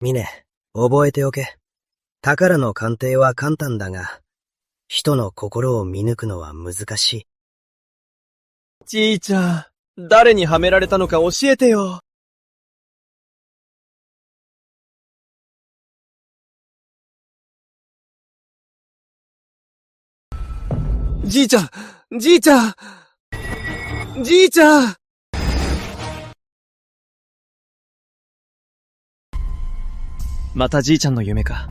ミネ、覚えておけ。宝の鑑定は簡単だが、人の心を見抜くのは難しい。じいちゃん、誰にはめられたのか教えてよ。じいちゃん、じいちゃん、じいちゃん。またじいちゃんの夢か。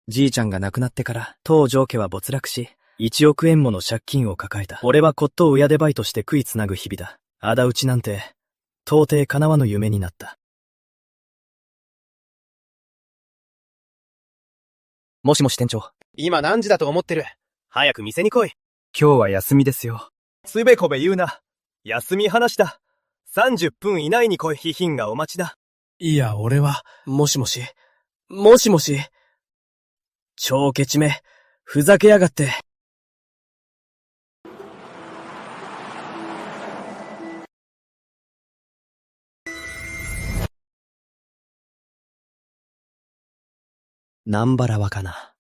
じいちゃんが亡くなってから、当城家は没落し、1億円もの借金を抱えた。俺は骨董親出バイトして食いつなぐ日々だ。仇討ちなんて、到底叶わぬ夢になった。もしもし店長。今何時だと思ってる？早く店に来い。今日は休みですよ。つべこべ言うな。休み話だ。30分以内に来い。ヒヒンがお待ちだ。いや、俺は、もしもし。もしもし。超ケチめ。ふざけやがって。南原若菜。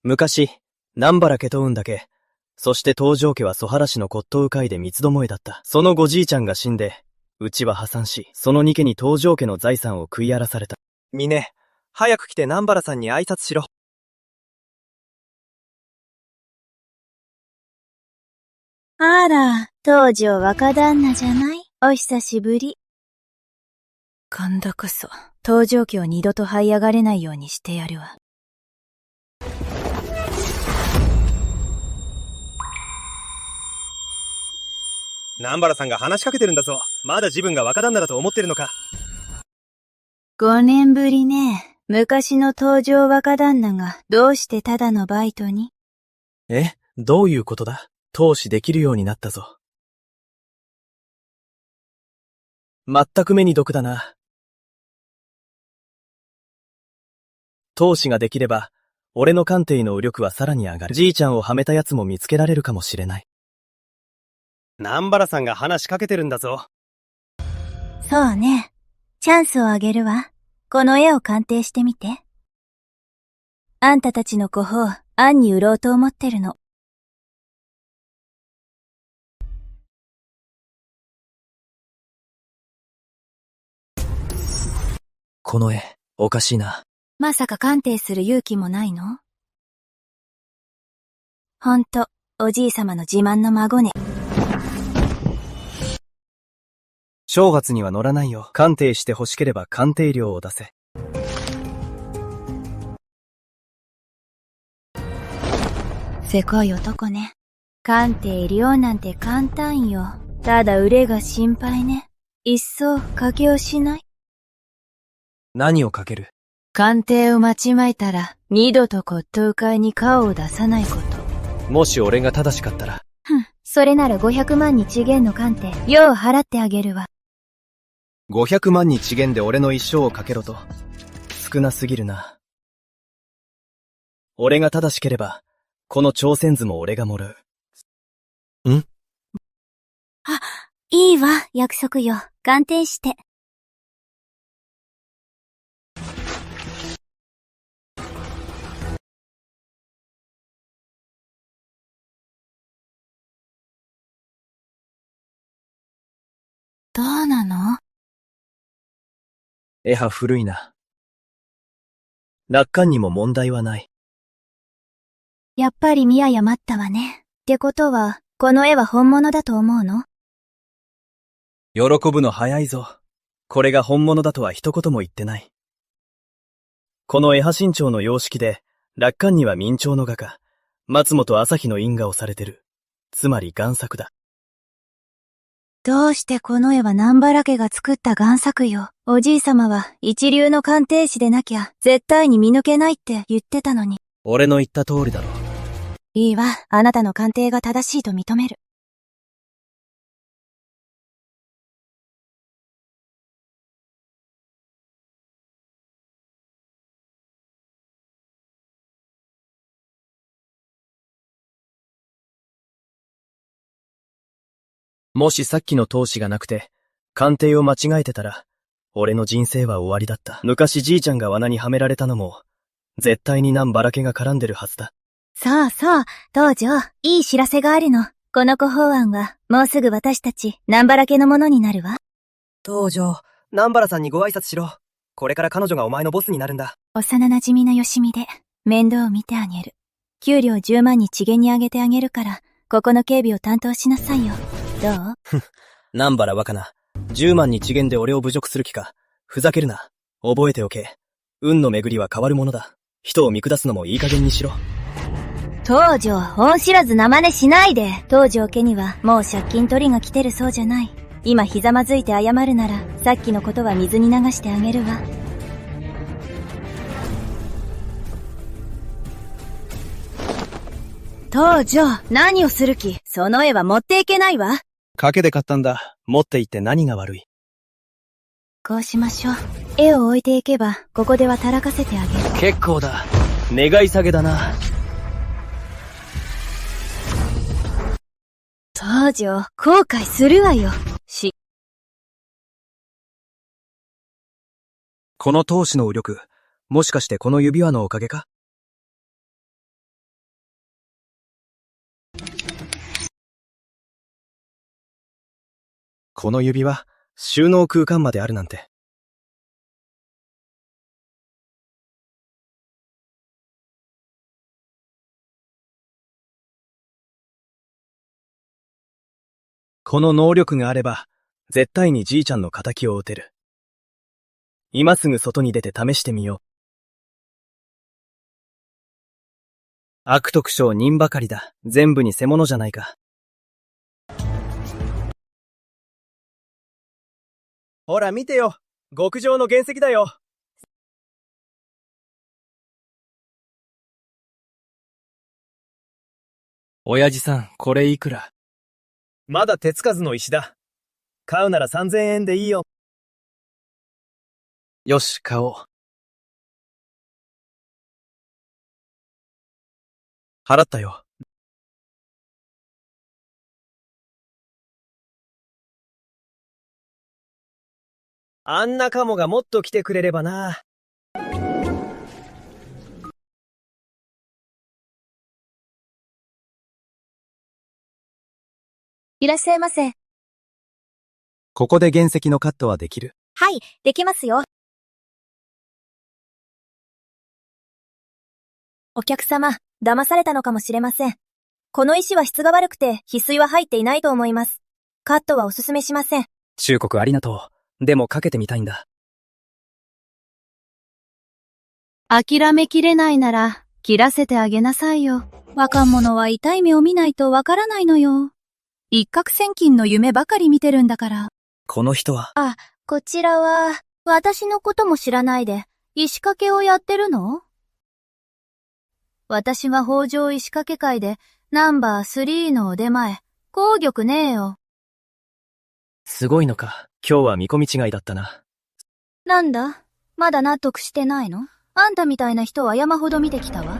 昔、南原家と運だけ、そして東条家は曽原氏の骨董会で三つどもえだった。そのごじいちゃんが死んで、うちは破産し、その二家に東条家の財産を食い荒らされた。ミネ、早く来て南原さんに挨拶しろ。あら、東条若旦那じゃない？お久しぶり。今度こそ、東条家を二度と這い上がれないようにしてやるわ。南原さんが話しかけてるんだぞ。まだ自分が若旦那だと思ってるのか。5年ぶりね。昔の東条若旦那がどうしてただのバイトに？え、どういうことだ？投資できるようになったぞ。全く目に毒だな。投資ができれば、俺の鑑定の威力はさらに上がる。じいちゃんをはめた奴も見つけられるかもしれない。南原さんが話しかけてるんだぞ。そうね。チャンスをあげるわ。この絵を鑑定してみて。あんたたちの子宝、アンに売ろうと思ってるの。この絵、おかしいな。まさか鑑定する勇気もないの？ほんと、おじいさまの自慢の孫ね。正月には乗らないよ。鑑定して欲しければ鑑定料を出せ。せこい男ね。鑑定料なんて簡単よ。ただ売れが心配ね。いっそ賭けをしない？何をかける？鑑定を間違えたら、二度と骨董会に顔を出さないこと。もし俺が正しかったら。それなら500万日元の鑑定、よう払ってあげるわ。500万日元で俺の一生をかけろと。少なすぎるな。俺が正しければ、この朝鮮図も俺がもらう。ん？あ、いいわ、約束よ。鑑定して。どうなの？絵は古いな。楽観にも問題はない。やっぱり見誤ったわね。ってことは、この絵は本物だと思うの？喜ぶの早いぞ。これが本物だとは一言も言ってない。この絵派新潮の様式で、楽観には明朝の画家、松本朝日の印画をされてる。つまり贋作だ。どうしてこの絵は南原家が作った贋作よ。おじいさまは一流の鑑定士でなきゃ絶対に見抜けないって言ってたのに。俺の言った通りだろ。いいわ、あなたの鑑定が正しいと認める。もしさっきの投資がなくて、鑑定を間違えてたら、俺の人生は終わりだった。昔じいちゃんが罠にはめられたのも、絶対に南原家が絡んでるはずだ。そうそう、道場、いい知らせがあるの。この古法案は、もうすぐ私たち、南原家のものになるわ。道場、南原さんにご挨拶しろ。これから彼女がお前のボスになるんだ。幼馴染のよしみで、面倒を見てあげる。給料10万に地限にあげてあげるから、ここの警備を担当しなさいよ。どう？南原若菜、10万に地限で俺を侮辱する気か。ふざけるな。覚えておけ。運の巡りは変わるものだ。人を見下すのもいい加減にしろ。東条、恩知らずな真似しないで。東条家にはもう借金取りが来てるそうじゃない。今ひざまずいて謝るなら、さっきのことは水に流してあげるわ。東条、何をする気？その絵は持っていけないわ。賭けで買ったんだ。持って行って何が悪い？こうしましょう。絵を置いていけば、ここではたらかせてあげる。結構だ。願い下げだな。東条、後悔するわよ。この闘志の右力、もしかしてこの指輪のおかげか？この指輪、収納空間まであるなんて。この能力があれば、絶対にじいちゃんの仇を討てる。今すぐ外に出て試してみよう。悪徳商人ばかりだ。全部に偽物じゃないか。ほら見てよ。極上の原石だよ。親父さん、これいくら？まだ手つかずの石だ。買うなら3000円でいいよ。よし、買おう。払ったよ。あんなカモがもっと来てくれればな。いらっしゃいませ。ここで原石のカットはできる？はい、できますよ。お客様、騙されたのかもしれません。この石は質が悪くて、翡翠は入っていないと思います。カットはおすすめしません。忠告ありがとう。でもかけてみたいんだ。諦めきれないなら、切らせてあげなさいよ。若者は痛い目を見ないとわからないのよ。一攫千金の夢ばかり見てるんだから。この人は。あ、こちらは、私のことも知らないで、石掛けをやってるの？私は北条石掛け会で、ナンバー3の腕前、紅玉ねえよ。すごいのか。今日は見込み違いだったな。なんだ？まだ納得してないの？あんたみたいな人は山ほど見てきたわ。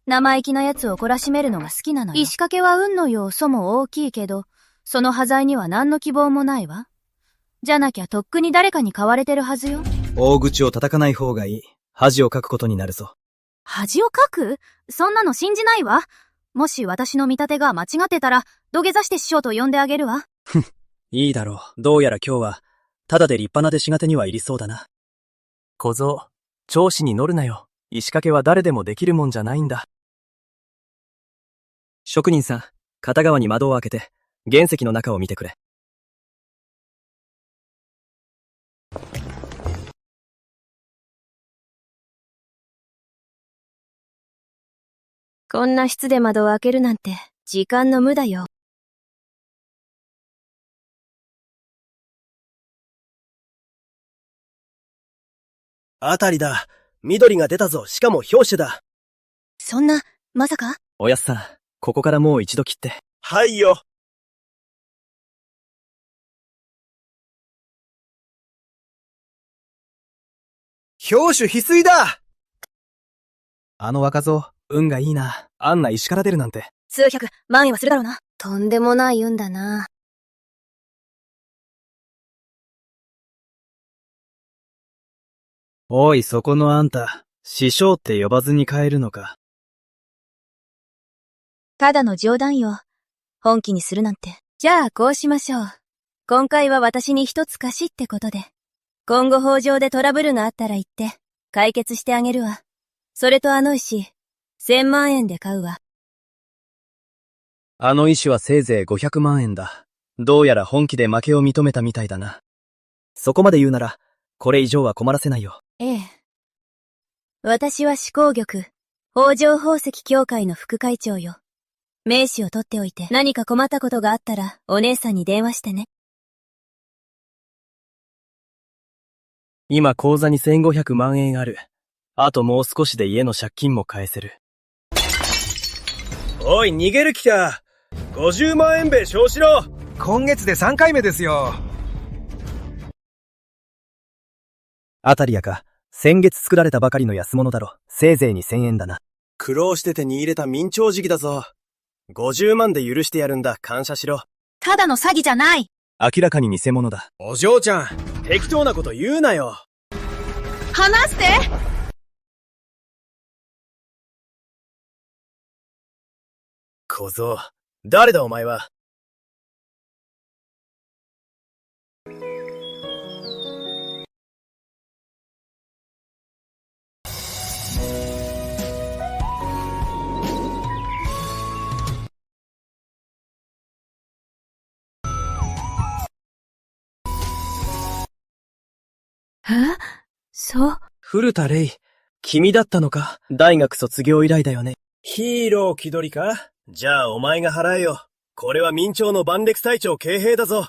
生意気な奴を懲らしめるのが好きなのよ。石掛けは運の要素も大きいけど、その端材には何の希望もないわ。じゃなきゃとっくに誰かに買われてるはずよ。大口を叩かない方がいい。恥をかくことになるぞ。恥をかく？そんなの信じないわ。もし私の見立てが間違ってたら、土下座して師匠と呼んであげるわ。いいだろう。どうやら今日は、ただで立派な弟子が手にはいりそうだな。小僧、調子に乗るなよ。石掛けは誰でもできるもんじゃないんだ。職人さん、片側に窓を開けて、原石の中を見てくれ。こんな室で窓を開けるなんて、時間の無駄よ。あたりだ。緑が出たぞ。しかも表紙だ。そんな、まさか？おやっさん、ここからもう一度切って。はいよ。表紙翡翠だ。あの若造、運がいいな。あんな石から出るなんて。数百万円はするだろうな。とんでもない運だな。おい、そこのあんた、師匠って呼ばずに帰るのか。ただの冗談よ。本気にするなんて。じゃあ、こうしましょう。今回は私に一つ貸しってことで。今後法上でトラブルがあったら言って、解決してあげるわ。それとあの石、1000万円で買うわ。あの石はせいぜい500万円だ。どうやら本気で負けを認めたみたいだな。そこまで言うなら、これ以上は困らせないよ。ええ。私は思考玉、北条宝石協会の副会長よ。名刺を取っておいて、何か困ったことがあったら、お姉さんに電話してね。今口座に1500万円ある。あともう少しで家の借金も返せる。おい、逃げる気か。50万円べ償しろ。今月で3回目ですよ。あたりやか、先月作られたばかりの安物だろ。せいぜい2000円だな。苦労して手に入れた明朝時期だぞ。50万で許してやるんだ、感謝しろ。ただの詐欺じゃない。明らかに偽物だ。お嬢ちゃん、適当なこと言うなよ。話して。小僧、誰だお前は。そう。古田レイ、君だったのか。大学卒業以来だよね。ヒーロー気取りか。じゃあお前が払えよ。これは明朝の万歴隊長慶兵だぞ。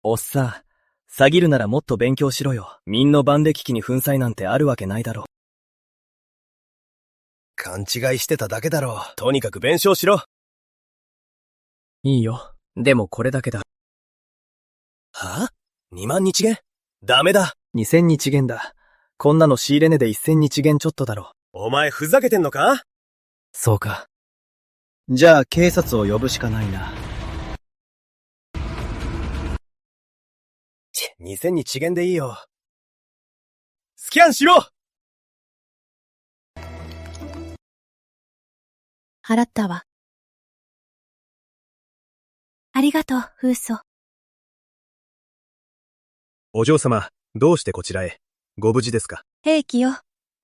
おっさん、詐欺るならもっと勉強しろよ。明の万歴期に粉砕なんてあるわけないだろ。勘違いしてただけだろう。とにかく弁償しろ。いいよ。でもこれだけだ。はぁ ?2 万日元ダメだ。2000日元だ。こんなの仕入れ値で1000日元ちょっとだろ。お前ふざけてんのか？そうか。じゃあ警察を呼ぶしかないな。2000日元でいいよ。スキャンしろ！払ったわ。ありがとう、風祖。お嬢様、どうしてこちらへ？ご無事ですか？平気よ。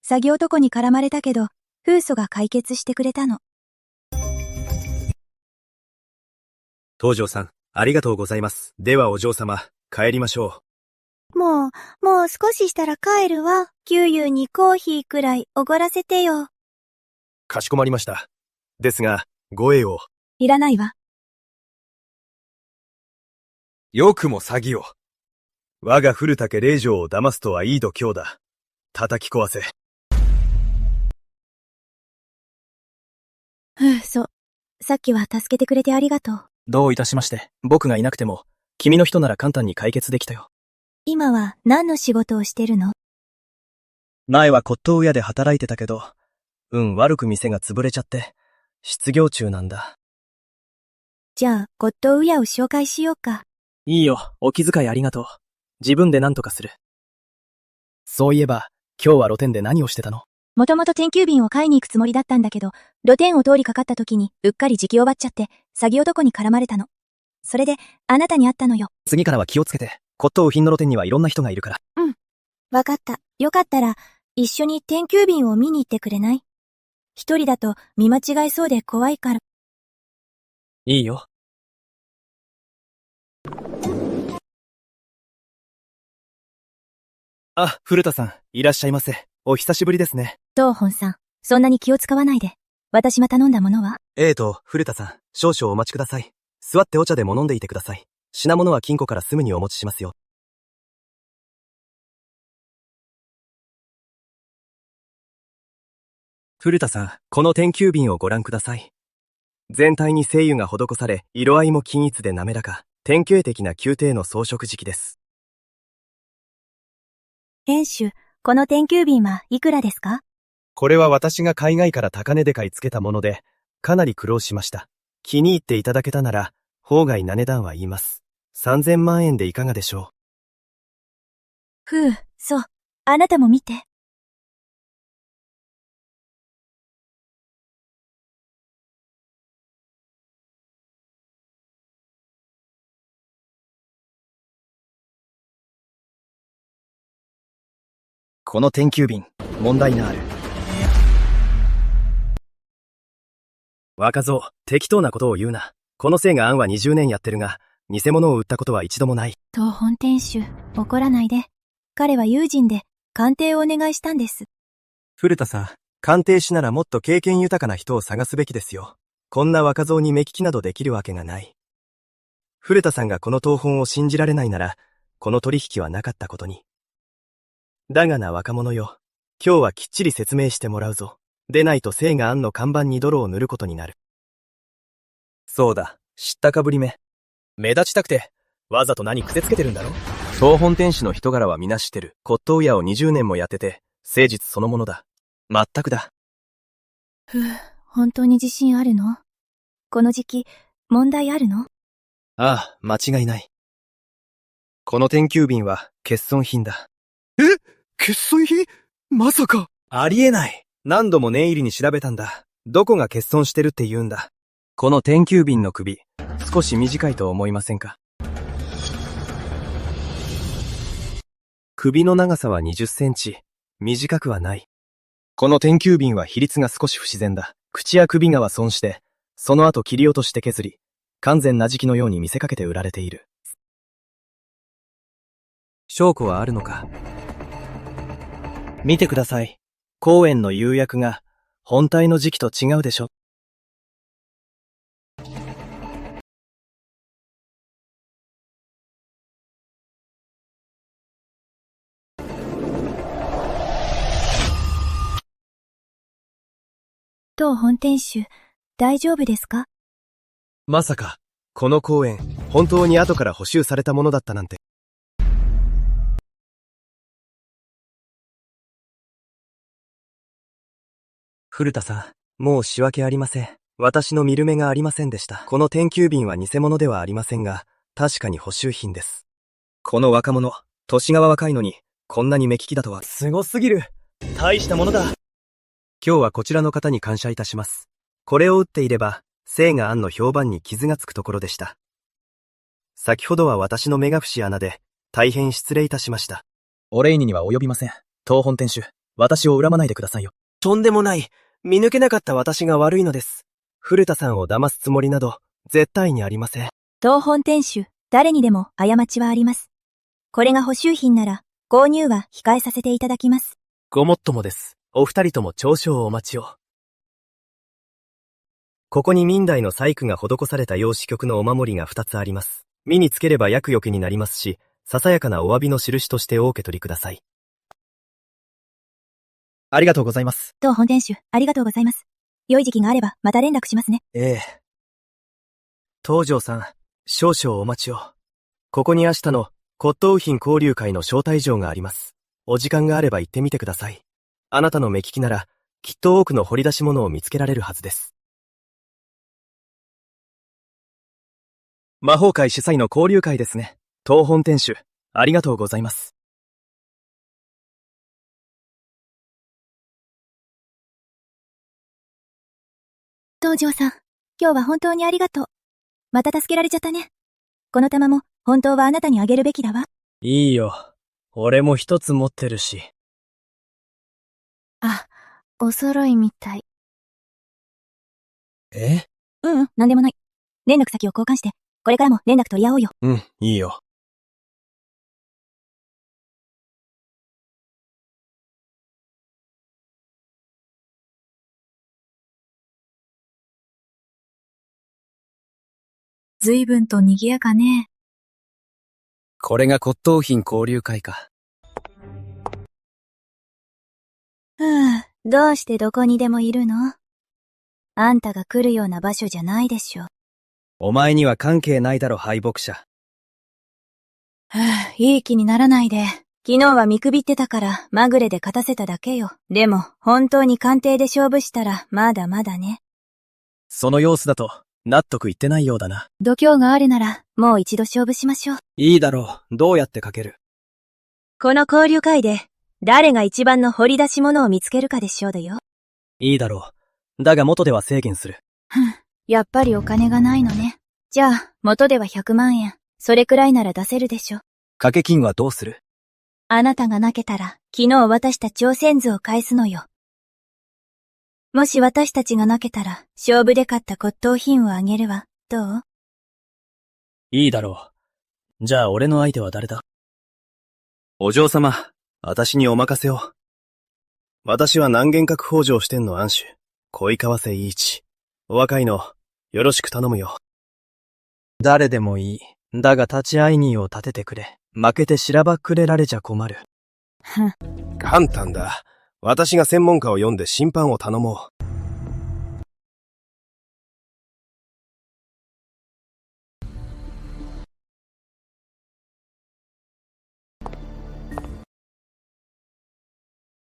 詐欺男に絡まれたけど、風祖が解決してくれたの。東條さん、ありがとうございます。ではお嬢様、帰りましょもう少ししたら帰るわ。キュウユウにコーヒーくらいおごらせてよ。う。かしこまりました。ですが、ご栄を。いらないわ。よくも詐欺を。我が古竹令嬢を騙すとはいい度胸だ。叩き壊せ。そう。さっきは助けてくれてありがとう。どういたしまして。僕がいなくても、君の人なら簡単に解決できたよ。今は何の仕事をしてるの？前は骨董屋で働いてたけど、悪く店が潰れちゃって、失業中なんだ。じゃあ、骨董屋を紹介しようか。いいよ、お気遣いありがとう。自分で何とかする。そういえば、今日は露店で何をしてたの？もともと天球便を買いに行くつもりだったんだけど、露店を通りかかった時にうっかり時期を奪っちゃって、詐欺男に絡まれたの。それで、あなたに会ったのよ。次からは気をつけて。骨董品の露店にはいろんな人がいるから。わかった。よかったら、一緒に天球便を見に行ってくれない？一人だと見間違いそうで怖いから。いいよ。あ、古田さん、いらっしゃいませ。お久しぶりですね。東本さん、そんなに気を使わないで。私が頼んだものは？古田さん、少々お待ちください。座ってお茶でも飲んでいてください。品物は金庫からすぐにお持ちしますよ。古田さん、この天球瓶をご覧ください。全体に精油が施され、色合いも均一で滑らか、典型的な宮廷の装飾時期です。店主、この天球瓶はいくらですか？これは私が海外から高値で買い付けたもので、かなり苦労しました。気に入っていただけたなら、法外な値段は言います。3000万円でいかがでしょう？そう。あなたも見て。この天球便、問題がある。若造、適当なことを言うな。この聖が庵は20年やってるが、偽物を売ったことは一度もない。当本店主、怒らないで。彼は友人で、鑑定をお願いしたんです。古田さん、鑑定士ならもっと経験豊かな人を探すべきですよ。こんな若造に目利きなどできるわけがない。古田さんがこの当本を信じられないなら、この取引はなかったことに。だがな若者よ。今日はきっちり説明してもらうぞ。でないと聖が庵の看板に泥を塗ることになる。そうだ、知ったかぶりめ。目立ちたくて、わざと何癖つけてるんだろ？総本店主の人柄は皆知ってる。骨董屋を20年もやってて、誠実そのものだ。まったくだ。本当に自信あるの？この時期、問題あるの？ああ、間違いない。この天球便は欠損品だ。欠損品？まさか。ありえない。何度も念入りに調べたんだ。どこが欠損してるって言うんだ。この天球便の首、少し短いと思いませんか？首の長さは20センチ。短くはない。この天球便は比率が少し不自然だ。口や首がは損して、その後切り落として削り、完全な時期のように見せかけて売られている。証拠はあるのか？見てください。公園の釉薬が本体の時期と違うでしょ。当本店主、大丈夫ですか？まさか、この公園、本当に後から補修されたものだったなんて。古田さん、もう仕分けありません。私の見る目がありませんでした。この天球便は偽物ではありませんが、確かに補修品です。この若者、年が若いのに、こんなに目利きだとは。すごすぎる。大したものだ。今日はこちらの方に感謝いたします。これを打っていれば、聖が庵の評判に傷がつくところでした。先ほどは私の目が節穴で、大変失礼いたしました。お礼には及びません。当本店主、私を恨まないでくださいよ。とんでもない。見抜けなかった私が悪いのです。古田さんを騙すつもりなど、絶対にありません。当本店主、誰にでも過ちはあります。これが補修品なら、購入は控えさせていただきます。ごもっともです。お二人とも長所をお待ちを。ここに明代の細工が施された洋紙曲のお守りが2つあります。身につければ厄除けになりますし、ささやかなお詫びの印としてお受け取りください。ありがとうございます。当本店主、ありがとうございます。良い時期があれば、また連絡しますね。ええ。東條さん、少々お待ちを。ここに明日の骨董品交流会の招待状があります。お時間があれば行ってみてください。あなたの目利きなら、きっと多くの掘り出し物を見つけられるはずです。魔法会主催の交流会ですね。東本店主、ありがとうございます。東條さん、今日は本当にありがとう。また助けられちゃったね。この玉も、本当はあなたにあげるべきだわ。いいよ。俺も一つ持ってるし。あ、お揃いみたい。え？なんでもない。連絡先を交換して、これからも連絡取り合おうよ。うん、いいよ。随分と賑やかね。これが骨董品交流会か。どうしてどこにでもいるの？あんたが来るような場所じゃないでしょ。お前には関係ないだろ、敗北者。いい気にならないで。昨日は見くびってたから、まぐれで勝たせただけよ。でも、本当に鑑定で勝負したら、まだまだね。その様子だと、納得いってないようだな。度胸があるなら、もう一度勝負しましょう。いいだろう。どうやってかける？この交流会で、誰が一番の掘り出し物を見つけるかでしょうだよ。いいだろう。だが元では制限する。やっぱりお金がないのね。じゃあ、元では100万円。それくらいなら出せるでしょ。掛け金はどうする？あなたがなけたら、昨日渡した朝鮮図を返すのよ。もし私たちがなけたら、勝負で買った骨董品をあげるわ。どう？いいだろう。じゃあ俺の相手は誰だ？お嬢様、私にお任せを。私は南玄閣北条支店の安守、恋川瀬伊一。お若いの、よろしく頼むよ。誰でもいい。だが立ち会い人を立ててくれ。負けてしらばっくれられちゃ困る。簡単だ。私が専門家を読んで審判を頼もう。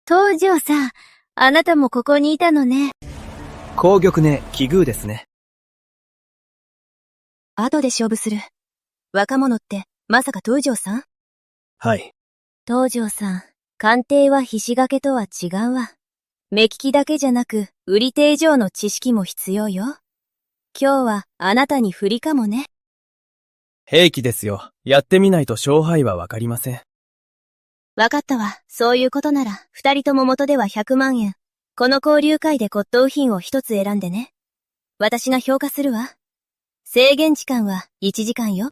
東條さん、あなたもここにいたのね。紅玉ね、奇遇ですね。後で勝負する。若者って、まさか東條さん？はい。東條さん、鑑定はひしがけとは違うわ。目利きだけじゃなく、売り手以上の知識も必要よ。今日はあなたに不利かもね。兵器ですよ。やってみないと勝敗はわかりません。わかったわ。そういうことなら、二人とも元では100万円。この交流会で骨董品を一つ選んでね。私が評価するわ。制限時間は1時間よ。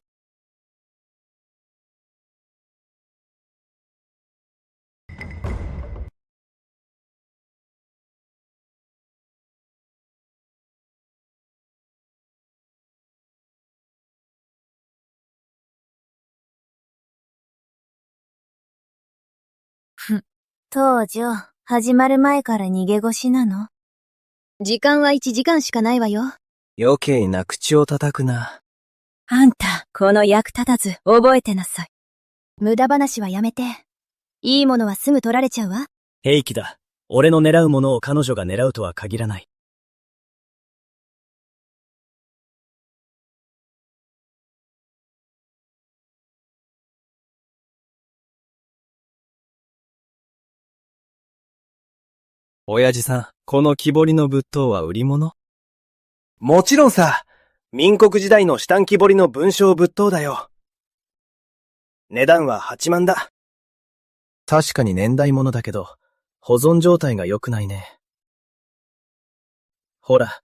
東條、始まる前から逃げ腰なの？時間は1時間しかないわよ。余計な口を叩くな。あんた、この役立たず、覚えてなさい。無駄話はやめて。いいものはすぐ取られちゃうわ。兵器だ。俺の狙うものを彼女が狙うとは限らない。親父さん、この木彫りの仏塔は売り物？もちろんさ。民国時代の下木彫りの文章仏塔だよ。値段は8万だ。確かに年代物だけど、保存状態が良くないね。ほら、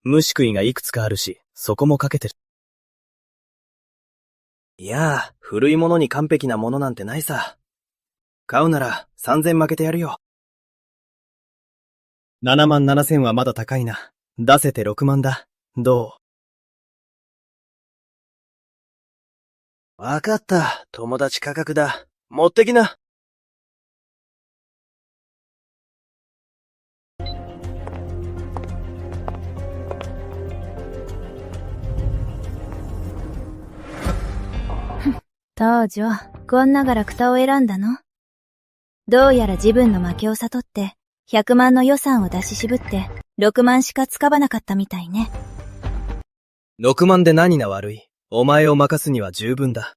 虫食いがいくつかあるし、そこもかけてる。いやあ、古いものに完璧なものなんてないさ。買うなら3000負けてやるよ。7万7千はまだ高いな。出せて6万だ。どう？わかった。友達価格だ。持ってきな。東條、こんながらくたを選んだの？どうやら自分の負けを悟って、100万の予算を出し渋って、6万しか使わなかったみたいね。6万で何が悪い？お前を任すには十分だ。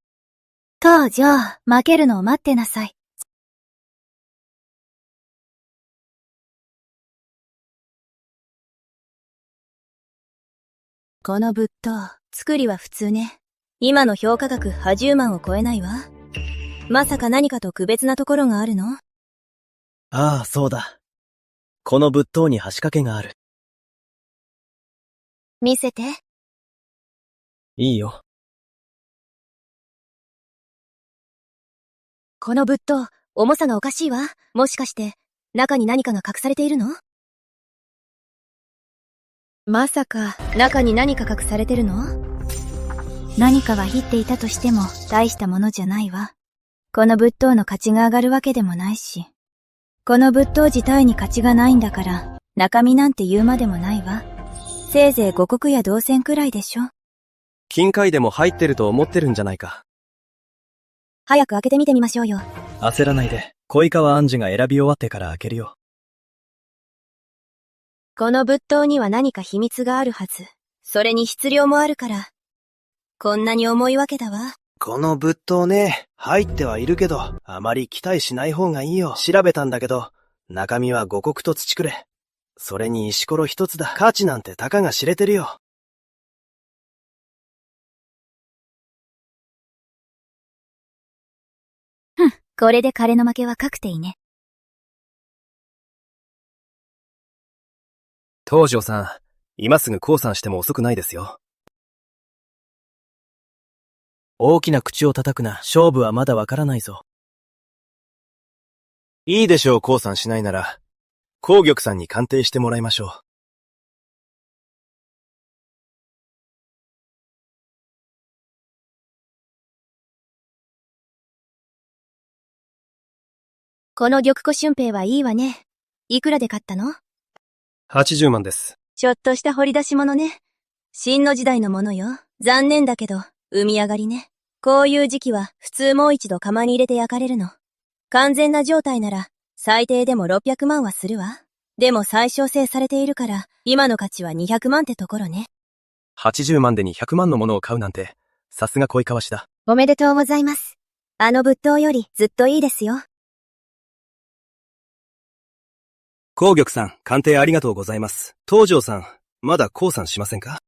東條、負けるのを待ってなさい。この仏塔、作りは普通ね。今の評価額80万を超えないわ。まさか何かと区別なところがあるの？ああ、そうだ。この仏塔に橋掛けがある。見せて。いいよ。この仏塔、重さがおかしいわ。もしかして、中に何かが隠されているの？まさか、中に何か隠されてるの？何かが入っていたとしても、大したものじゃないわ。この仏塔の価値が上がるわけでもないし。この仏塔自体に価値がないんだから、中身なんて言うまでもないわ。せいぜい五穀や銅銭くらいでしょ。金塊でも入ってると思ってるんじゃないか。早く開けてみてみましょうよ。焦らないで、恋川杏樹が選び終わってから開けるよ。この仏塔には何か秘密があるはず。それに質量もあるから。こんなに重いわけだわ。この仏塔ね、入ってはいるけど、あまり期待しない方がいいよ。調べたんだけど、中身は五穀と土くれ。それに石ころ一つだ。価値なんてたかが知れてるよ。これで彼の負けは確定ね。東條さん、今すぐ降参しても遅くないですよ。大きな口を叩くな。勝負はまだわからないぞ。いいでしょう、降参しないなら。紅玉さんに鑑定してもらいましょう。この玉子春平はいいわね。いくらで買ったの80万です。ちょっとした掘り出し物ね。新の時代のものよ。残念だけど、生み上がりね。こういう時期は普通もう一度釜に入れて焼かれるの。完全な状態なら、最低でも600万はするわ。でも最小制されているから、今の価値は200万ってところね。80万でに100万のものを買うなんて、さすが恋かわしだ。おめでとうございます。あの仏塔よりずっといいですよ。紅玉さん、鑑定ありがとうございます。東條さん、まだ降参しませんか？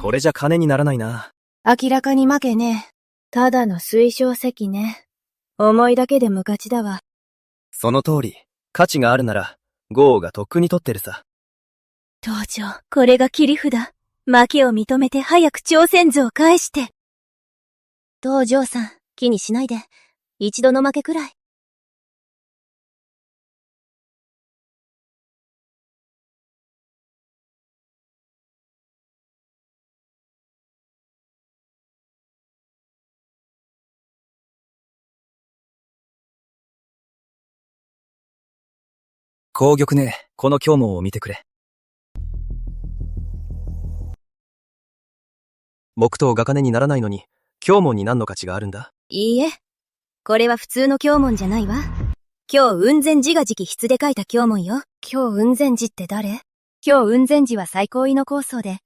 これじゃ金にならないな。明らかに負けね。ただの推奨石ね。思いだけで無価値だわ。その通り、価値があるなら、豪王がとっくに取ってるさ。東條、これが切り札。負けを認めて早く挑戦図を返して。東條さん、気にしないで。一度の負けくらい。紅玉ね、この凶門を見てくれ。木刀が金にならないのに、凶門に何の価値があるんだ？いいえ。これは普通の経文じゃないわ。今日雲仙寺が直筆で書いた経文よ。今日雲仙寺って誰？今日雲仙寺は最高位の高僧で、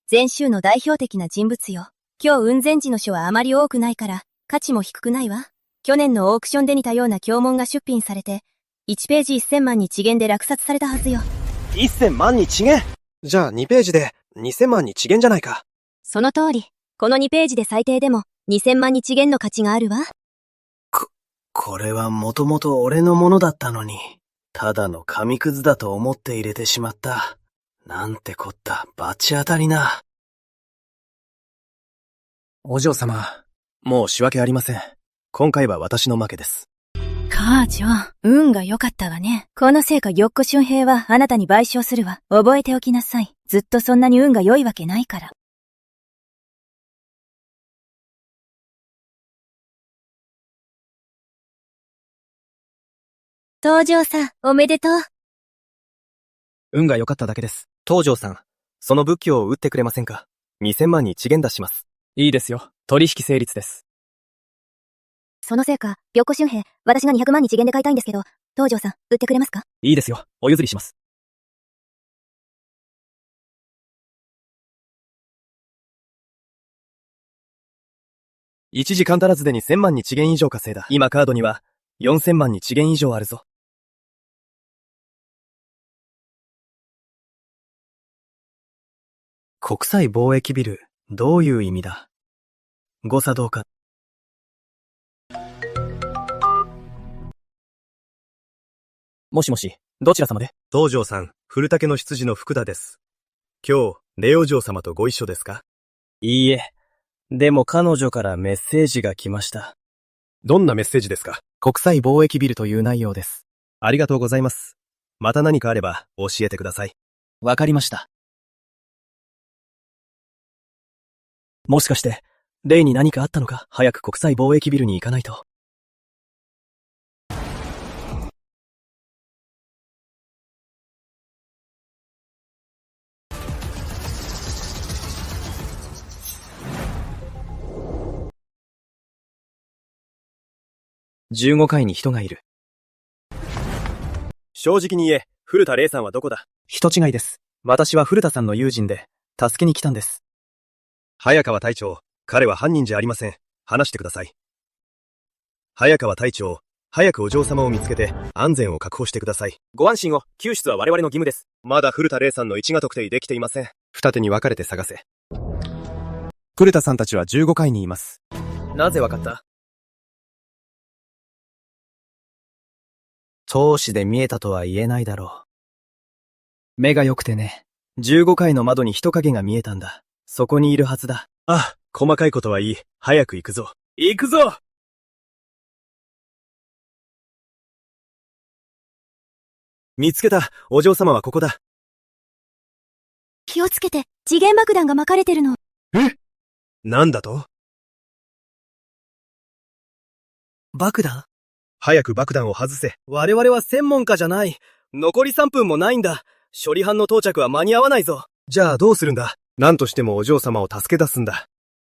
禅宗の代表的な人物よ。今日雲仙寺の書はあまり多くないから、価値も低くないわ。去年のオークションで似たような経文が出品されて、1ページ1000万日元で落札されたはずよ。1000万日元？じゃあ2ページで2000万日元じゃないか。その通り。この2ページで最低でも2000万日元の価値があるわ。これはもともと俺のものだったのに、ただの紙くずだと思って入れてしまった。なんてこった、罰当たりな。お嬢様、もう仕訳ありません。今回は私の負けです。母ちゃん、運が良かったわね。このせいか玉子春平はあなたに賠償するわ。覚えておきなさい。ずっとそんなに運が良いわけないから。東條さん、おめでとう。運が良かっただけです。東條さん、その仏教を打ってくれませんか？ 2000 万日元出します。いいですよ。取引成立です。そのせいか、玉子春平、私が200万日元で買いたいんですけど、東條さん、売ってくれますか？いいですよ。お譲りします。1時間足らずでに1000万日元以上稼いだ。今カードには4000万日元以上あるぞ。国際貿易ビル、どういう意味だ？誤差どうか。もしもし、どちら様で？東條さん、古竹の執事の福田です。今日、レオ嬢様とご一緒ですか？いいえ。でも彼女からメッセージが来ました。どんなメッセージですか？国際貿易ビルという内容です。ありがとうございます。また何かあれば教えてください。わかりました。もしかして、レイに何かあったのか？早く国際貿易ビルに行かないと。15階に人がいる。正直に言え、古田玲さんはどこだ？人違いです。私は古田さんの友人で、助けに来たんです。早川隊長、彼は犯人じゃありません。話してください。早川隊長、早くお嬢様を見つけて、安全を確保してください。ご安心を、救出は我々の義務です。まだ古田玲さんの位置が特定できていません。二手に分かれて探せ。古田さんたちは15階にいます。なぜわかった？透視で見えたとは言えないだろ目が良くてね。15階の窓に人影が見えたんだ。そこにいるはずだ。あ、細かいことはいい。早く行くぞ。行くぞ！見つけた。お嬢様はここだ。気をつけて、次元爆弾が巻かれてるの。なんだと？爆弾？早く爆弾を外せ。我々は専門家じゃない。残り3分もないんだ。処理班の到着は間に合わないぞ。じゃあどうするんだ？何としてもお嬢様を助け出すんだ。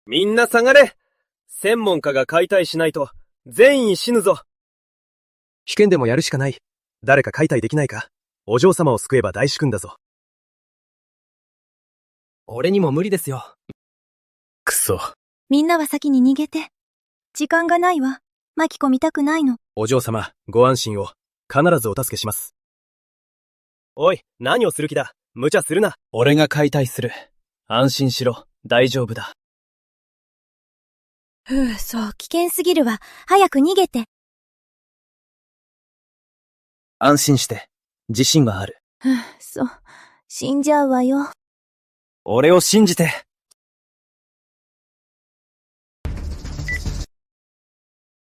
みんな下がれ！専門家が解体しないと、全員死ぬぞ。危険でもやるしかない。誰か解体できないか？お嬢様を救えば大主君だぞ。俺にも無理ですよ。くそ。みんなは先に逃げて。時間がないわ。巻き込みたくないの。お嬢様、ご安心を。必ずお助けします。おい、何をする気だ？無茶するな。俺が解体する。安心しろ。大丈夫だ。そう、危険すぎるわ。早く逃げて。安心して。自信はある。そう、死んじゃうわよ。俺を信じて。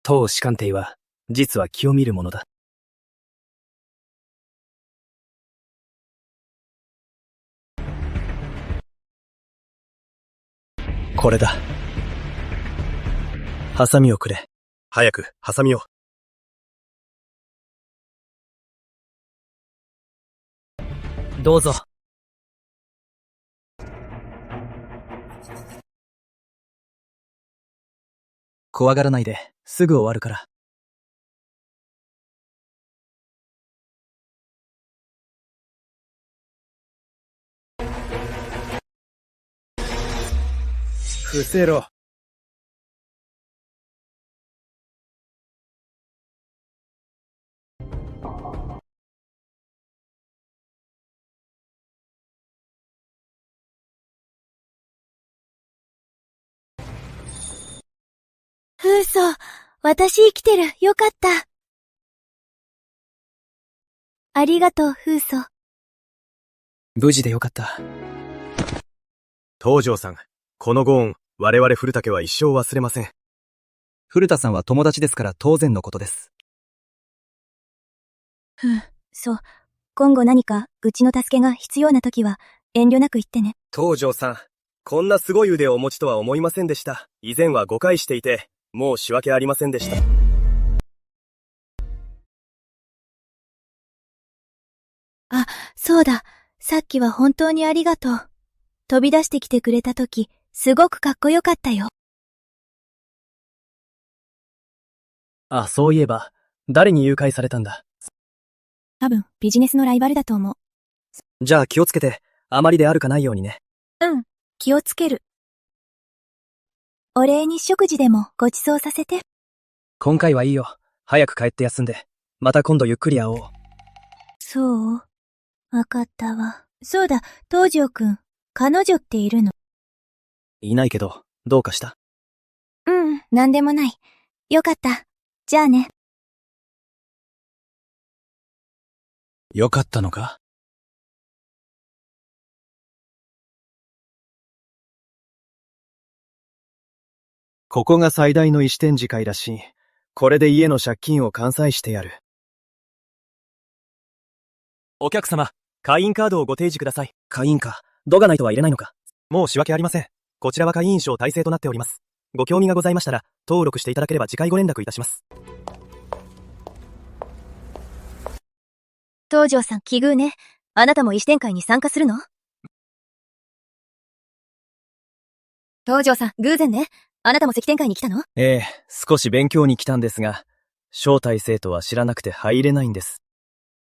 当士官邸は、実は気を見るものだ。これだ。ハサミをくれ。早く、ハサミを。どうぞ。怖がらないで、すぐ終わるから。伏せろ。嘘、私生きてる。よかった。ありがとう、風祖。無事でよかった。東條さん、このご恩、我々古竹は一生忘れません。古田さんは友達ですから当然のことです。そう。今後何か、うちの助けが必要な時は、遠慮なく言ってね。東條さん、こんなすごい腕をお持ちとは思いませんでした。以前は誤解していて、もう仕分けありませんでした。あ、そうだ。さっきは本当にありがとう。飛び出してきてくれた時、すごくかっこよかったよ。あ、そういえば、誰に誘拐されたんだ？多分、ビジネスのライバルだと思う。じゃあ気をつけて、あまりであるかないようにね。うん、気をつける。お礼に食事でもご馳走させて。今回はいいよ。早く帰って休んで。また今度ゆっくり会おう。そう？わかったわ。そうだ、東條くん、彼女っているの？いないけど、どうかした？うん、なんでもない。よかった。じゃあね。よかったのか？ここが最大の石展示会らしい。これで家の借金を完済してやる。お客様、会員カードをご提示ください。会員か。ドガナイトは入れないのか？もう仕分けありません。こちらは会員証体制となっております。ご興味がございましたら、登録していただければ次回ご連絡いたします。東條さん、奇遇ね。あなたも石展会に参加するの？東條さん、偶然ね。あなたも石展会に来たの？ええ、少し勉強に来たんですが、招待生とは知らなくて入れないんです。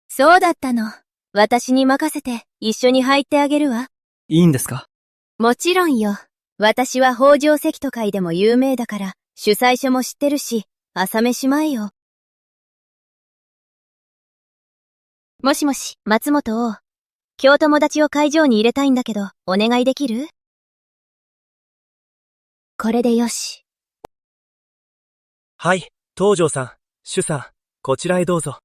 そうだったの。私に任せて一緒に入ってあげるわ。いいんですか？もちろんよ。私は北条関と会でも有名だから、主催所も知ってるし、朝飯前よ。もしもし、松本王。今日友達を会場に入れたいんだけど、お願いできる？これでよし。はい、東條さん、主さん、こちらへどうぞ。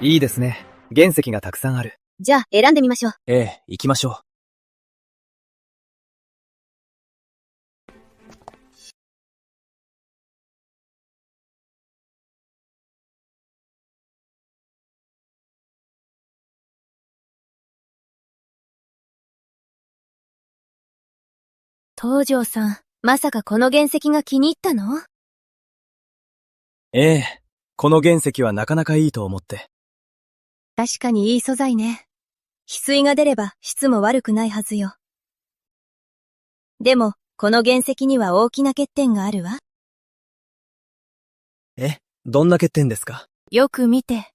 いいですね。原石がたくさんある。じゃあ、選んでみましょう。ええ、行きましょう。東條さん、まさかこの原石が気に入ったの？ええ、この原石はなかなかいいと思って。確かにいい素材ね。翡翠が出れば質も悪くないはずよ。でも、この原石には大きな欠点があるわ。え、どんな欠点ですか？よく見て。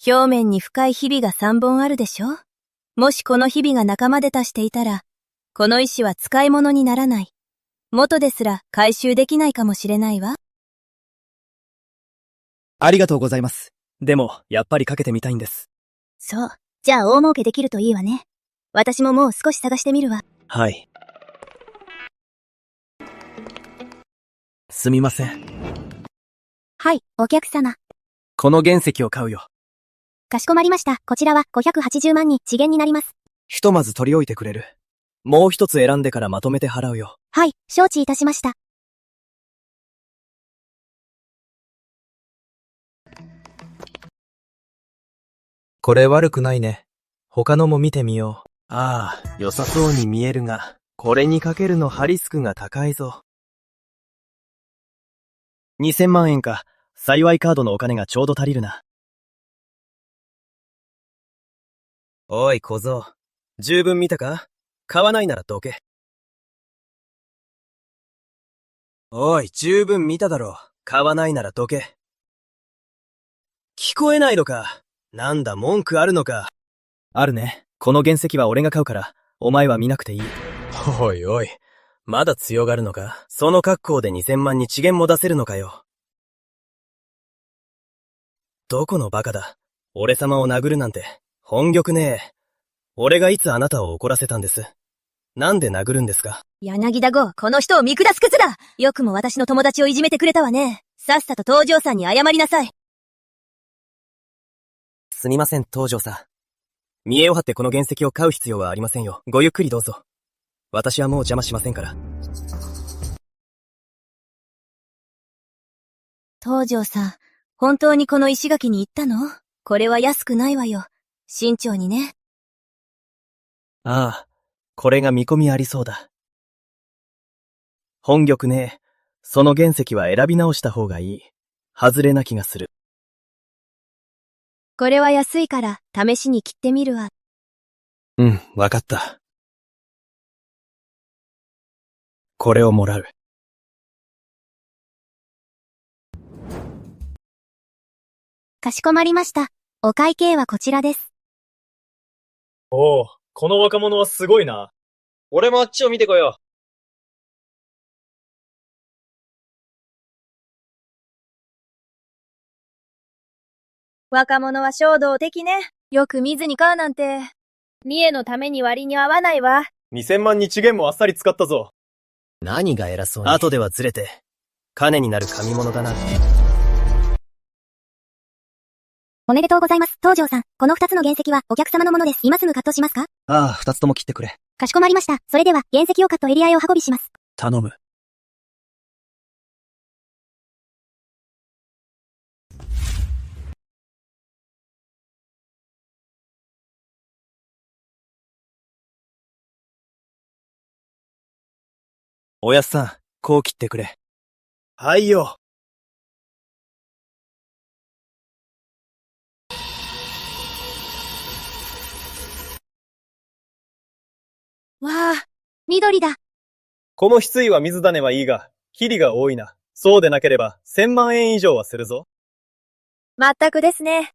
表面に深いひびが3本あるでしょ？もしこのひびが仲間で足していたら、この石は使い物にならない。元ですら回収できないかもしれないわ。ありがとうございます。でも、やっぱりかけてみたいんです。そう。じゃあ大儲けできるといいわね。私ももう少し探してみるわ。はい。すみません。はい、お客様。この原石を買うよ。かしこまりました。こちらは580万に遅減になります。ひとまず取り置いてくれる。もう一つ選んでからまとめて払うよ。はい、承知いたしました。これ悪くないね。他のも見てみよう。ああ、良さそうに見えるが、これにかけるのハリスクが高いぞ。2000万円か。幸いカードのお金がちょうど足りるな。おい小僧、十分見たか？買わないならどけ。おい、十分見ただろ。買わないならどけ。聞こえないのか？なんだ、文句あるのか？あるね。この原石は俺が買うから、お前は見なくていい。おいおい、まだ強がるのか？その格好で2000万に遅減も出せるのかよ。どこのバカだ。俺様を殴るなんて、本玉ねえ。俺がいつあなたを怒らせたんです。なんで殴るんですか？柳田剛、この人を見下すクズだ！よくも私の友達をいじめてくれたわね。さっさと東條さんに謝りなさい。すみません、東條さん。見栄を張ってこの原石を買う必要はありませんよ。ごゆっくりどうぞ。私はもう邪魔しませんから。東條さん、本当にこの石垣に行ったの？これは安くないわよ。慎重にね。ああ、これが見込みありそうだ。本玉ね。その原石は選び直した方がいい。外れな気がする。これは安いから試しに切ってみるわ。うん、わかった。これをもらう。かしこまりました。お会計はこちらです。おお、この若者はすごいな。俺もあっちを見てこよう。若者は衝動的ね。よく見ずに買うなんて。見栄のために割に合わないわ。2000万日元もあっさり使ったぞ。何が偉そうに。後ではずれて、金になる紙物だな。おめでとうございます、東條さん。この2つの原石はお客様のものです。今すぐカットしますか？ああ、2つとも切ってくれ。かしこまりました。それでは原石をカットエリアへお運びします。頼む。おやっさん、こう切ってくれ。はいよ。わあ、緑だ。この翡翠は水種はいいが、ヒリが多いな。そうでなければ、1000万円以上はするぞ。まったくですね。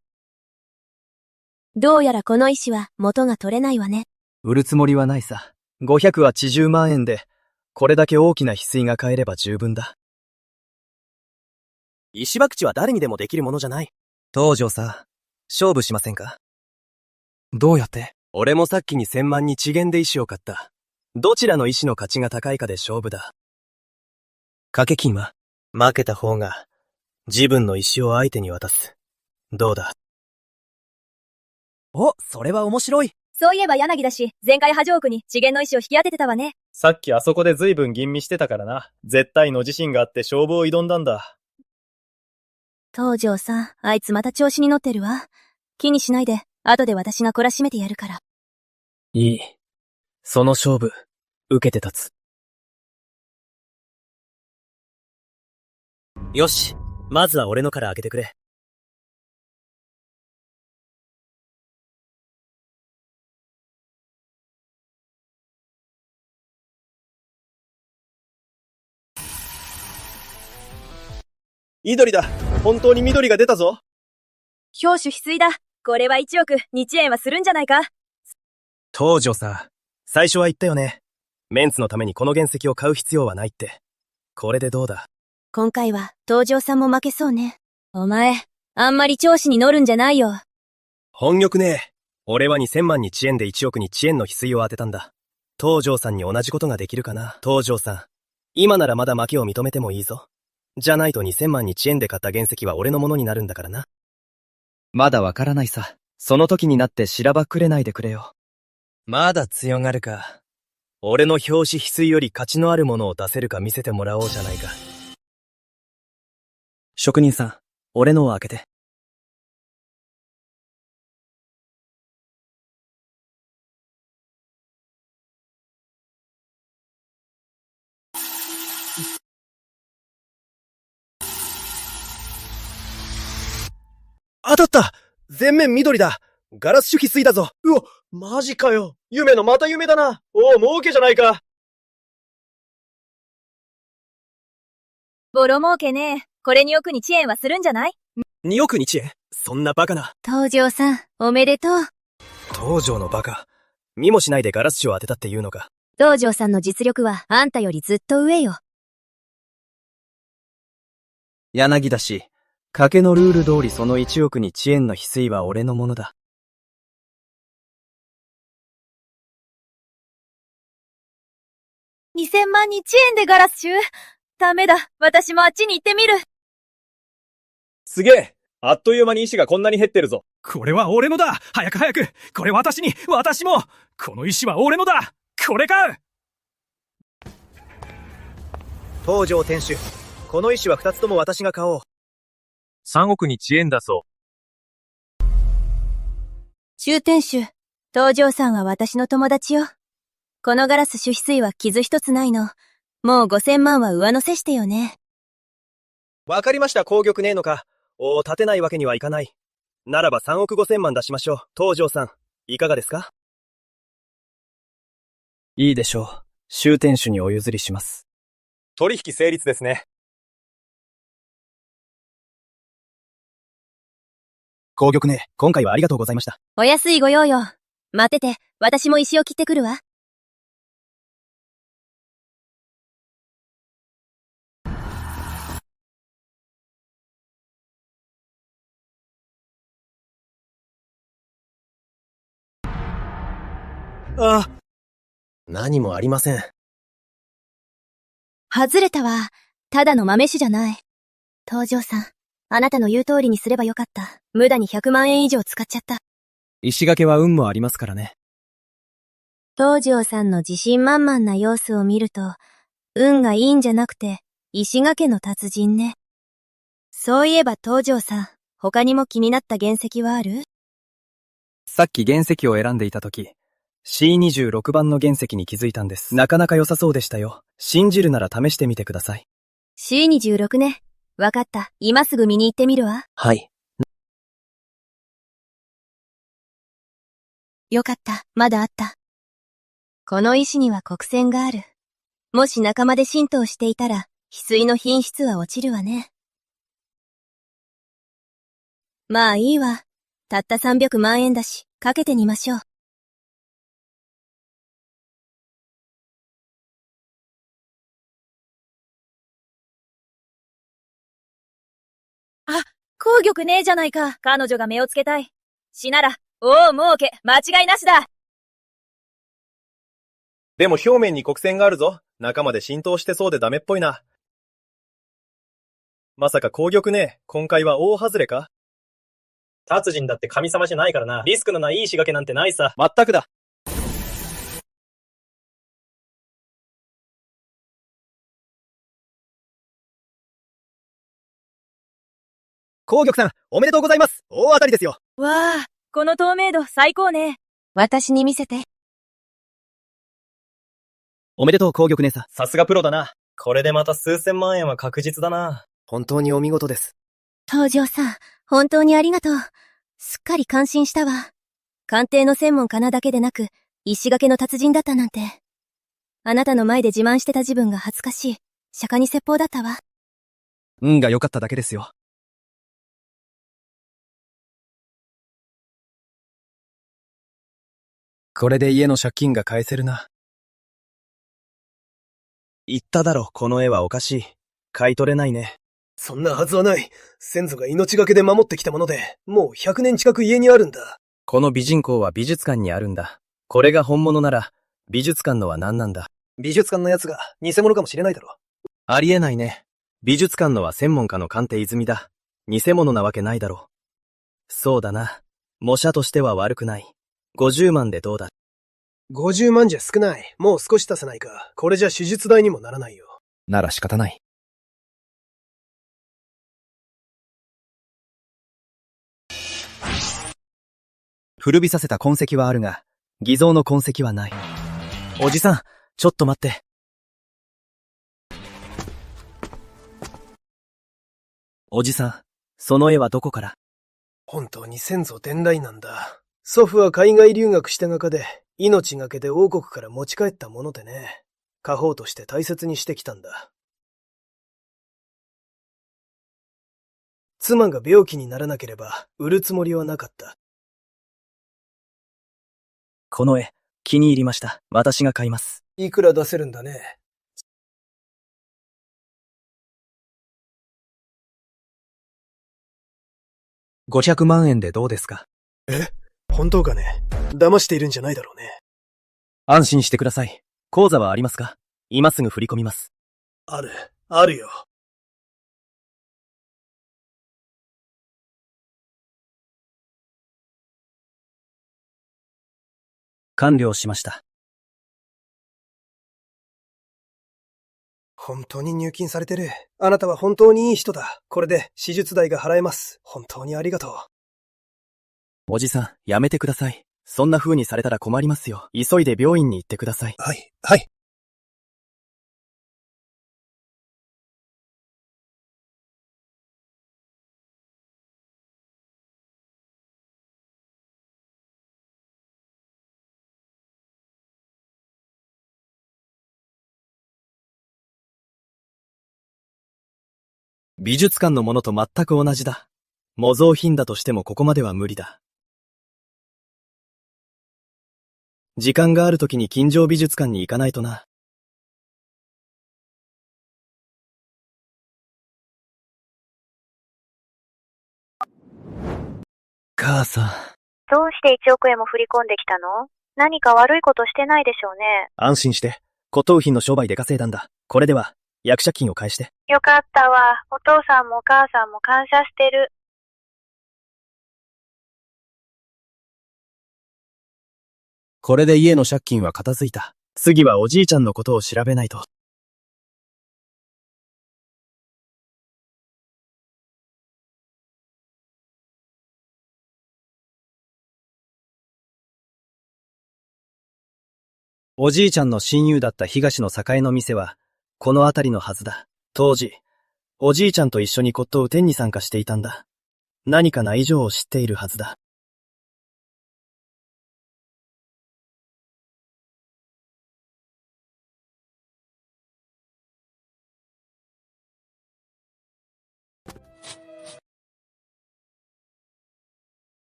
どうやらこの石は元が取れないわね。売るつもりはないさ。580万円で、これだけ大きな翡翠が買えれば十分だ。石博打は誰にでもできるものじゃない。東條さん、勝負しませんか？どうやって？俺もさっきに1000万に地限で石を買った。どちらの石の価値が高いかで勝負だ。掛け金は負けた方が自分の石を相手に渡す。どうだ？お、それは面白い。そういえば柳だし、前回波状区に次元の石を引き当ててたわね。さっきあそこで随分吟味してたからな。絶対の自信があって勝負を挑んだんだ。東條さん、あいつまた調子に乗ってるわ。気にしないで、後で私が懲らしめてやるから。いい。その勝負、受けて立つ。よし、まずは俺のから開けてくれ。緑だ。本当に緑が出たぞ。表紙翡翠だ。これは1億、日円はするんじゃないか。東條さん、最初は言ったよね。メンツのためにこの原石を買う必要はないって。これでどうだ？今回は、東條さんも負けそうね。お前、あんまり調子に乗るんじゃないよ。本玉ね。俺は2000万に遅延で1億に遅延の翡翠を当てたんだ。東條さんに同じことができるかな？東條さん、今ならまだ負けを認めてもいいぞ。じゃないと2000万に遅延で買った原石は俺のものになるんだからな。まだわからないさ。その時になってしらばっくれないでくれよ。まだ強がるか。俺の表紙翡翠より価値のあるものを出せるか見せてもらおうじゃないか。職人さん、俺のを開けて。当たった！全面緑だ！ガラス種翡翠だぞ！うわ、マジかよ！夢のまた夢だな！おお、儲けじゃないか！ボロ儲けね。これ2億に遅延はするんじゃない？ 2 億日円？そんなバカな。東條さん、おめでとう。東條のバカ。見もしないでガラス種を当てたっていうのか。東條さんの実力はあんたよりずっと上よ。柳だし、賭けのルール通りその1億に遅延の翡翠は俺のものだ。2000万に遅延でガラス種？ダメだ。私もあっちに行ってみる。すげえ！あっという間に石がこんなに減ってるぞ。これは俺のだ！早く早く！これ私に！私も！この石は俺のだ！これか！東條店主、この石は2つとも私が買おう。3億に遅延だそう。周店主、東條さんは私の友達よ。このガラス種翡翠は傷一つないの。もう5000万は上乗せしてよね。わかりました、紅玉ねえのか。立てないわけにはいかない。ならば3億5000万出しましょう。東條さん、いかがですか？いいでしょう。周店主にお譲りします。取引成立ですね。紅玉ね、今回はありがとうございました。お安いご用よ。待ってて、私も石を切ってくるわ。あ、何もありません。外れたわ。ただの豆種じゃない。東條さん、あなたの言う通りにすればよかった。無駄に100万円以上使っちゃった。石掛けは運もありますからね。東條さんの自信満々な様子を見ると、運がいいんじゃなくて、石掛けの達人ね。そういえば東條さん、他にも気になった原石はある？さっき原石を選んでいたとき、C26 番の原石に気づいたんです。なかなか良さそうでしたよ。信じるなら試してみてください。C26 ね。わかった。今すぐ見に行ってみるわ。はい。よかった。まだあった。この石には黒線がある。もし仲間で神道していたら、翡翠の品質は落ちるわね。まあいいわ。たった300万円だし、かけてみましょう。あ、紅玉ねえじゃないか。彼女が目をつけたい。死なら、大儲け、間違いなしだ。でも表面に黒線があるぞ。中まで浸透してそうでダメっぽいな。まさか紅玉ね。今回は大外れか？達人だって神様じゃないからな。リスクのない石掛けなんてないさ。まったくだ。紅玉さん、おめでとうございます。大当たりですよ。わあ、この透明度最高ね。私に見せて。おめでとう、紅玉姉さん。さすがプロだな。これでまた数千万円は確実だな。本当にお見事です。東條さん、本当にありがとう。すっかり感心したわ。鑑定の専門家なだけでなく、石掛けの達人だったなんて。あなたの前で自慢してた自分が恥ずかしい。釈迦に説法だったわ。運が良かっただけですよ。これで家の借金が返せるな。言っただろ、この絵はおかしい。買い取れないね。そんなはずはない。先祖が命がけで守ってきたもので、もう100年近く家にあるんだ。この美人公は美術館にあるんだ。これが本物なら、美術館のは何なんだ。美術館のやつが偽物かもしれないだろ。ありえないね。美術館のは専門家の鑑定泉だ。偽物なわけないだろう。そうだな。模写としては悪くない。50万でどうだ。50万じゃ少ない。もう少し足せないか。これじゃ手術代にもならないよ。なら仕方ない。古びさせた痕跡はあるが、偽造の痕跡はない。おじさん、ちょっと待って。おじさん、その絵はどこから？本当に先祖伝来なんだ。祖父は海外留学した画家で、命がけで王国から持ち帰ったものでね。家宝として大切にしてきたんだ。妻が病気にならなければ、売るつもりはなかった。この絵、気に入りました。私が買います。いくら出せるんだね。500万円でどうですか？本当かね。騙しているんじゃないだろうね。安心してください。口座はありますか？今すぐ振り込みます。あるよ。完了しました。本当に入金されてる。あなたは本当にいい人だ。これで手術代が払えます。本当にありがとう。おじさん、やめてください。そんな風にされたら困りますよ。急いで病院に行ってください。はい。美術館のものと全く同じだ。模造品だとしてもここまでは無理だ。時間があるときに金城美術館に行かないとな。母さん。どうして1億円も振り込んできたの？何か悪いことしてないでしょうね。安心して。骨董品の商売で稼いだんだ。これでは、役借金を返して。よかったわ。お父さんもお母さんも感謝してる。これで家の借金は片付いた。次はおじいちゃんのことを調べないと。おじいちゃんの親友だった東の栄の店は、この辺りのはずだ。当時、おじいちゃんと一緒に骨董展に参加していたんだ。何か内情を知っているはずだ。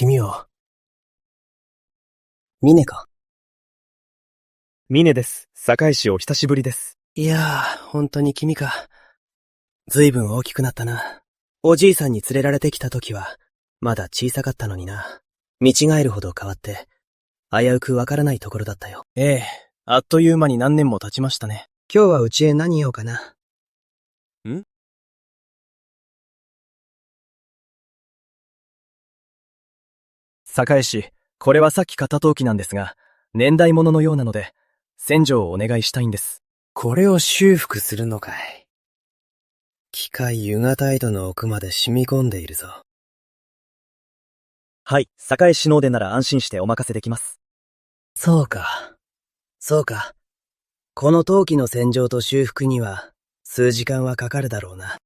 君を。ミネか。ミネです。堺市お久しぶりです。いやー、本当に君か。ずいぶん大きくなったな。おじいさんに連れられてきた時は、まだ小さかったのにな。見違えるほど変わって、危うくわからないところだったよ。ええ、あっという間に何年も経ちましたね。今日はうちへ何言おうかな。堺市、これはさっき買った陶器なんですが、年代物のようなので、洗浄をお願いしたいんです。これを修復するのかい。機械ユガタイドの奥まで染み込んでいるぞ。はい、堺市詣でなら安心してお任せできます。そうか。そうか。この陶器の洗浄と修復には、数時間はかかるだろうな。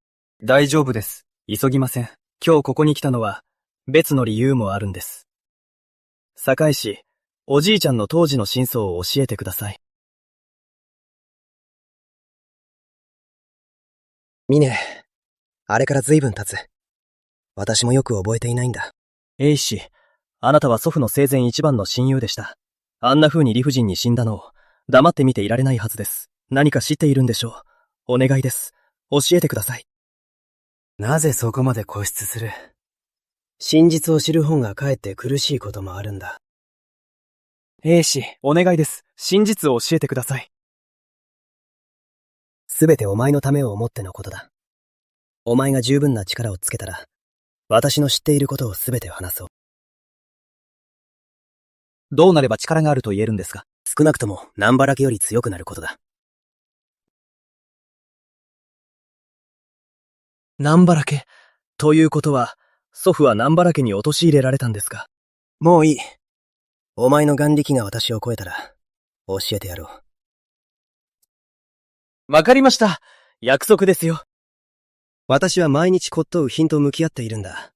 大丈夫です。急ぎません。今日ここに来たのは、別の理由もあるんです。堺市、おじいちゃんの当時の真相を教えてください。ミネ、あれから随分経つ。私もよく覚えていないんだ。エイ氏、あなたは祖父の生前一番の親友でした。あんな風に理不尽に死んだのを、黙って見ていられないはずです。何か知っているんでしょう。お願いです。教えてください。なぜそこまで固執する？真実を知る方がかえって苦しいこともあるんだ。エイ氏、お願いです。真実を教えてください。すべてお前のためを思ってのことだ。お前が十分な力をつけたら、私の知っていることをすべて話そう。どうなれば力があると言えるんですか？少なくとも南原家より強くなることだ。南原家。ということは、祖父は南原家に陥れられたんですか？もういい。お前の眼力が私を超えたら、教えてやろう。わかりました。約束ですよ。私は毎日骨董品と向き合っているんだ。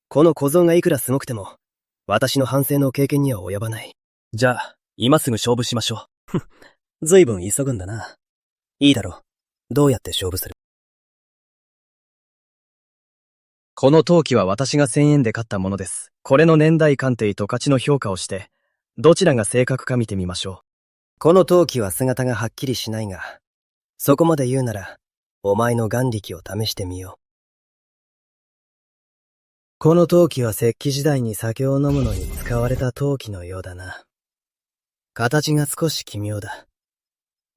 この小僧がいくらすごくても、私の反省の経験には及ばない。じゃあ、今すぐ勝負しましょう。ずいぶん急ぐんだな。いいだろう。どうやって勝負する？この陶器は私が1000円で買ったものです。これの年代鑑定と価値の評価をして、どちらが正確か見てみましょう。この陶器は姿がはっきりしないが、そこまで言うなら、お前の眼力を試してみよう。この陶器は石器時代に酒を飲むのに使われた陶器のようだな。形が少し奇妙だ。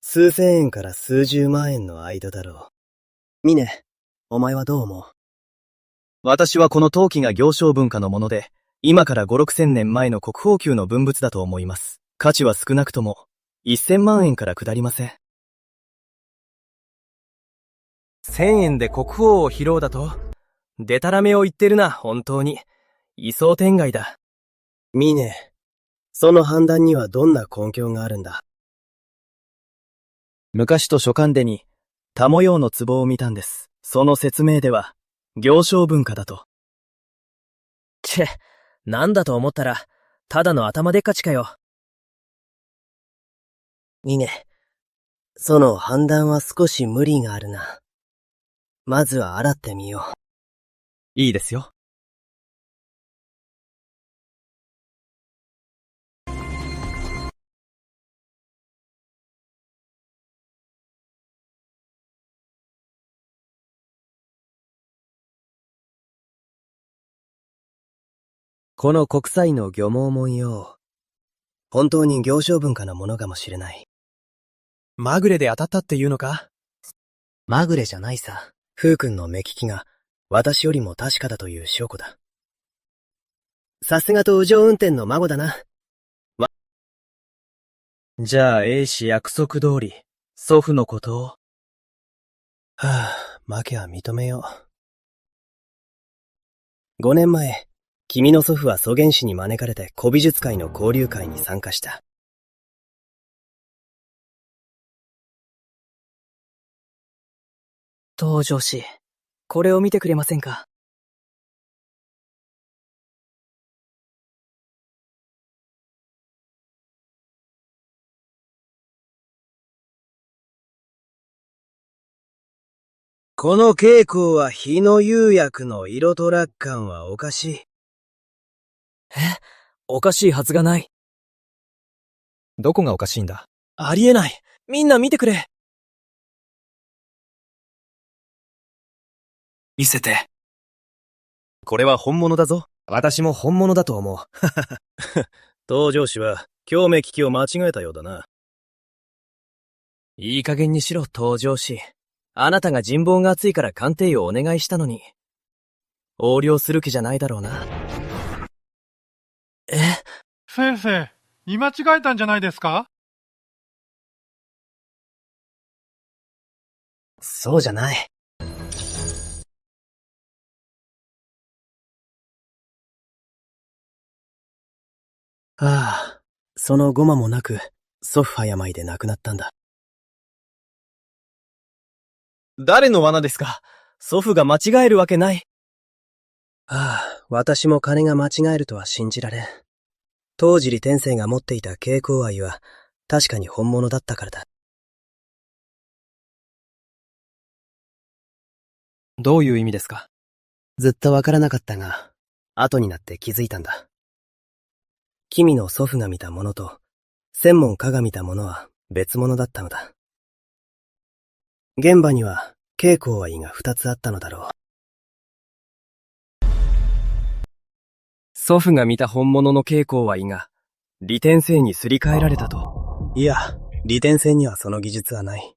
数千円から数十万円の間だろう。ミネ、お前はどう思う？私はこの陶器が行商文化のもので、今から5、6千年前の国宝級の文物だと思います。価値は少なくとも、1000万円から下りません。1000円で国宝を拾うだと？でたらめを言ってるな、本当に。異想天外だ。ミネ、その判断にはどんな根拠があるんだ？昔と書簡でに、多模様の壺を見たんです。その説明では、行商文化だと。チェ、なんだと思ったら、ただの頭でっかちかよ。ミネ、その判断は少し無理があるな。まずは洗ってみよう。いいですよ。この国際の漁網文様、本当に行商文化のものかもしれない。まぐれで当たったっていうのか？まぐれじゃないさ。風君の目利きが私よりも確かだという証拠だ。さすがと右上運転の孫だな。じゃあ、A氏約束通り、祖父のことを。はぁ、負けは認めよう。5年前、君の祖父は蘇原氏に招かれて古美術界の交流会に参加した。東条氏、これを見てくれませんか？この蛍光は火の釉薬の色と落感はおかしい。おかしいはずがない。どこがおかしいんだ？ありえない。みんな見てくれ。見せて。これは本物だぞ。私も本物だと思う。東上氏は、興味機器を間違えたようだな。いい加減にしろ、登場し。あなたが人望が厚いから鑑定をお願いしたのに。横領する気じゃないだろうな。先生、見間違えたんじゃないですか？そうじゃない。ああ、そのゴマもなく、祖父は病で亡くなったんだ。誰の罠ですか？祖父が間違えるわけない。ああ、私も金が間違えるとは信じられん。当時利天生が持っていた蛍光愛は、確かに本物だったからだ。どういう意味ですか？ずっとわからなかったが、後になって気づいたんだ。君の祖父が見たものと、千門家が見たものは別物だったのだ。現場には蛍光愛が2つあったのだろう。祖父が見た本物の蛍光愛が、利天生にすり替えられたと。いや、利天生にはその技術はない。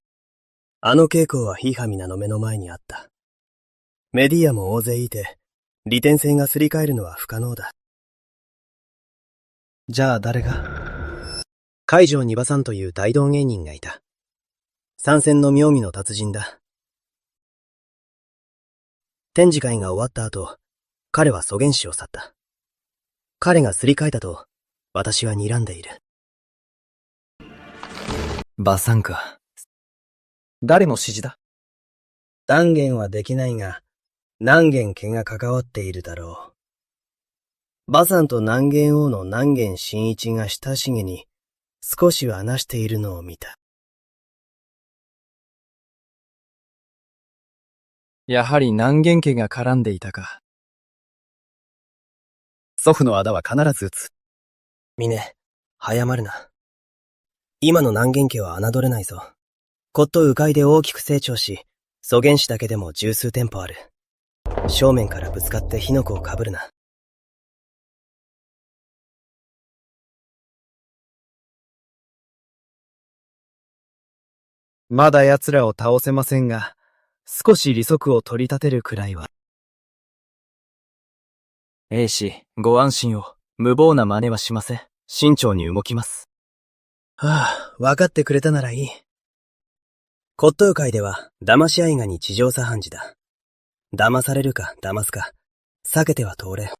あの蛍光はヒーハミナの目の前にあった。メディアも大勢いて、利天生がすり替えるのは不可能だ。じゃあ誰が？海上二馬さんという大道芸人がいた。参戦の妙味の達人だ。展示会が終わった後、彼は蘇原市を去った。彼がすり替えたと、私は睨んでいる。馬さんか。誰の指示だ？断言はできないが、何件家が関わっているだろう。馬さんと南元王の南元真一が親しげに、少しは話しているのを見た。やはり南元家が絡んでいたか。祖父の仇は必ず撃つ。峰、早まるな。今の南元家は侮れないぞ。骨董迂回で大きく成長し、蘇原市だけでも十数店舗ある。正面からぶつかって火の粉をかぶるな。まだ奴らを倒せませんが、少し利息を取り立てるくらいは。兵士、ご安心を。無謀な真似はしません。慎重に動きます。はあ、分かってくれたならいい。骨董界では、騙し合いがに地上茶飯事だ。騙されるか騙すか、避けては通れん。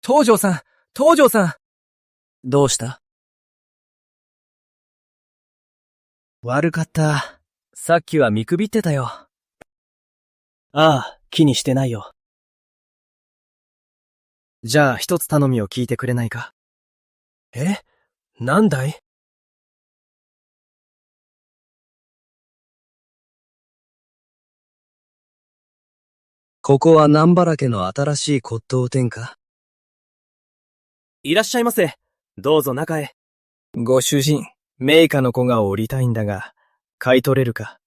東條さん、東條さん。どうした？悪かった。さっきは見くびってたよ。ああ、気にしてないよ。じゃあ一つ頼みを聞いてくれないか？え？なんだい？ここは南原家の新しい骨董店か？いらっしゃいませ。どうぞ中へ。ご主人、名家の子が降りたいんだが、買い取れるか？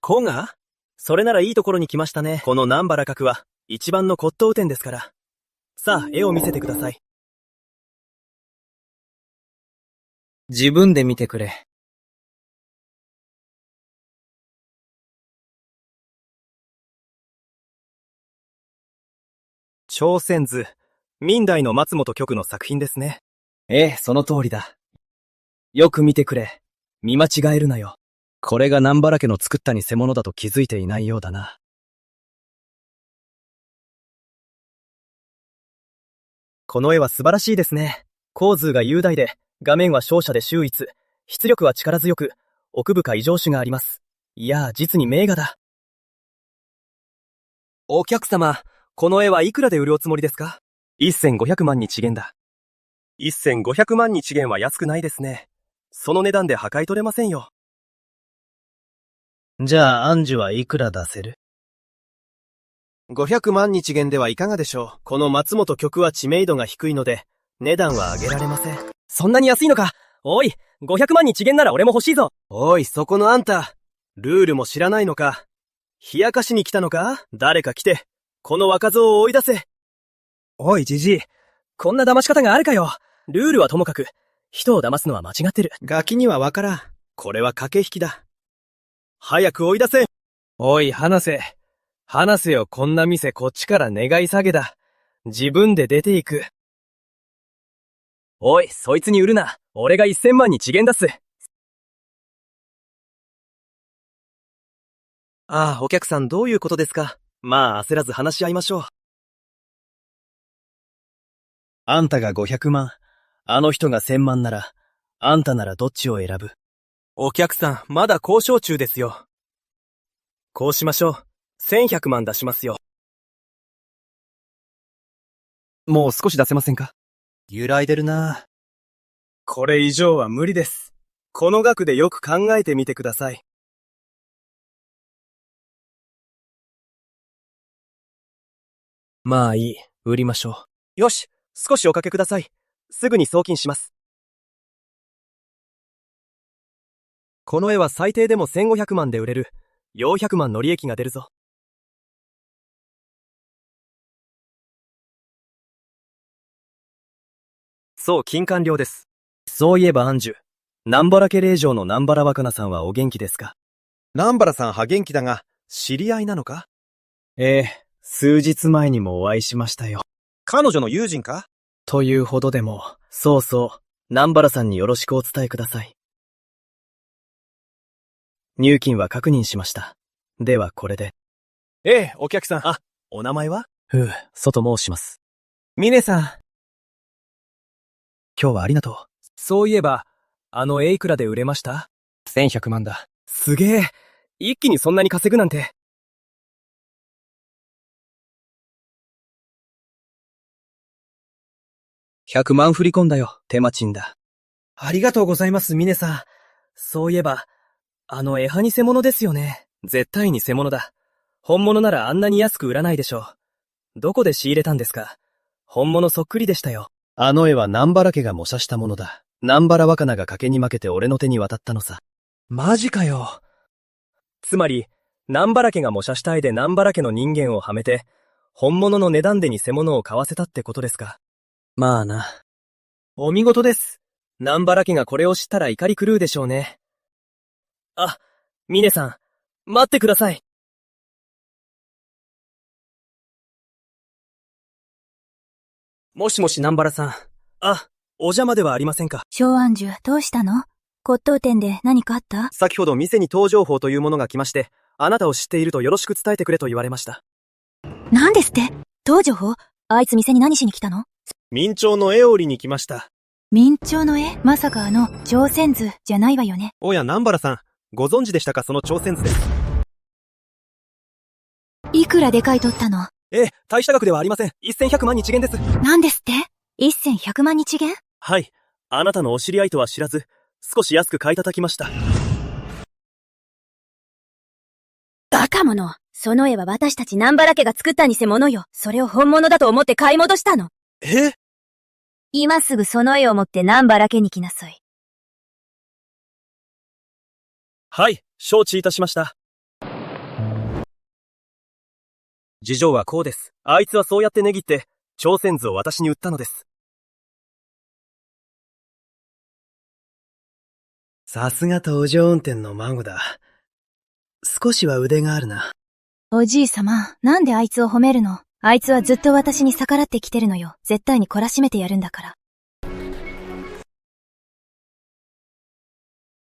子が？それならいいところに来ましたね。この南原閣は、一番の骨董店ですから。さあ、絵を見せてください。自分で見てくれ。朝鮮図、明代の松本局の作品ですね。ええ、その通りだ。よく見てくれ。見間違えるなよ。これが南原家の作った偽物だと気づいていないようだな。この絵は素晴らしいですね。構図が雄大で、画面は照写で秀逸、出力は力強く、奥深い情緒があります。いやー、実に名画だ。お客様、この絵はいくらで売るおつもりですか？1500万日元だ。1500万日元は安くないですね。その値段で破壊取れませんよ。じゃあ、アンジュはいくら出せる？ 500万日元ではいかがでしょう。この松本局は知名度が低いので、値段は上げられません。そんなに安いのか。おい、500万日元なら俺も欲しいぞ。おい、そこのあんた。ルールも知らないのか。冷やかしに来たのか？誰か来て、この若造を追い出せ。おい、じじい。こんな騙し方があるかよ。ルールはともかく、人を騙すのは間違ってる。ガキにはわからん。これは駆け引きだ。早く追い出せ。おい、話せ。話せよ、こんな店こっちから願い下げだ。自分で出ていく。おい、そいつに売るな。俺が1000万日元出す。ああ、お客さんどういうことですか？まあ焦らず話し合いましょう。あんたが500万、あの人が1000万なら、あんたならどっちを選ぶ？お客さん、まだ交渉中ですよ。こうしましょう。1100万出しますよ。もう少し出せませんか？揺らいでるな。これ以上は無理です。この額でよく考えてみてください。まあいい、売りましょう。よし、少しおかけください。すぐに送金します。この絵は最低でも1500万で売れる。400万の利益が出るぞ。そう、金管料です。そういえばアンジュ、南原家令嬢の南原若菜さんはお元気ですか？南原さんは元気だが、知り合いなのか？ええ、数日前にもお会いしましたよ。彼女の友人か？というほどでも、そうそう、南原さんによろしくお伝えください。入金は確認しました。ではこれで。ええ、お客さん。あ、お名前は？外申します。峰さん。今日はありがとう。そういえば、いくらで売れました？ 1100万だ。すげえ。一気にそんなに稼ぐなんて。100万振り込んだよ。手間賃だ。ありがとうございます、峰さん。そういえば、絵は偽物ですよね。絶対偽物だ。本物ならあんなに安く売らないでしょう。どこで仕入れたんですか？本物そっくりでしたよ。あの絵は南原家が模写したものだ。南原若菜が賭けに負けて俺の手に渡ったのさ。マジかよ。つまり、南原家が模写した絵で南原家の人間をはめて、本物の値段で偽物を買わせたってことですか？まあな。お見事です。南原家がこれを知ったら怒り狂うでしょうね。あ、峰さん、待ってください。もしもし南原さん。あ、お邪魔ではありませんか。小安樹、どうしたの？骨董店で何かあった？先ほど店に搭乗報というものが来まして、あなたを知っているとよろしく伝えてくれと言われました。何ですって？搭乗報？あいつ店に何しに来たの？明朝の絵を売りに来ました。明朝の絵？まさか朝鮮図じゃないわよね。おや南原さん、ご存知でしたか？その朝鮮図です。いくらで買い取ったの？ええ、大した額ではありません。1100万日元です。何ですって？ 1100 万日元？はい。あなたのお知り合いとは知らず、少し安く買い叩きました。バカ者。その絵は私たち南原家が作った偽物よ。それを本物だと思って買い戻したの。え？今すぐその絵を持って南原家に来なさい。はい、承知いたしました。事情はこうです。あいつはそうやって値切って、朝鮮図を私に売ったのです。さすが搭乗運転の孫だ。少しは腕があるな。おじいさま、なんであいつを褒めるの？あいつはずっと私に逆らってきてるのよ。絶対に懲らしめてやるんだから。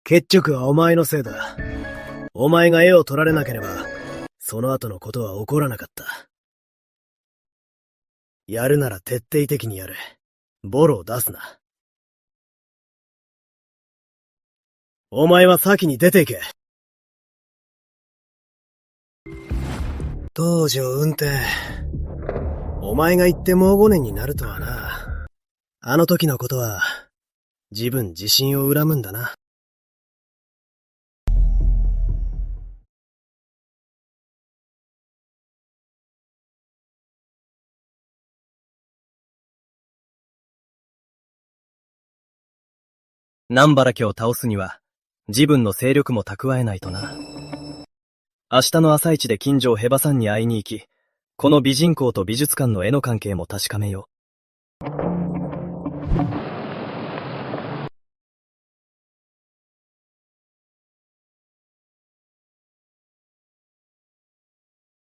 結局はお前のせいだ。お前が絵を取られなければ、その後のことは起こらなかった。やるなら徹底的にやれ。ボロを出すな。お前は先に出ていけ。道場運転。お前が言ってもう5年になるとはな。あの時のことは、自分自身を恨むんだな。南原家を倒すには、自分の勢力も蓄えないとな。明日の朝一で金城ヘバさんに会いに行き、この美人公と美術館の絵の関係も確かめよう。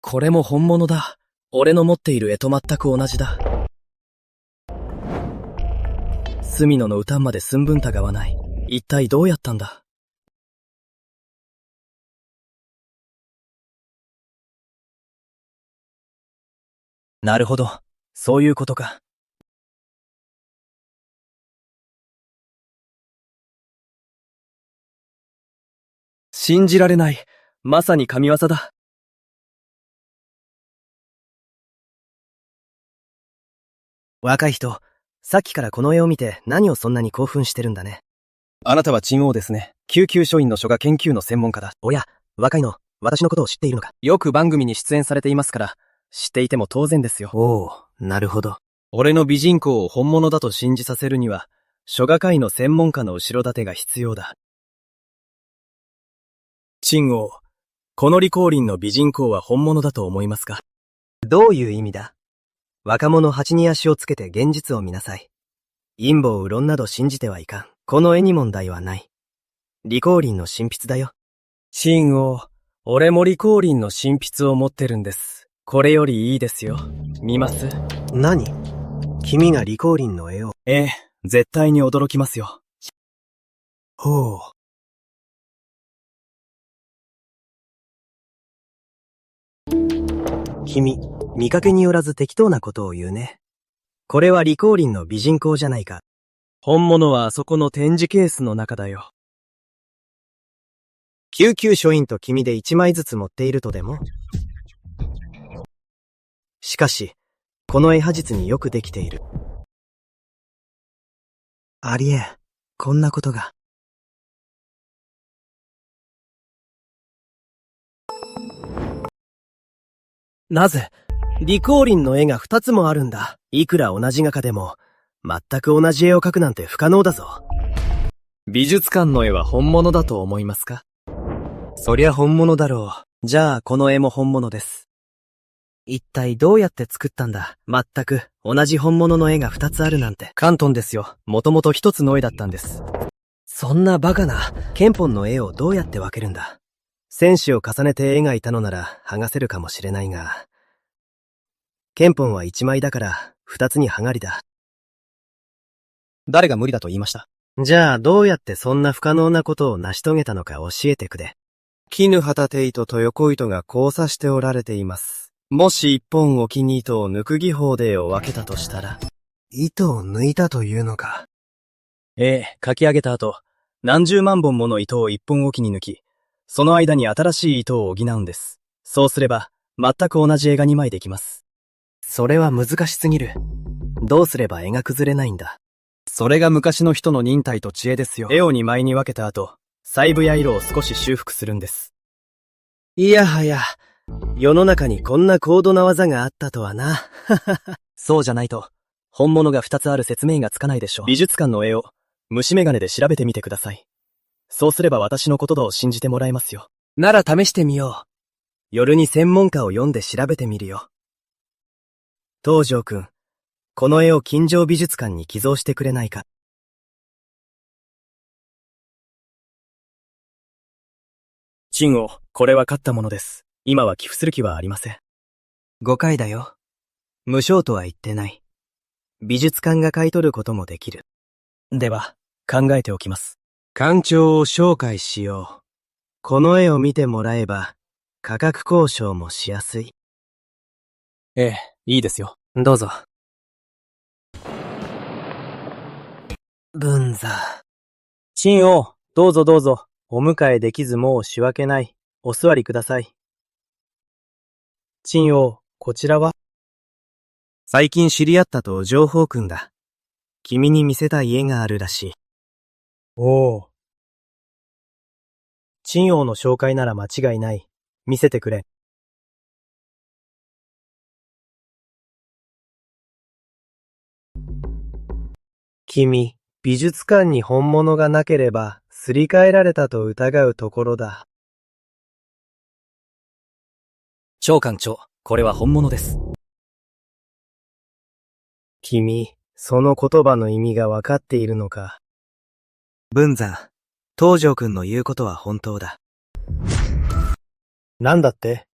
これも本物だ。俺の持っている絵と全く同じだ。隅野の歌まで寸分たがわない。一体どうやったんだ。なるほど。そういうことか。信じられない。まさに神業だ。若い人、さっきからこの絵を見て何をそんなに興奮してるんだね。あなたは陳王ですね。救急書院の書画研究の専門家だ。おや、若いの、私のことを知っているのか。よく番組に出演されていますから、知っていても当然ですよ。おお、なるほど。俺の美人公を本物だと信じさせるには、書画界の専門家の後ろ盾が必要だ。陳王、この李光林の美人公は本物だと思いますか？どういう意味だ？若者八に足をつけて現実を見なさい。陰謀論など信じてはいかん。この絵に問題はない。李光林の真筆だよ。陳王、俺も李光林の真筆を持ってるんです。これよりいいですよ。見ます？何？君が李光林の絵を。ええ、絶対に驚きますよ。ほう。君、見かけによらず適当なことを言うね。これは李光林の美人公じゃないか。本物はあそこの展示ケースの中だよ。救急書院と君で1枚ずつ持っているとでも？しかし、この絵派実によくできている。ありえ、こんなことが。なぜ、李光林の絵が2つもあるんだ。いくら同じ画家でも、全く同じ絵を描くなんて不可能だぞ。美術館の絵は本物だと思いますか？そりゃ本物だろう。じゃあ、この絵も本物です。一体どうやって作ったんだ？全く同じ本物の絵が2つあるなんて。関東ですよ。もともと一つの絵だったんです。そんなバカな、憲本の絵をどうやって分けるんだ？選手を重ねて描いたのなら剥がせるかもしれないが、憲本は1枚だから2つに剥がりだ。誰が無理だと言いました？じゃあどうやってそんな不可能なことを成し遂げたのか教えてくれ。絹旗手糸と横糸が交差しておられています。もし一本おきに糸を抜く技法で絵を分けたとしたら。糸を抜いたというのか。ええ、書き上げた後、何十万本もの糸を一本おきに抜き、その間に新しい糸を補うんです。そうすれば、全く同じ絵が2枚できます。それは難しすぎる。どうすれば絵が崩れないんだ？それが昔の人の忍耐と知恵ですよ。絵を2枚に分けた後、細部や色を少し修復するんです。いやはや、世の中にこんな高度な技があったとはな。そうじゃないと、本物が2つある説明がつかないでしょう。美術館の絵を、虫眼鏡で調べてみてください。そうすれば私の言葉を信じてもらえますよ。なら試してみよう。夜に専門家を読んで調べてみるよ。東條くん、この絵を金城美術館に寄贈してくれないか。陳王、これは買ったものです。今は寄付する気はありません。誤解だよ。無償とは言ってない。美術館が買い取ることもできる。では、考えておきます。館長を紹介しよう。この絵を見てもらえば、価格交渉もしやすい。ええ、いいですよ。どうぞ。文座。陳王、どうぞどうぞ。お迎えできずもう仕訳ない。お座りください。陳王、こちらは？最近知り合ったと情報くんだ。君に見せたい絵があるらしい。おお。陳王の紹介なら間違いない。見せてくれ。君、美術館に本物がなければ、すり替えられたと疑うところだ。長官長、これは本物です。君、その言葉の意味がわかっているのか。文山、東条くんの言うことは本当だ。なんだって？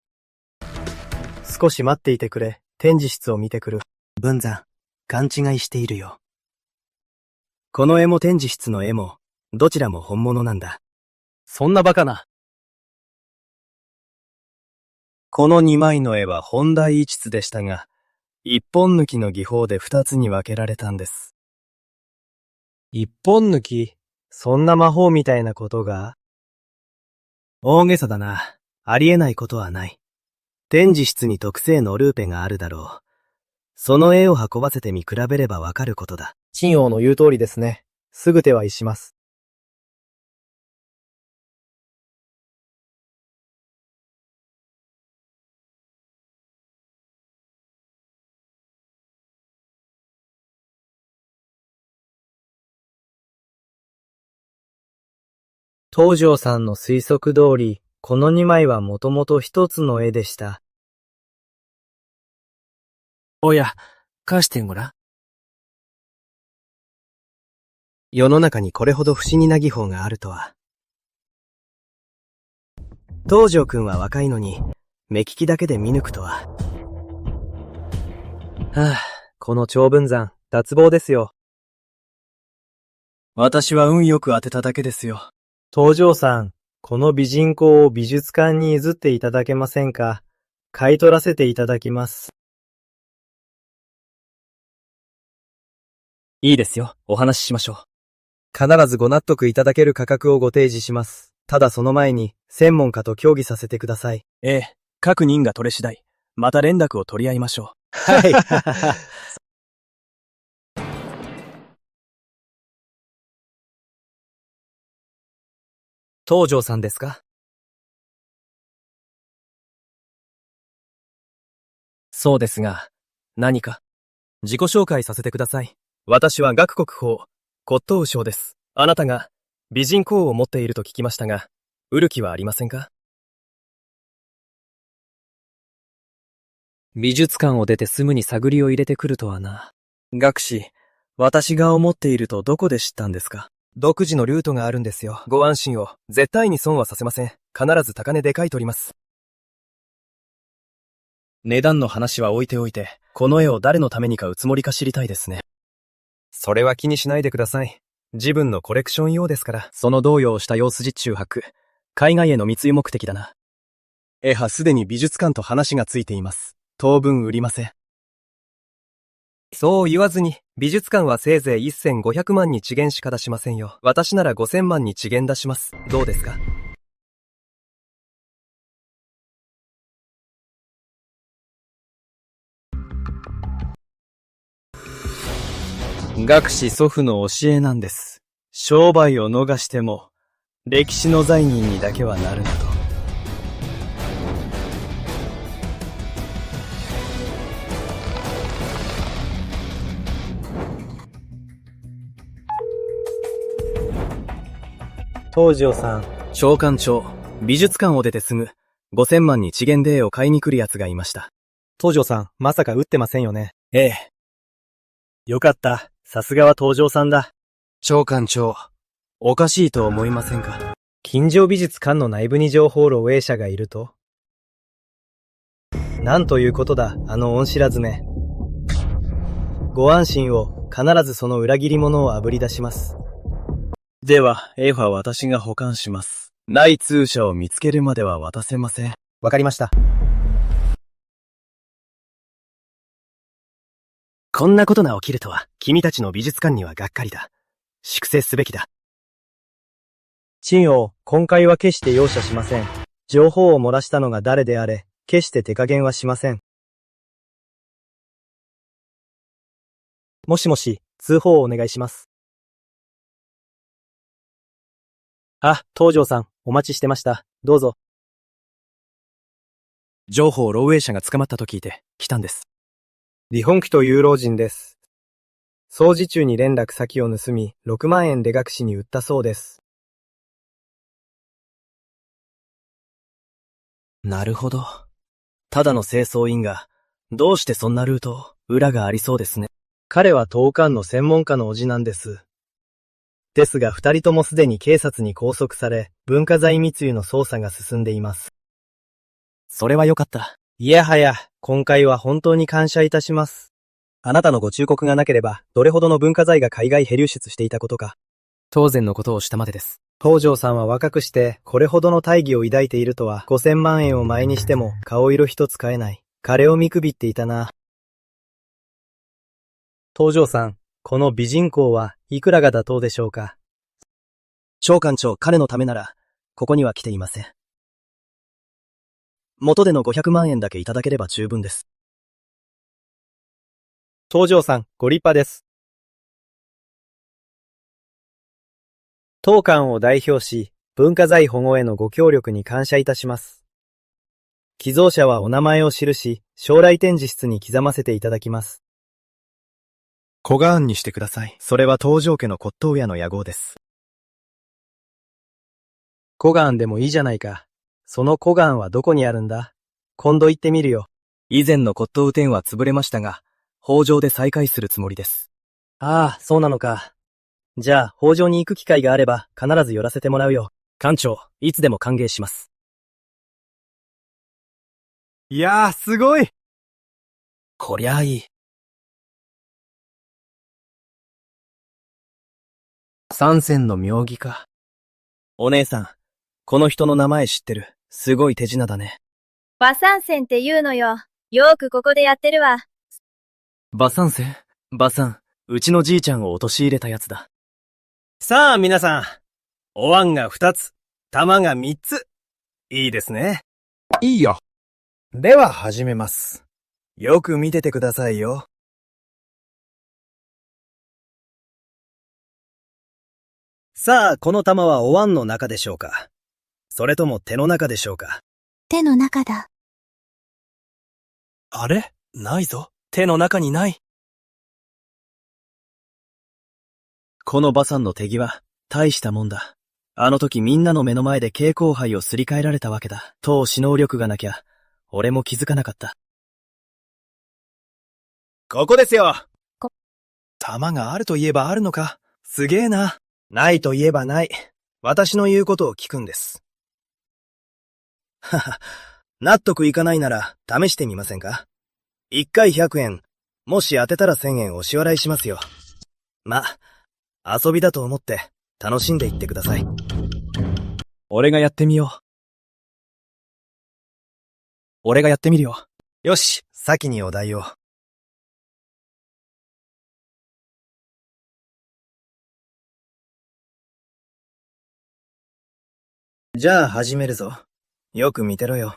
少し待っていてくれ。展示室を見てくる。文山、勘違いしているよ。この絵も展示室の絵も、どちらも本物なんだ。そんなバカな。この2枚の絵は本題一筆でしたが、一本抜きの技法で2つに分けられたんです。一本抜き？そんな魔法みたいなことが？大げさだな。ありえないことはない。展示室に特製のルーペがあるだろう。その絵を運ばせて見比べればわかることだ。陳王の言う通りですね。すぐ手配します。東條さんの推測通り、この2枚はもともと一つの絵でした。おや、貸してごらん。世の中にこれほど不思議な技法があるとは。東条くんは若いのに、目利きだけで見抜くとは。はぁ、この長文山、脱帽ですよ。私は運よく当てただけですよ。東條さん、この美人香を美術館に譲っていただけませんか？買い取らせていただきます。いいですよ。お話ししましょう。必ずご納得いただける価格をご提示します。ただその前に、専門家と協議させてください。ええ、各人が取れ次第、また連絡を取り合いましょう。はい。東條さんですか？そうですが、何か？自己紹介させてください。私は岳国宝、骨董商です。あなたが美人香を持っていると聞きましたが、売る気はありませんか？美術館を出てすぐに探りを入れてくるとはな。学士、私が思っているとどこで知ったんですか？独自のルートがあるんですよ。ご安心を。絶対に損はさせません。必ず高値で買い取ります。値段の話は置いておいて、この絵を誰のために買うつもりか知りたいですね。それは気にしないでください。自分のコレクション用ですから。その動揺をした様子実中博。海外への密輸目的だな。絵はすでに美術館と話がついています。当分売りません。そう言わずに、美術館はせいぜい1500万に遅減しか出しませんよ。私なら5000万に遅減出します。どうですか？学士祖父の教えなんです。商売を逃しても、歴史の罪人にだけはなるなと。東條さん。長官長、美術館を出てすぐ、5000万に遅減で絵を買いに来る奴がいました。東條さん、まさか打ってませんよね。ええ。よかった。さすがは東條さんだ。長官長、おかしいと思いませんか？金城美術館の内部に情報漏洩者がいると？なんということだ、あの恩知らずめ。ご安心を、必ずその裏切り者をあぶり出します。では、絵は私が保管します。内通者を見つけるまでは渡せません。わかりました。こんなことが起きるとは、君たちの美術館にはがっかりだ。粛清すべきだ。陳王、今回は決して容赦しません。情報を漏らしたのが誰であれ、決して手加減はしません。もしもし、通報をお願いします。あ、東條さん、お待ちしてました。どうぞ。情報漏洩者が捕まったと聞いて、来たんです。李本気という老人です。掃除中に連絡先を盗み、6万円で学士に売ったそうです。なるほど。ただの清掃員が、どうしてそんなルート、裏がありそうですね。彼は刀剣の専門家の叔父なんです。ですが二人ともすでに警察に拘束され、文化財密輸の捜査が進んでいます。それはよかった。いやはや、今回は本当に感謝いたします。あなたのご忠告がなければ、どれほどの文化財が海外へ流出していたことか。当然のことをしたまでです。東條さんは若くして、これほどの大義を抱いているとは、5000万円を前にしても、顔色一つ変えない。彼を見くびっていたな。東條さん、この美人公はいくらが妥当でしょうか。長官長、彼のためなら、ここには来ていません。元での500万円だけいただければ十分です。東條さん、ご立派です。当館を代表し、文化財保護へのご協力に感謝いたします。寄贈者はお名前を記し、将来展示室に刻ませていただきます。小川案にしてください。それは東条家の骨董屋の屋号です。小川でもいいじゃないか。その小川はどこにあるんだ？今度行ってみるよ。以前の骨董店は潰れましたが、北条で再開するつもりです。ああ、そうなのか。じゃあ、北条に行く機会があれば、必ず寄らせてもらうよ。館長、いつでも歓迎します。いやー、すごい！こりゃあいい。三銭の妙義か。お姉さん、この人の名前知ってる。すごい手品だね。馬三線って言うのよ。よーくここでやってるわ。馬三銭？馬三、うちのじいちゃんを陥れたやつだ。さあ皆さん、お椀が2つ、玉が3つ。いいですね。いいよ。では始めます。よく見ててくださいよ。さあ、この玉はお椀の中でしょうか？それとも手の中でしょうか？手の中だ。あれ？ないぞ。手の中にない。この馬さんの手際、大したもんだ。あの時みんなの目の前で蛍光杯をすり替えられたわけだ。当指能力がなきゃ、俺も気づかなかった。ここですよ。玉があると言えばあるのか。すげえな。ないと言えばない。私の言うことを聞くんです。はは、納得いかないなら試してみませんか？1回100円、もし当てたら1000円お支払いしますよ。ま、遊びだと思って楽しんでいってください。俺がやってみよう。俺がやってみるよ。よし、先にお題を。じゃあ始めるぞ。よく見てろよ。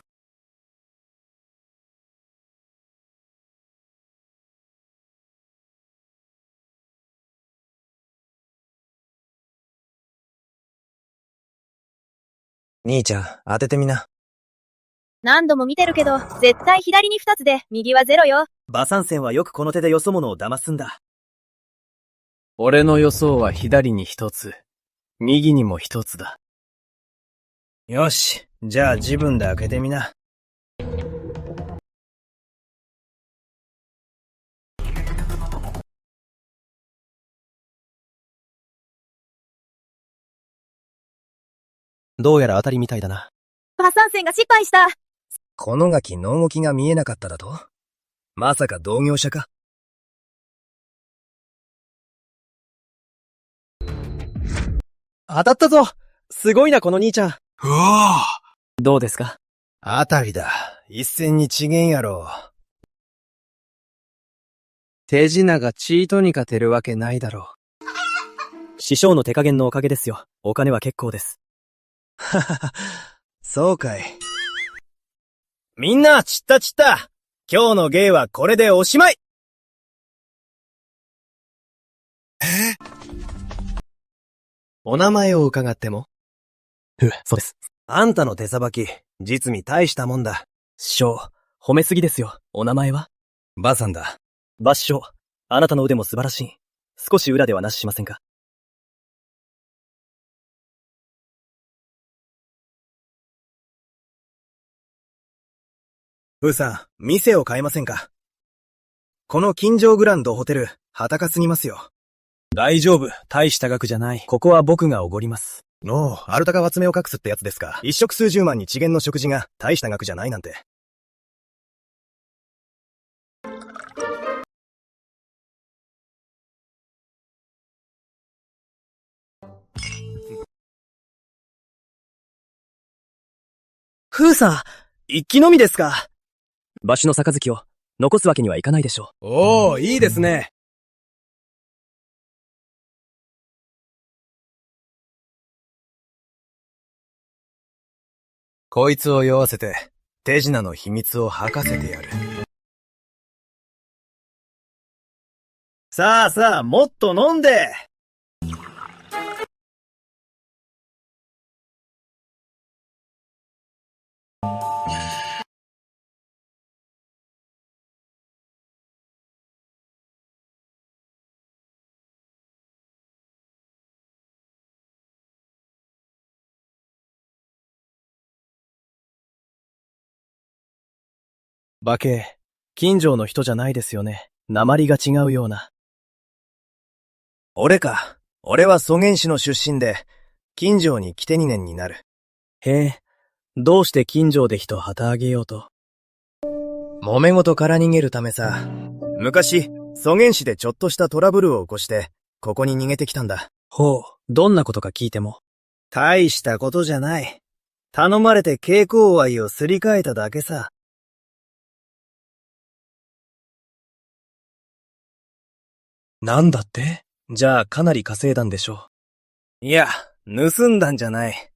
兄ちゃん、当ててみな。何度も見てるけど、絶対左に2つで、右は0よ。馬三線はよくこの手でよそ者を騙すんだ。俺の予想は左に1つ、右にも1つだ。よし、じゃあ自分で開けてみな。どうやら当たりみたいだな。馬三線が失敗した。このガキの動きが見えなかっただと？まさか同業者か？当たったぞ！すごいな、この兄ちゃん。うわぁ。どうですか？当たりだ。一戦に違えんやろ。手品がチートに勝てるわけないだろう。師匠の手加減のおかげですよ。お金は結構です。ははは、そうかい。みんな、散った散った。今日の芸はこれでおしまい。お名前を伺っても？そうです。あんたの手さばき、実に大したもんだ。師匠、褒めすぎですよ。お名前は？馬さんだ。馬師匠、あなたの腕も素晴らしい。少し裏ではなししませんか？ウーさん、店を変えませんか？この金城グランドホテル、はたかすぎますよ。大丈夫。大した額じゃない。ここは僕がおごります。おう、アルタカは爪を隠すってやつですか。一食数十万に次元の食事が大した額じゃないなんて。フーさん、一気飲みですか？場所の杯を残すわけにはいかないでしょう。おー、いいですね。こいつを酔わせて、手品の秘密を吐かせてやる。さあさあ、もっと飲んで！馬形、近所の人じゃないですよね。訛りが違うような。俺か。俺は蘇原市の出身で、近所に来て2年になる。へえ、どうして近所で人旗あげようと。揉め事から逃げるためさ。昔、蘇原市でちょっとしたトラブルを起こして、ここに逃げてきたんだ。ほう、どんなことか聞いても。大したことじゃない。頼まれて蛍光愛をすり替えただけさ。なんだって？じゃあかなり稼いだんでしょいや、盗んだんじゃない。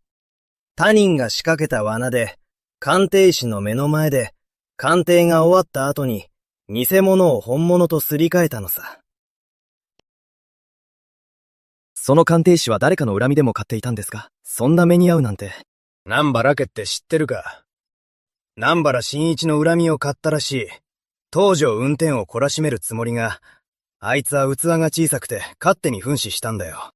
他人が仕掛けた罠で、鑑定士の目の前で、鑑定が終わった後に、偽物を本物とすり替えたのさ。その鑑定士は誰かの恨みでも買っていたんですか？そんな目に遭うなんて。南原家って知ってるか？南原真一の恨みを買ったらしい。東条運転を懲らしめるつもりが、あいつは器が小さくて勝手に噴死したんだよ。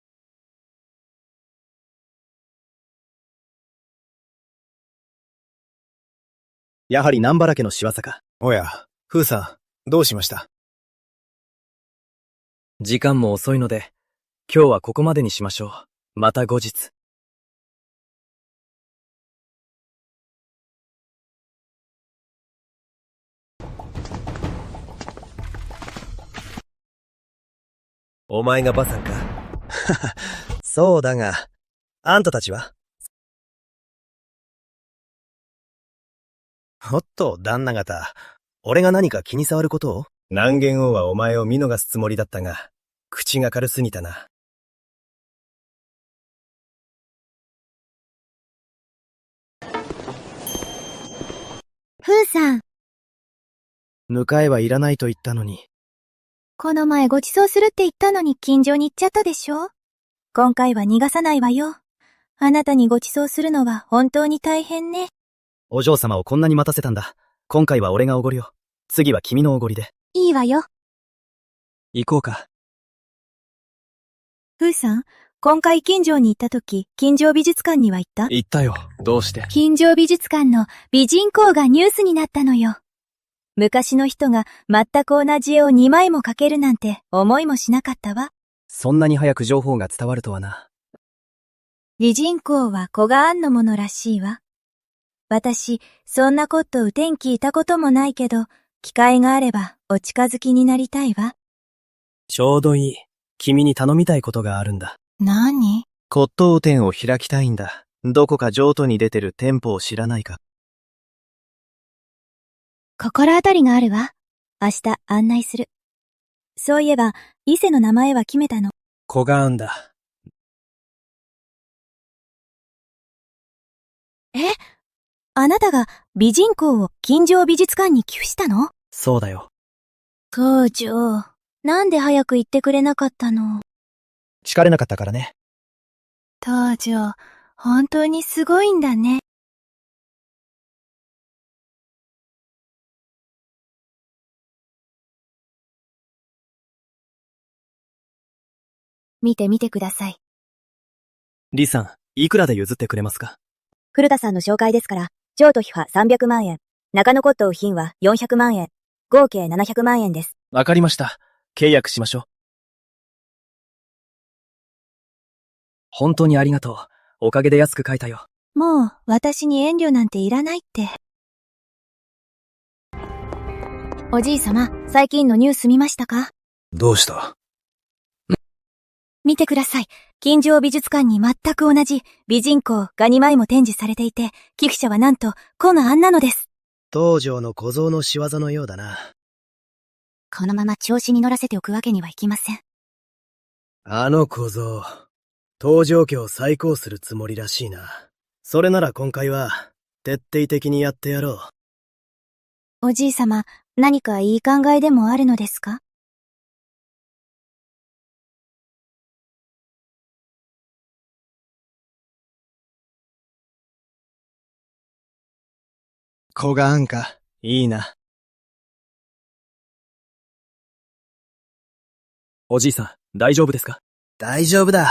やはり南原家の仕業か。おや、風さん、どうしました？時間も遅いので、今日はここまでにしましょう。また後日。お前がバサンか？そうだが、あんたたちは？おっと、旦那方。俺が何か気に障ることを？南玄王はお前を見逃すつもりだったが、口が軽すぎたな。ふうさん、迎えはいらないと言ったのに。この前ご馳走するって言ったのに近所に行っちゃったでしょ？今回は逃がさないわよ。あなたにご馳走するのは本当に大変ね。お嬢様をこんなに待たせたんだ。今回は俺がおごるよ。次は君のおごりで。いいわよ。行こうか。ふうさん、今回近所に行った時、近所美術館には行った？行ったよ。どうして？近所美術館の美人公がニュースになったのよ。昔の人が全く同じ絵を2枚も描けるなんて思いもしなかったわ。そんなに早く情報が伝わるとはな。美人公は子があんのものらしいわ。私、そんなことうてん聞いたこともないけど、機会があればお近づきになりたいわ。ちょうどいい。君に頼みたいことがあるんだ。何？骨董店を開きたいんだ。どこか譲渡に出てる店舗を知らないか。心当たりがあるわ。明日案内する。そういえば、伊勢の名前は決めたの。小がんだ。え？あなたが美人公を近所美術館に寄付したの？そうだよ。東条、なんで早く言ってくれなかったの？叱れなかったからね。東条、本当にすごいんだね。見てみてください。李さん、いくらで譲ってくれますか？古田さんの紹介ですから、譲渡費は300万円、中野骨董品は400万円、合計700万円です。わかりました。契約しましょう。本当にありがとう。おかげで安く買えたよ。もう、私に遠慮なんていらないって。おじいさま、最近のニュース見ましたか？どうした？見てください。金城美術館に全く同じ美人公が2枚も展示されていて、寄付者はなんと、このあんなのです。東条の小僧の仕業のようだな。このまま調子に乗らせておくわけにはいきません。あの小僧、東条家を再興するつもりらしいな。それなら今回は、徹底的にやってやろう。おじいさま、何かいい考えでもあるのですか？子があんか。いいな。おじいさん、大丈夫ですか？大丈夫だ。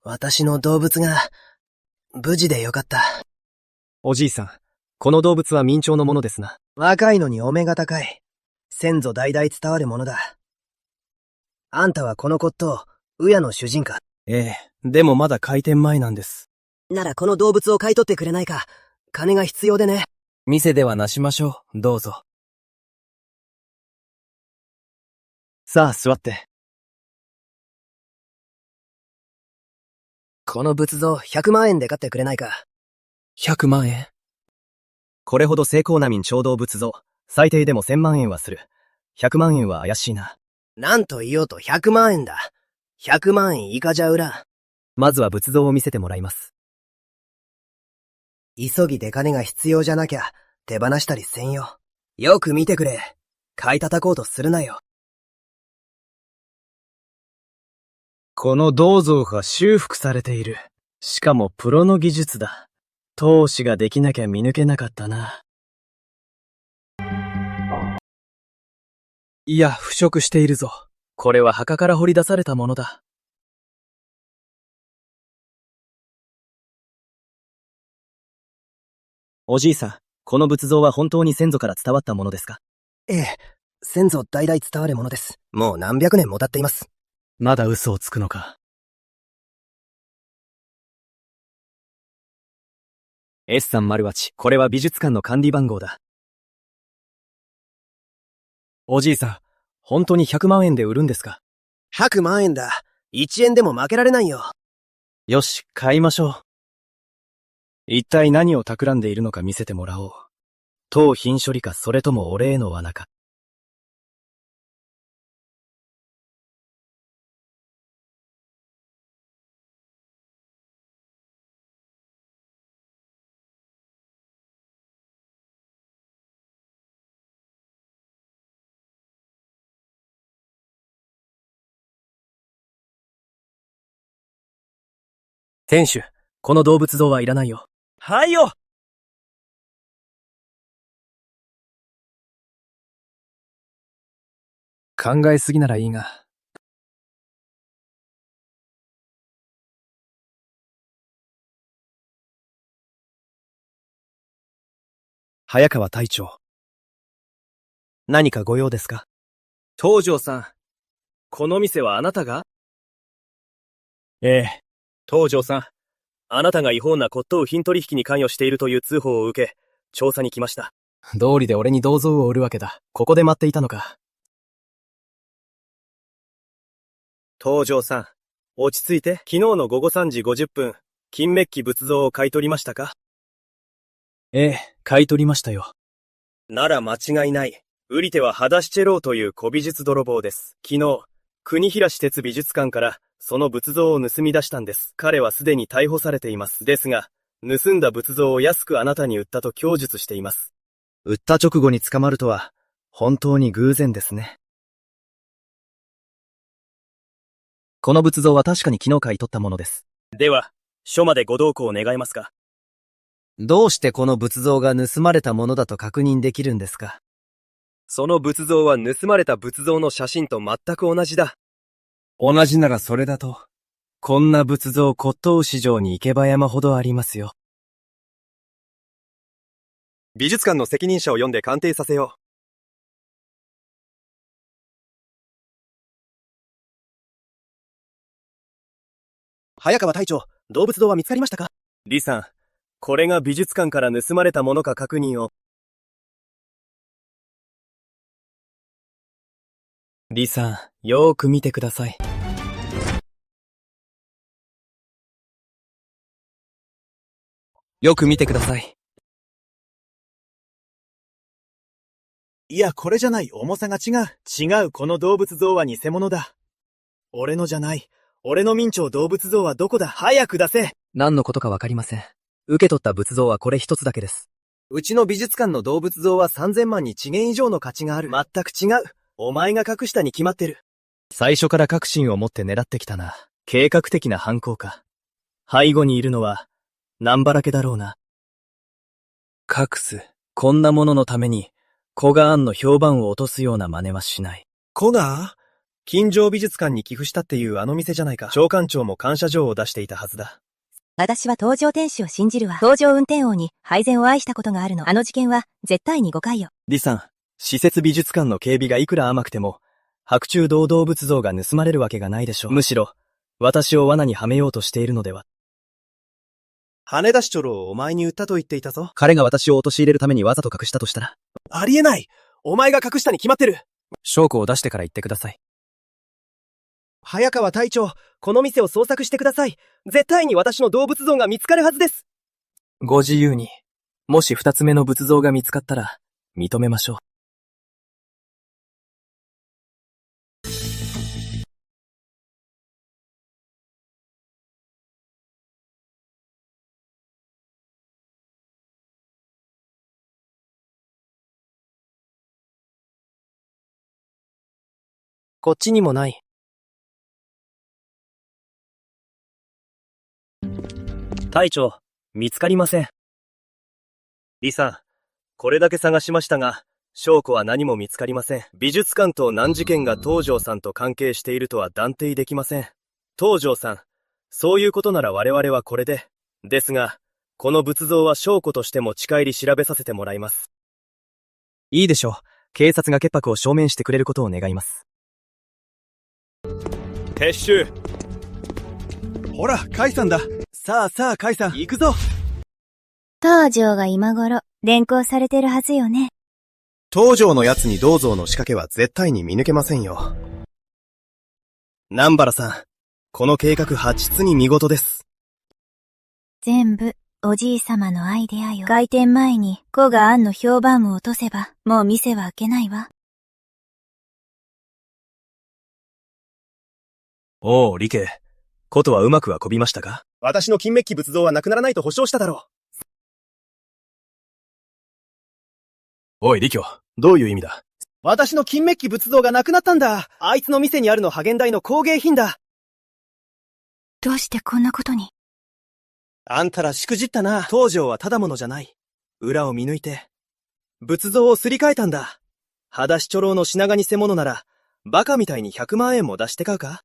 私の動物が、無事でよかった。おじいさん、この動物は明朝のものですな。若いのにお目が高い。先祖代々伝わるものだ。あんたはこの骨董、宇屋の主人か？ええ、でもまだ開店前なんです。ならこの動物を買い取ってくれないか。金が必要でね。店ではなしましょう。どうぞ。さあ、座って。この仏像100万円で買ってくれないか。100万円？これほど精巧な明朝銅仏像、最低でも1000万円はする。100万円は怪しいな。なんと言おうと100万円だ。100万円以下じゃ売らん。まずは仏像を見せてもらいます。急ぎで金が必要じゃなきゃ、手放したりせんよ。よく見てくれ。買い叩こうとするなよ。この銅像が修復されている。しかもプロの技術だ。投資ができなきゃ見抜けなかったな。いや、腐食しているぞ。これは墓から掘り出されたものだ。おじいさん、この仏像は本当に先祖から伝わったものですか？ええ、先祖代々伝わるものです。もう何百年も経っています。まだ嘘をつくのか。S308、これは美術館の管理番号だ。おじいさん、本当に100万円で売るんですか？100万円だ。1円でも負けられないよ。よし、買いましょう。一体何を企んでいるのか見せてもらおう。当品処理かそれとも俺への罠か。店主、この動物像はいらないよ。はいよ。考えすぎならいいが。早川隊長。何かご用ですか？東條さん、この店はあなたが？ええ。東條さん、あなたが違法な骨董品取引に関与しているという通報を受け、調査に来ました。道理で俺に銅像を売るわけだ。ここで待っていたのか。東條さん、落ち着いて。昨日の午後3時50分、金メッキ仏像を買い取りましたか？ええ、買い取りましたよ。なら間違いない。売り手はハダシチェローという古美術泥棒です。昨日、国平私鉄美術館からその仏像を盗み出したんです。彼はすでに逮捕されています。ですが、盗んだ仏像を安くあなたに売ったと供述しています。売った直後に捕まるとは、本当に偶然ですね。この仏像は確かに昨日買い取ったものです。では、署までご同行願えますか？どうしてこの仏像が盗まれたものだと確認できるんですか？その仏像は盗まれた仏像の写真と全く同じだ。同じならそれだと、こんな仏像骨董市場に行けば山ほどありますよ。美術館の責任者を呼んで鑑定させよう。早川隊長、動物像は見つかりましたか？李さん、これが美術館から盗まれたものか確認を。李さん、よーく見てください。よく見てください。いや、これじゃない。重さが違う。違う、この動物像は偽物だ。俺のじゃない。俺の明朝動物像はどこだ？早く出せ！何のことかわかりません。受け取った仏像はこれ一つだけです。うちの美術館の動物像は3000万に1元以上の価値がある。全く違う。お前が隠したに決まってる。最初から確信を持って狙ってきたな。計画的な犯行か。背後にいるのは、南原家だろうな。隠す。こんなもののために、古賀庵の評判を落とすような真似はしない。古賀？金城美術館に寄付したっていうあの店じゃないか。長官長も感謝状を出していたはずだ。私は東条天使を信じるわ。東条運転王に配膳を愛したことがあるの。あの事件は絶対に誤解よ。李さん、施設美術館の警備がいくら甘くても、白昼堂々仏像が盗まれるわけがないでしょう。むしろ、私を罠にはめようとしているのでは。羽田市長をお前に売ったと言っていたぞ。彼が私を陥れるためにわざと隠したとしたら。ありえない！お前が隠したに決まってる！証拠を出してから言ってください。早川隊長、この店を捜索してください。絶対に私の動物像が見つかるはずです。ご自由に。もし二つ目の仏像が見つかったら、認めましょう。こっちにもない。隊長、見つかりません。李さん、これだけ探しましたが、証拠は何も見つかりません。美術館と難事件が東條さんと関係しているとは断定できません。東條さん、そういうことなら我々はこれで。ですが、この仏像は証拠として持ち帰り調べさせてもらいます。いいでしょう。警察が潔白を証明してくれることを願います。撤収。ほら、甲斐さんだ。さあさあ、甲斐さん、行くぞ。東条が今頃、連行されてるはずよね。東条のやつに銅像の仕掛けは絶対に見抜けませんよ。南原さん、この計画は実に見事です。全部、おじいさまのアイデアよ。開店前に、古賀庵の評判を落とせば、もう店は開けないわ。おう、李家。ことはうまくはこびましたか？私の金メッキ仏像はなくならないと保証しただろう。おい、李居。どういう意味だ？私の金メッキ仏像がなくなったんだ。あいつの店にあるのハゲンダイの工芸品だ。どうしてこんなことに？あんたらしくじったな。東条はただものじゃない。裏を見抜いて、仏像をすり替えたんだ。裸足ちょろうの品が偽物なら、バカみたいに100万円も出して買うか？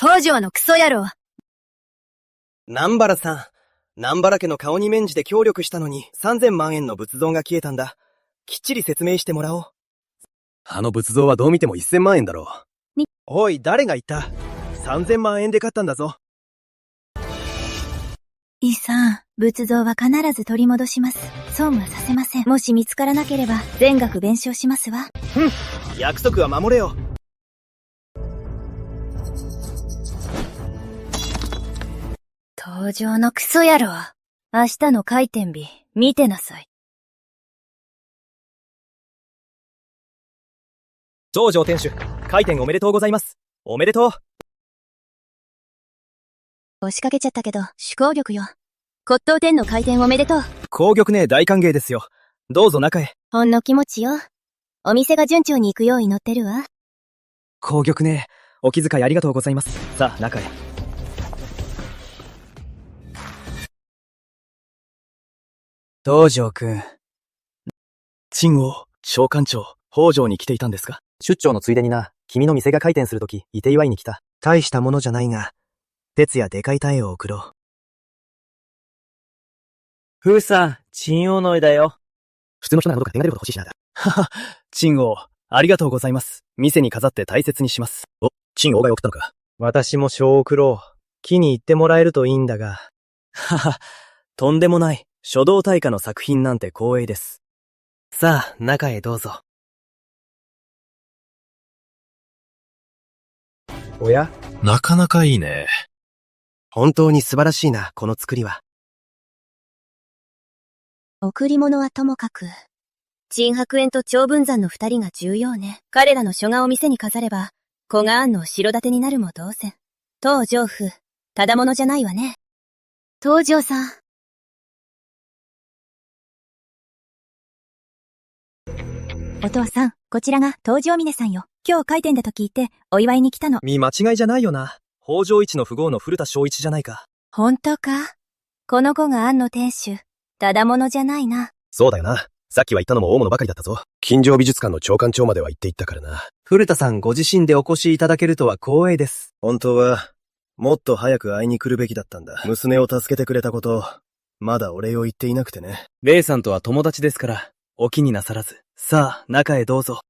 東条のクソ野郎！南原さん、南原家の顔に免じて協力したのに3000万円の仏像が消えたんだ。きっちり説明してもらおう。あの仏像はどう見ても1000万円だろう。おい、誰が言った？ 3000 万円で買ったんだぞ。イさん、仏像は必ず取り戻します。損はさせません。もし見つからなければ、全額弁償しますわ。約束は守れよ。東条のクソ野郎。明日の開店日、見てなさい。東条店主、開店おめでとうございます。おめでとう。押しかけちゃったけど、手工力よ。骨董店の開店おめでとう。紅玉ね、大歓迎ですよ。どうぞ中へ。ほんの気持ちよ。お店が順調に行くよう祈ってるわ。紅玉ね、お気遣いありがとうございます。さあ、中へ。東条くん。陳王、召喚長、北条に来ていたんですか？出張のついでにな、君の店が開店するとき、いて祝いに来た。大したものじゃないが、哲也でかい種を送ろう。ふうさん、陳王の絵だよ。普通の人ならどうか手が出るほど欲しいしなだ。はは、陳王、ありがとうございます。店に飾って大切にします。お、陳王が送ったのか。私も書を送ろう。木に行ってもらえるといいんだが。はは、とんでもない。書道大家の作品なんて光栄です。さあ、中へどうぞ。おや？なかなかいいね。本当に素晴らしいな、この作りは。贈り物はともかく、陳白猿と長文山の二人が重要ね。彼らの書画を店に飾れば、古賀庵の後ろ盾になるも同然。当上夫、ただものじゃないわね。東条さん。お父さん、こちらが東条峰さんよ。今日開店だと聞いて、お祝いに来たの。見間違いじゃないよな。北条一の富豪の古田正一じゃないか。本当か？この子が庵の店主。ただものじゃないな。そうだよな。さっきは言ったのも大物ばかりだったぞ。金城美術館の長官長までは言っていったからな。古田さんご自身でお越しいただけるとは光栄です。本当は、もっと早く会いに来るべきだったんだ。娘を助けてくれたこと、まだお礼を言っていなくてね。レイさんとは友達ですから、お気になさらず。さあ、中へどうぞ。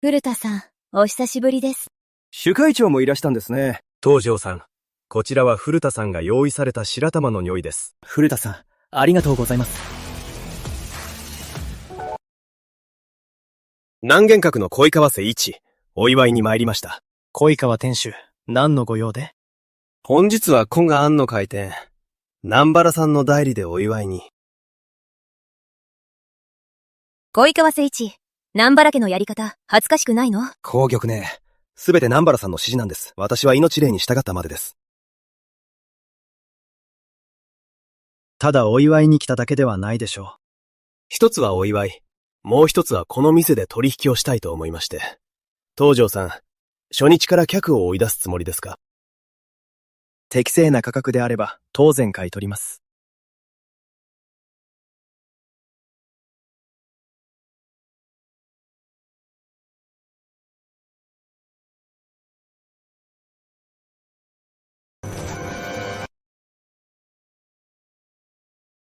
古田さん、お久しぶりです。主会長もいらしたんですね。東条さん、こちらは古田さんが用意された白玉の匂いです。古田さん、ありがとうございます。南玄閣の恋川瀬一、お祝いに参りました。恋川店主、何のご用で？本日は古賀庵の開店。南原さんの代理でお祝いに。恋川瀬一、南原家のやり方、恥ずかしくないの？紅玉ね。すべて南原さんの指示なんです。私は命令に従ったまでです。ただお祝いに来ただけではないでしょう。一つはお祝い。もう一つはこの店で取引をしたいと思いまして。東條さん、初日から客を追い出すつもりですか？適正な価格であれば、当然買い取ります。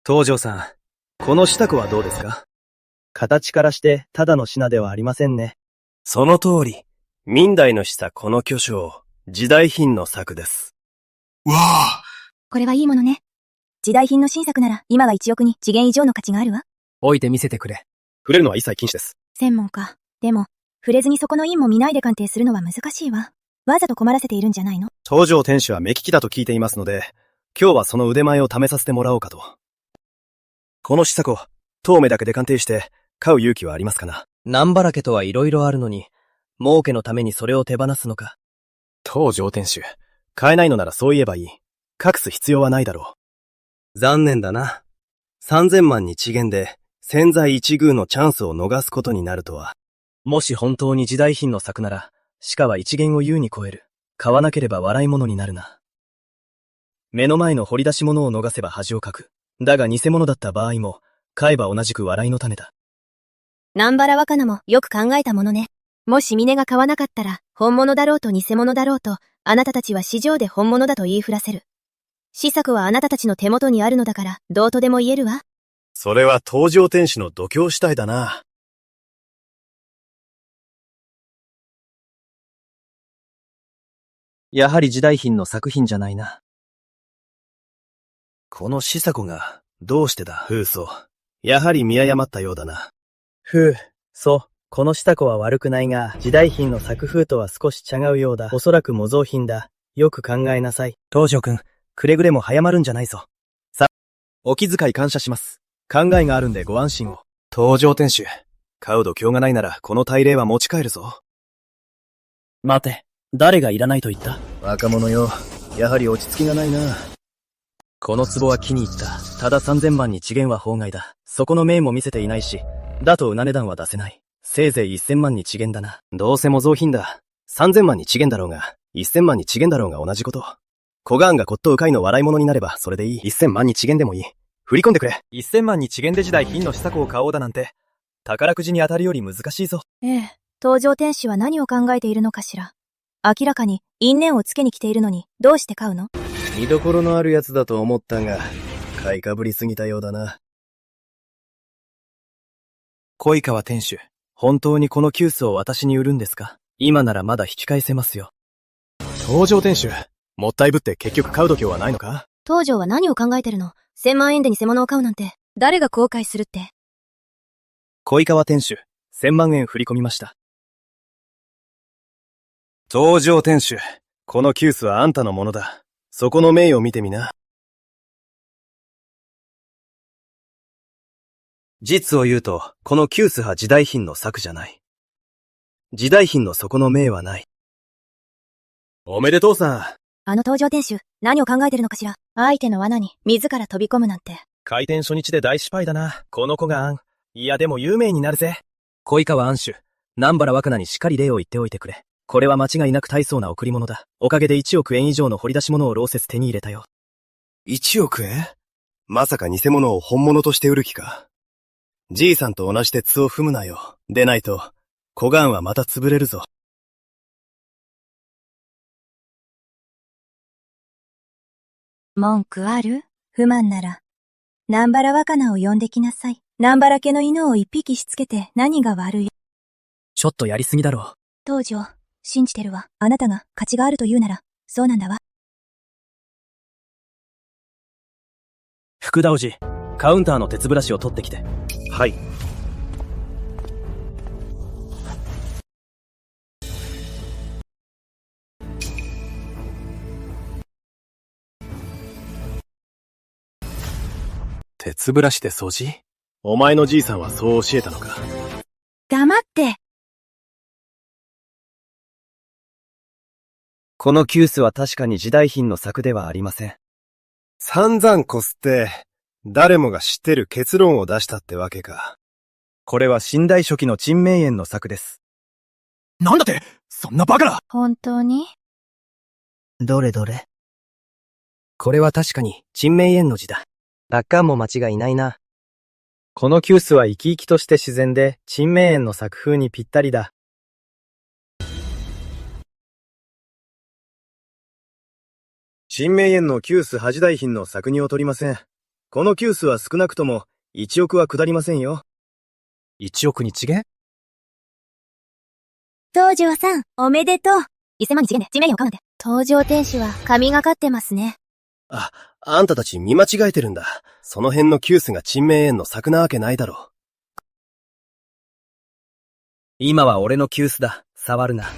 東條さん、この支度はどうですか？形からして、ただの品ではありませんね。その通り。明代のしたこの巨匠、時代品の作です。わあ。これはいいものね。時代品の新作なら、今は1億に次元以上の価値があるわ。置いて見せてくれ。触れるのは一切禁止です。専門家。でも、触れずにそこの印も見ないで鑑定するのは難しいわ。わざと困らせているんじゃないの？東條店主は目利きだと聞いていますので、今日はその腕前を試させてもらおうかと。この試作を、遠目だけで鑑定して、買う勇気はありますかな？南原家とは色々あるのに、儲けのためにそれを手放すのか。東條店主、買えないのならそう言えばいい。隠す必要はないだろう。残念だな。3000万に違元で、千載一遇のチャンスを逃すことになるとは。もし本当に時代品の作なら、鹿は一元を優に超える。買わなければ笑い物になるな。目の前の掘り出し物を逃せば恥をかく。だが偽物だった場合も、買えば同じく笑いの種だ。南原若菜もよく考えたものね。もし峰が買わなかったら、本物だろうと偽物だろうと、あなたたちは市場で本物だと言いふらせる。試作はあなたたちの手元にあるのだから、どうとでも言えるわ。それは東條店主の度胸次第だな。やはり時代品の作品じゃないな。この試作が、どうしてだ、風祖。やはり見誤ったようだな。ふう、そう。この下子は悪くないが、時代品の作風とは少し違うようだ。おそらく模造品だ。よく考えなさい。東條くん、くれぐれも早まるんじゃないぞ。さ、お気遣い感謝します。考えがあるんでご安心を。東條店主、買う度胸がないならこの大礼は持ち帰るぞ。待て、誰がいらないと言った？若者よ、やはり落ち着きがないな。この壺は気に入った。ただ3000万に違元は法外だ。そこの面も見せていないし、だとうな値段は出せない。せいぜい1000万に違元だな。どうせ模造品だ。3000万に違元だろうが、1000万に違元だろうが同じこと。小川が骨董うかいの笑い物になればそれでいい。1000万に違元でもいい。振り込んでくれ。1000万に地元デ時代品の試作を買おうだなんて、宝くじに当たるより難しいぞ。ええ、登場天使は何を考えているのかしら。明らかに因縁をつけに来ているのに、どうして買うの？見どころのあるやつだと思ったが、買いかぶりすぎたようだな。恋川店主、本当にこの急須を私に売るんですか？今ならまだ引き返せますよ。登場店主、もったいぶって結局買う度胸はないのか？東条は何を考えてるの？1000万円で偽物を買うなんて、誰が後悔するって。恋川店主、1000万円振り込みました。登場店主、この急須はあんたのものだ。そこの名誉を見てみな。実を言うと、この急須は時代品の作じゃない。時代品の底の銘はない。おめでとうさん。あの登場店主、何を考えてるのかしら。相手の罠に自ら飛び込むなんて。開店初日で大失敗だな。この子がいやでも有名になるぜ。恋川安主、南原若菜にしっかり礼を言っておいてくれ。これは間違いなく大層な贈り物だ。おかげで1億円以上の掘り出し物を労節手に入れたよ。1億円？まさか偽物を本物として売る気か。じいさんと同じ鉄を踏むなよ。でないと、小雁はまた潰れるぞ。文句ある？不満なら、南原若菜を呼んできなさい。南原家の犬を一匹しつけて何が悪い？ちょっとやりすぎだろ。東条、信じてるわ。あなたが価値があると言うなら、そうなんだわ。福田おじ、カウンターの鉄ブラシを取ってきて。はい。鉄ブラシで掃除？お前のじいさんはそう教えたのか？黙って。この急須は確かに時代品の作ではありません。散々こすって、誰もが知ってる結論を出したってわけか。これは清代初期の陳明園の作です。なんだって、そんなバカな！本当に？どれどれ？これは確かに陳明園の字だ。楽観も間違いないな。この急須は生き生きとして自然で、陳明園の作風にぴったりだ。陳明園の急須八代品の作に劣りません。この急須は少なくとも1億は下りませんよ。1億に違え？東条さん、おめでとう。1000万に違えね。陳明園を買うなんて。登場天使は神がかってますね。あんたたち見間違えてるんだ。その辺の急須が陳明園の作なわけないだろう。今は俺の急須だ。触るな。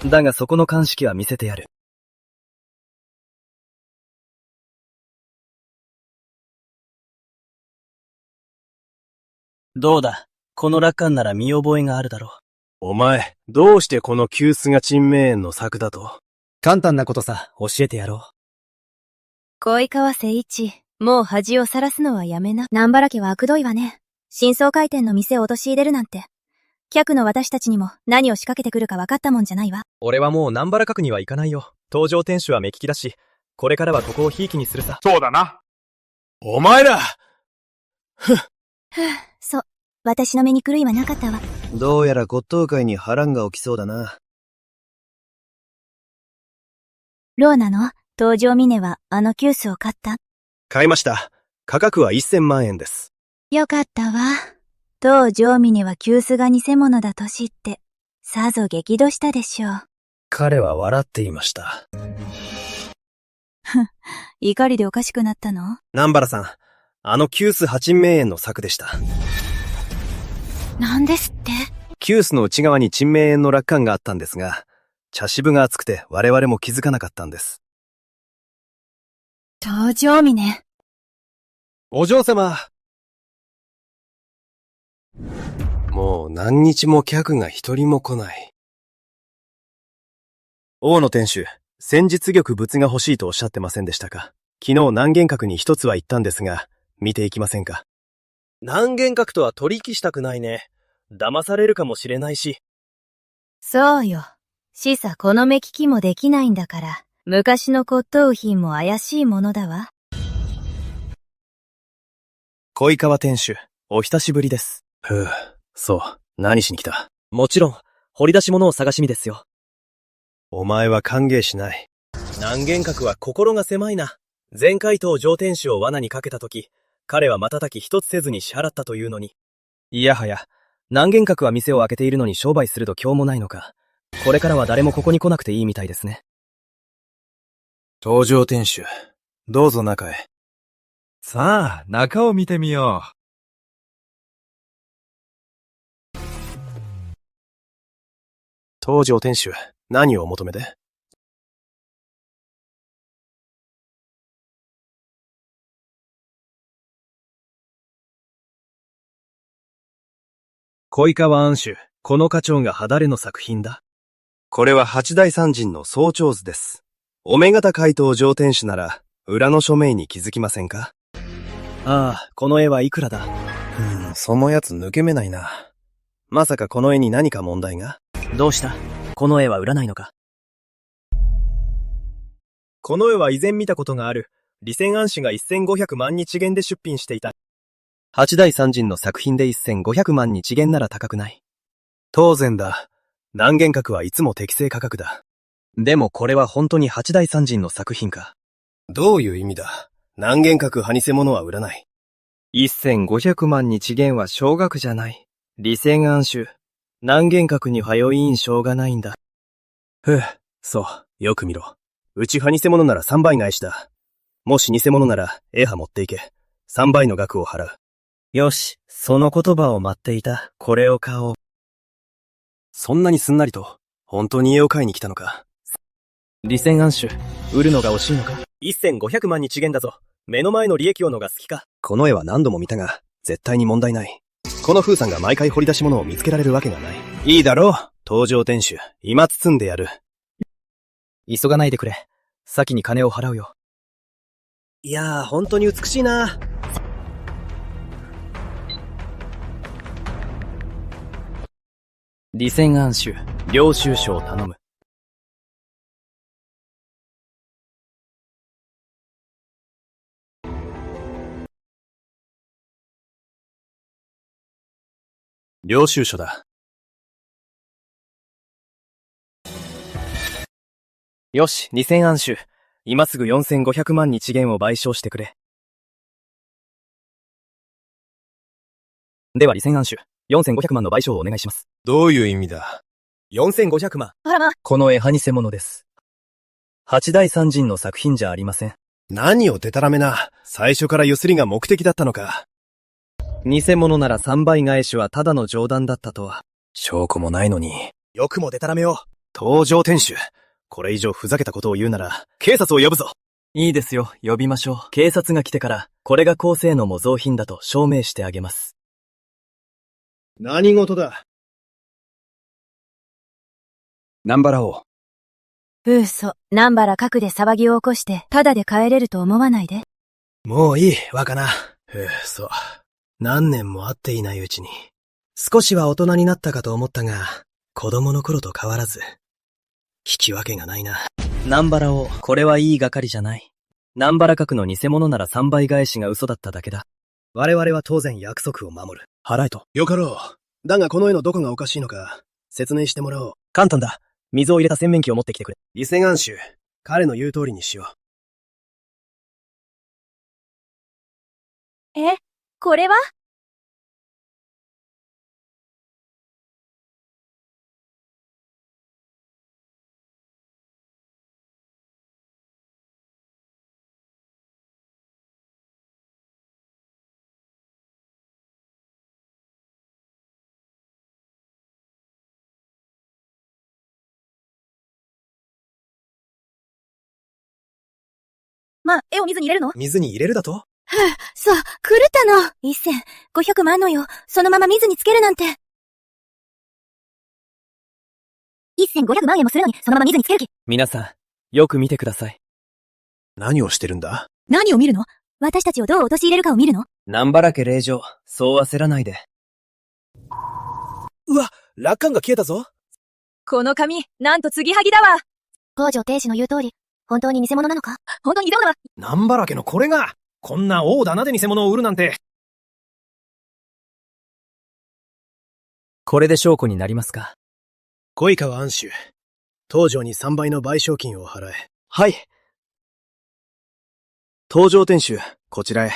だがそこの鑑識は見せてやる。どうだ？この楽観なら見覚えがあるだろう。お前、どうしてこの急須が陳明園の作だと？簡単なことさ、教えてやろう。恋川誠一、もう恥をさらすのはやめな。南原家は悪どいわね。新装開店の店を陥れるなんて。客の私たちにも何を仕掛けてくるか分かったもんじゃないわ。俺はもう南原閣には行かないよ。登場店主は目利きだし、これからはここをひいきにするさ。そうだな。お前ら！そう。私の目に狂いはなかったわ。どうやら骨董会に波乱が起きそうだな。ローナの登場峰はあの急須を買った？買いました。価格は1000万円です。よかったわ。登場峰は急須が偽物だと知って、さぞ激怒したでしょう。彼は笑っていました。怒りでおかしくなったの？南原さん、あの急須陳明園の作でした。なんですって？急須の内側に陳明園の楽観があったんですが、茶渋が厚くて我々も気づかなかったんです。登場峰。お嬢様。もう何日も客が一人も来ない。大野店主、先日玉仏が欲しいとおっしゃってませんでしたか？昨日南玄閣に一つは行ったんですが、見ていきませんか？南玄閣とは取引したくないね。騙されるかもしれないし。そうよ。示唆この目利きもできないんだから、昔の骨董品も怪しいものだわ。小井川店主、お久しぶりです。ふう、そう、何しに来た？もちろん、掘り出し物を探しにですよ。お前は歓迎しない。南玄閣は心が狭いな。前回当上店主を罠にかけたとき、彼は瞬き一つせずに支払ったというのに。いやはや、南玄閣は店を開けているのに商売すると今日もないのか。これからは誰もここに来なくていいみたいですね。当上店主、どうぞ中へ。さあ、中を見てみよう。当上店主、何をお求めで？小井川安主、この花鳥が誰の作品だ？これは八大三人の総長図です。お目型怪盗上天使なら、裏の署名に気づきませんか？ああ、この絵はいくらだ？そのやつ抜け目ないな。まさかこの絵に何か問題が？どうした？この絵は売らないのか？この絵は以前見たことがある、李仙安氏が1500万日元で出品していた。八大三人の作品で1500万日元なら高くない。当然だ。南玄閣はいつも適正価格だ。でもこれは本当に八大三人の作品か？どういう意味だ？南玄閣派偽物は売らない。1500万日元は少額じゃない。李仙安主、南玄閣に通いんしょうがないんだ。ふう、そう、よく見ろ。うち派偽物なら3倍返しだ。もし偽物なら、絵派持っていけ。3倍の額を払う。よし、その言葉を待っていた。これを買おう。そんなにすんなりと、本当に絵を買いに来たのか？李仙安主、売るのが惜しいのか？1500万日元だぞ。目の前の利益をのが好きか？この絵は何度も見たが、絶対に問題ない。この風さんが毎回掘り出し物を見つけられるわけがない。いいだろう、登場店主。今包んでやる。急がないでくれ。先に金を払うよ。いやー、本当に美しいな。李仙安主、領収書を頼む。領収書だ。よし、李仙安主。今すぐ4500万日元を賠償してくれ。では李仙安主、4500万の賠償をお願いします。どういう意味だ？ 4500 万。あらま。この絵は偽物です。八大三人の作品じゃありません。何をデタラメな。最初からゆすりが目的だったのか。偽物なら3倍返しはただの冗談だったとは。証拠もないのに。よくもデタラメを。登場店主。これ以上ふざけたことを言うなら、警察を呼ぶぞ。いいですよ、呼びましょう。警察が来てから、これが高性能模造品だと証明してあげます。何事だ？南原王。嘘、南原核で騒ぎを起こして、ただで帰れると思わないで。もういい、若菜。そう。何年も会っていないうちに。少しは大人になったかと思ったが、子供の頃と変わらず。聞き分けがないな。南原王、これはいいがかりじゃない。南原核の偽物なら3倍返しが嘘だっただけだ。我々は当然約束を守る。払えと。よかろう。だがこの絵のどこがおかしいのか、説明してもらおう。簡単だ。水を入れた洗面器を持ってきてくれ。李仙安主、彼の言う通りにしよう。これは？絵を水に入れるの？水に入れるだと？そう、狂ったの。1500万のよ。そのまま水につけるなんて。1500万円もするのに、そのまま水につける気。皆さん、よく見てください。何をしてるんだ？何を見るの？私たちをどう陥れるかを見るの？南原家令嬢、そう焦らないで。うわ、楽観が消えたぞ。この紙、なんと継ぎはぎだわ。工場亭主の言う通り、本当に偽物なのか？本当に偽物は？南原家のこれが、こんな大棚で偽物を売るなんて。これで証拠になりますか？恋川安州。東条に3倍の賠償金を払え。はい。東条店主、こちらへ。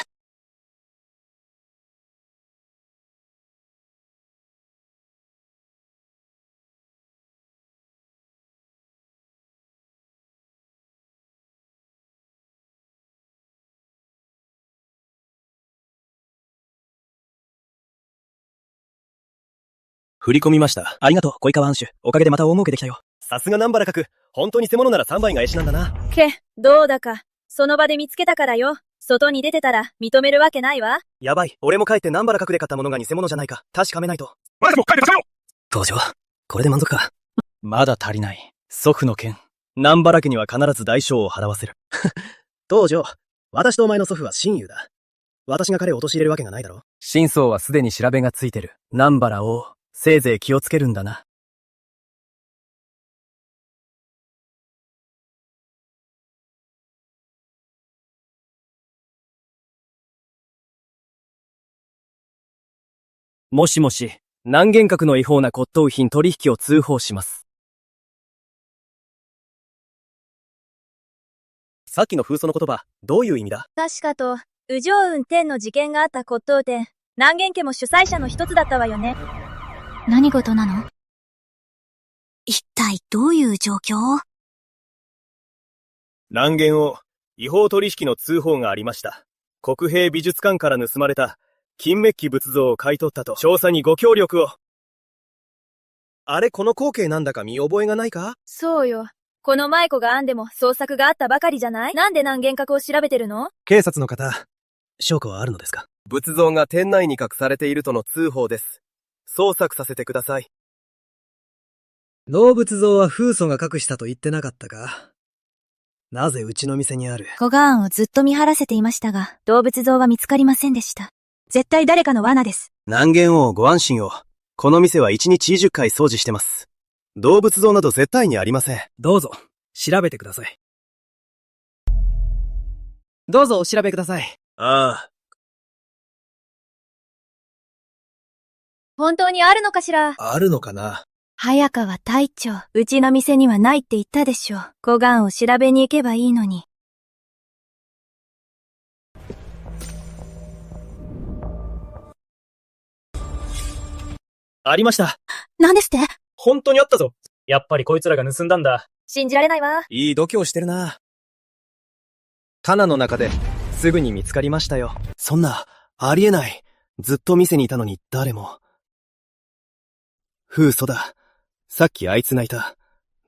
振り込みました。ありがとう、恋川安州。おかげでまた大儲けできたよ。さすが南原閣。本当に偽物なら3倍が絵師なんだな。どうだか。その場で見つけたからよ。外に出てたら認めるわけないわ。やばい。俺も帰って南原閣で買ったものが偽物じゃないか。確かめないと。まだも帰ってくださいよ。東条、これで満足か。まだ足りない。祖父の件。南原家には必ず代償を払わせる。東条、私とお前の祖父は親友だ。私が彼を陥れるわけがないだろ。真相はすでに調べがついてる。南原王、せいぜい気をつけるんだな。もしもし、南玄閣の違法な骨董品取引を通報します。さっきの風葬の言葉、どういう意味だ？確かと、右上雲天の事件があった骨董店、南玄家も主催者の一つだったわよね。何事なの？一体どういう状況？南玄王、違法取引の通報がありました。国兵美術館から盗まれた金メッキ仏像を買い取ったと、調査にご協力を。あれ、この光景なんだか見覚えがないか？そうよ。この舞子が編んでも捜索があったばかりじゃない？なんで南玄閣を調べてるの？警察の方、証拠はあるのですか？仏像が店内に隠されているとの通報です。捜索させてください。動物像は風祖が隠したと言ってなかったか？なぜうちの店にある？小川庵をずっと見張らせていましたが、動物像は見つかりませんでした。絶対誰かの罠です。南玄王ご安心を。この店は1日20回掃除してます。動物像など絶対にありません。どうぞ、調べてください。どうぞお調べください。ああ。本当にあるのかしら？あるのかな？早川隊長、うちの店にはないって言ったでしょ。小岩を調べに行けばいいのに。ありました。何ですって？本当にあったぞ。やっぱりこいつらが盗んだんだ。信じられないわ。いい度胸してるな。棚の中ですぐに見つかりましたよ。そんな、ありえない。ずっと店にいたのに誰も。風祖だ。さっきあいつがいた。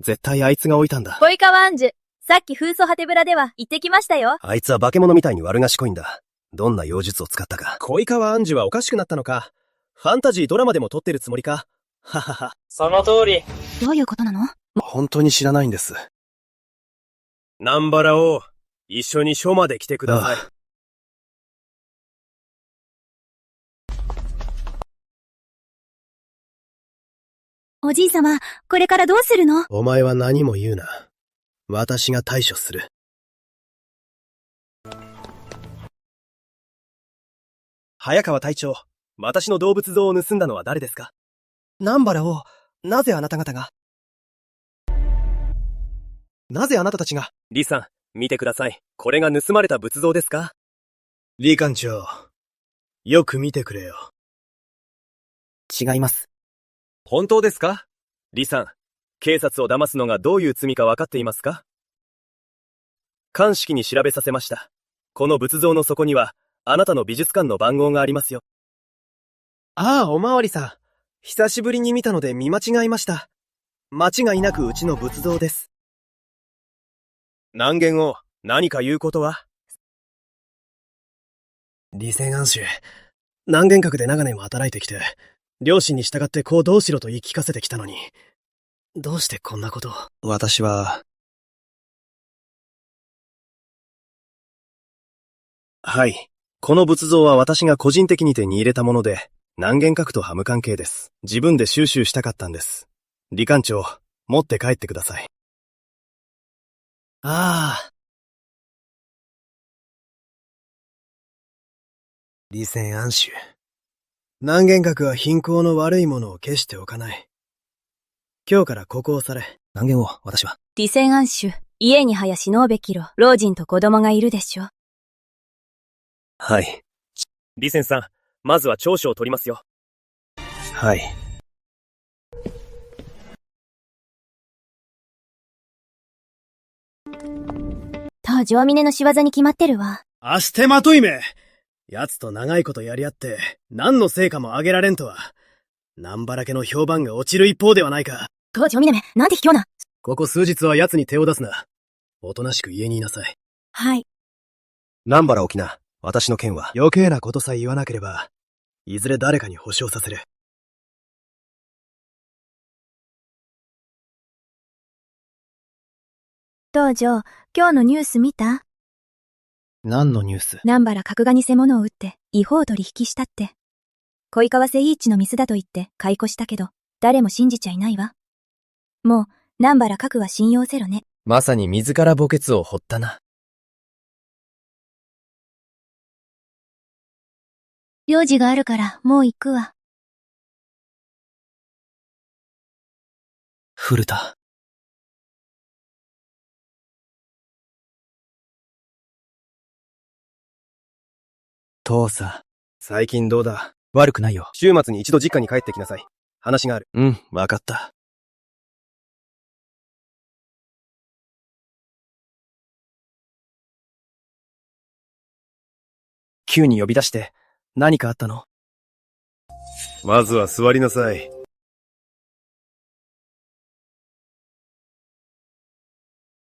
絶対あいつが置いたんだ。恋川安寿。さっき風祖果てぶらでは行ってきましたよ。あいつは化け物みたいに悪賢いんだ。どんな妖術を使ったか。恋川安寿はおかしくなったのか。ファンタジードラマでも撮ってるつもりか。ははは。その通り。どういうことなの？本当に知らないんです。南原王、一緒に署まで来てください。おじいさま、これからどうするの？お前は何も言うな。私が対処する。早川隊長、私の動物像を盗んだのは誰ですか？南原を、なぜあなた方が？なぜあなたたちが？李さん、見てください。これが盗まれた仏像ですか？李館長、よく見てくれよ。違います。本当ですか？李さん、警察を騙すのがどういう罪か分かっていますか？鑑識に調べさせました。この仏像の底には、あなたの美術館の番号がありますよ。ああ、おまわりさん。久しぶりに見たので見間違いました。間違いなくうちの仏像です。南玄王、何か言うことは？李仙安州。南玄閣で長年も働いてきて、両親に従ってこうどうしろと言い聞かせてきたのに、どうしてこんなことを。私は、はい。この仏像は私が個人的に手に入れたもので、南玄閣とは無関係です。自分で収集したかったんです。李館長、持って帰ってください。ああ。李仙安州。南玄閣は貧困の悪いものを決しておかない。今日からここを去れ。南玄を、私は。李仙安主、家に早死のうべきろ。老人と子供がいるでしょ。はい。李仙さん、まずは長所を取りますよ。はい。登場峰の仕業に決まってるわ。アステマトイメ。奴と長いことやり合って、何の成果も上げられんとは。南原家の評判が落ちる一方ではないか。登場峰め、なんて卑怯な。ここ数日は奴に手を出すな。おとなしく家にいなさい。はい。南原沖縄、私の件は。余計なことさえ言わなければ、いずれ誰かに保証させる。道場、今日のニュース見た？何のニュース？南原角が偽物を売って、違法取引したって。恋川聖一のミスだと言って、買い越したけど、誰も信じちゃいないわ。もう、南原角は信用せろね。まさに自ら墓穴を掘ったな。用事があるから、もう行くわ。古田。父さん。最近どうだ？悪くないよ。週末に一度実家に帰ってきなさい。話がある。うん、わかった。急に呼び出して、何かあったの？まずは座りなさい。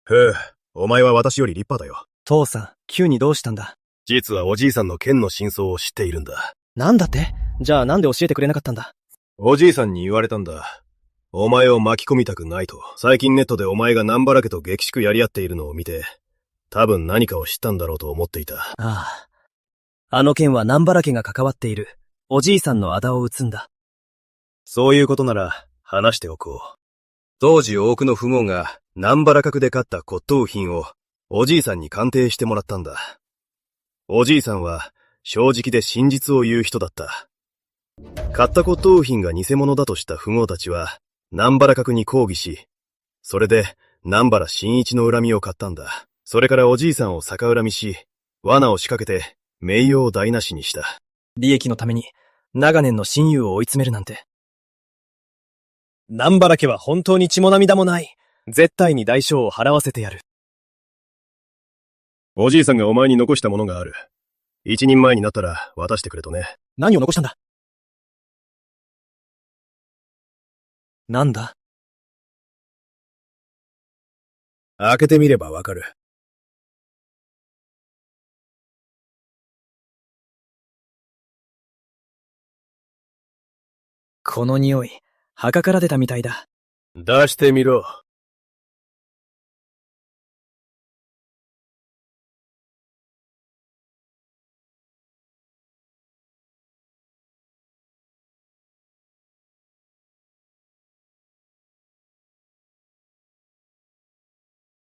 ふう、お前は私より立派だよ。父さん、急にどうしたんだ？実はおじいさんの剣の真相を知っているんだ。なんだって？じゃあなんで教えてくれなかったんだ？おじいさんに言われたんだ。お前を巻き込みたくないと。最近ネットでお前が南原家と激しくやり合っているのを見て、多分何かを知ったんだろうと思っていた。ああ。あの件は南原家が関わっている。おじいさんの仇を討つんだ。そういうことなら、話しておこう。当時多くの富豪が南原閣で買った骨董品をおじいさんに鑑定してもらったんだ。おじいさんは正直で真実を言う人だった。買った骨董品が偽物だとした富豪たちは南原閣に抗議し、それで南原真一の恨みを買ったんだ。それからおじいさんを逆恨みし、罠を仕掛けて名誉を台無しにした。利益のために長年の親友を追い詰めるなんて。南原家は本当に血も涙もない。絶対に代償を払わせてやる。おじいさんがお前に残したものがある。一人前になったら渡してくれとね。何を残したんだ？なんだ？開けてみればわかる。この匂い、墓から出たみたいだ。出してみろ。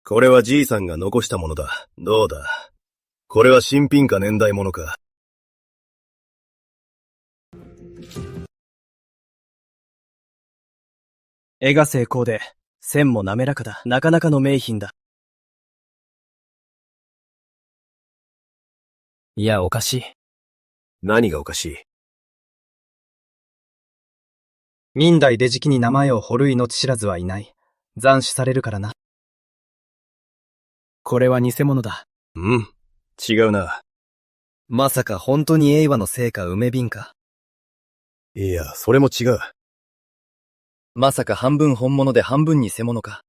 これはじいさんが残したものだ。どうだ？これは新品か年代物か。絵が精巧で、線も滑らかだ。なかなかの名品だ。いや、おかしい。何がおかしい？明代出敷に名前を彫る命知らずはいない。斬首されるからな。これは偽物だ。うん、違うな。まさか本当に栄和の成果梅瓶か。いや、それも違う。まさか半分本物で半分偽物か。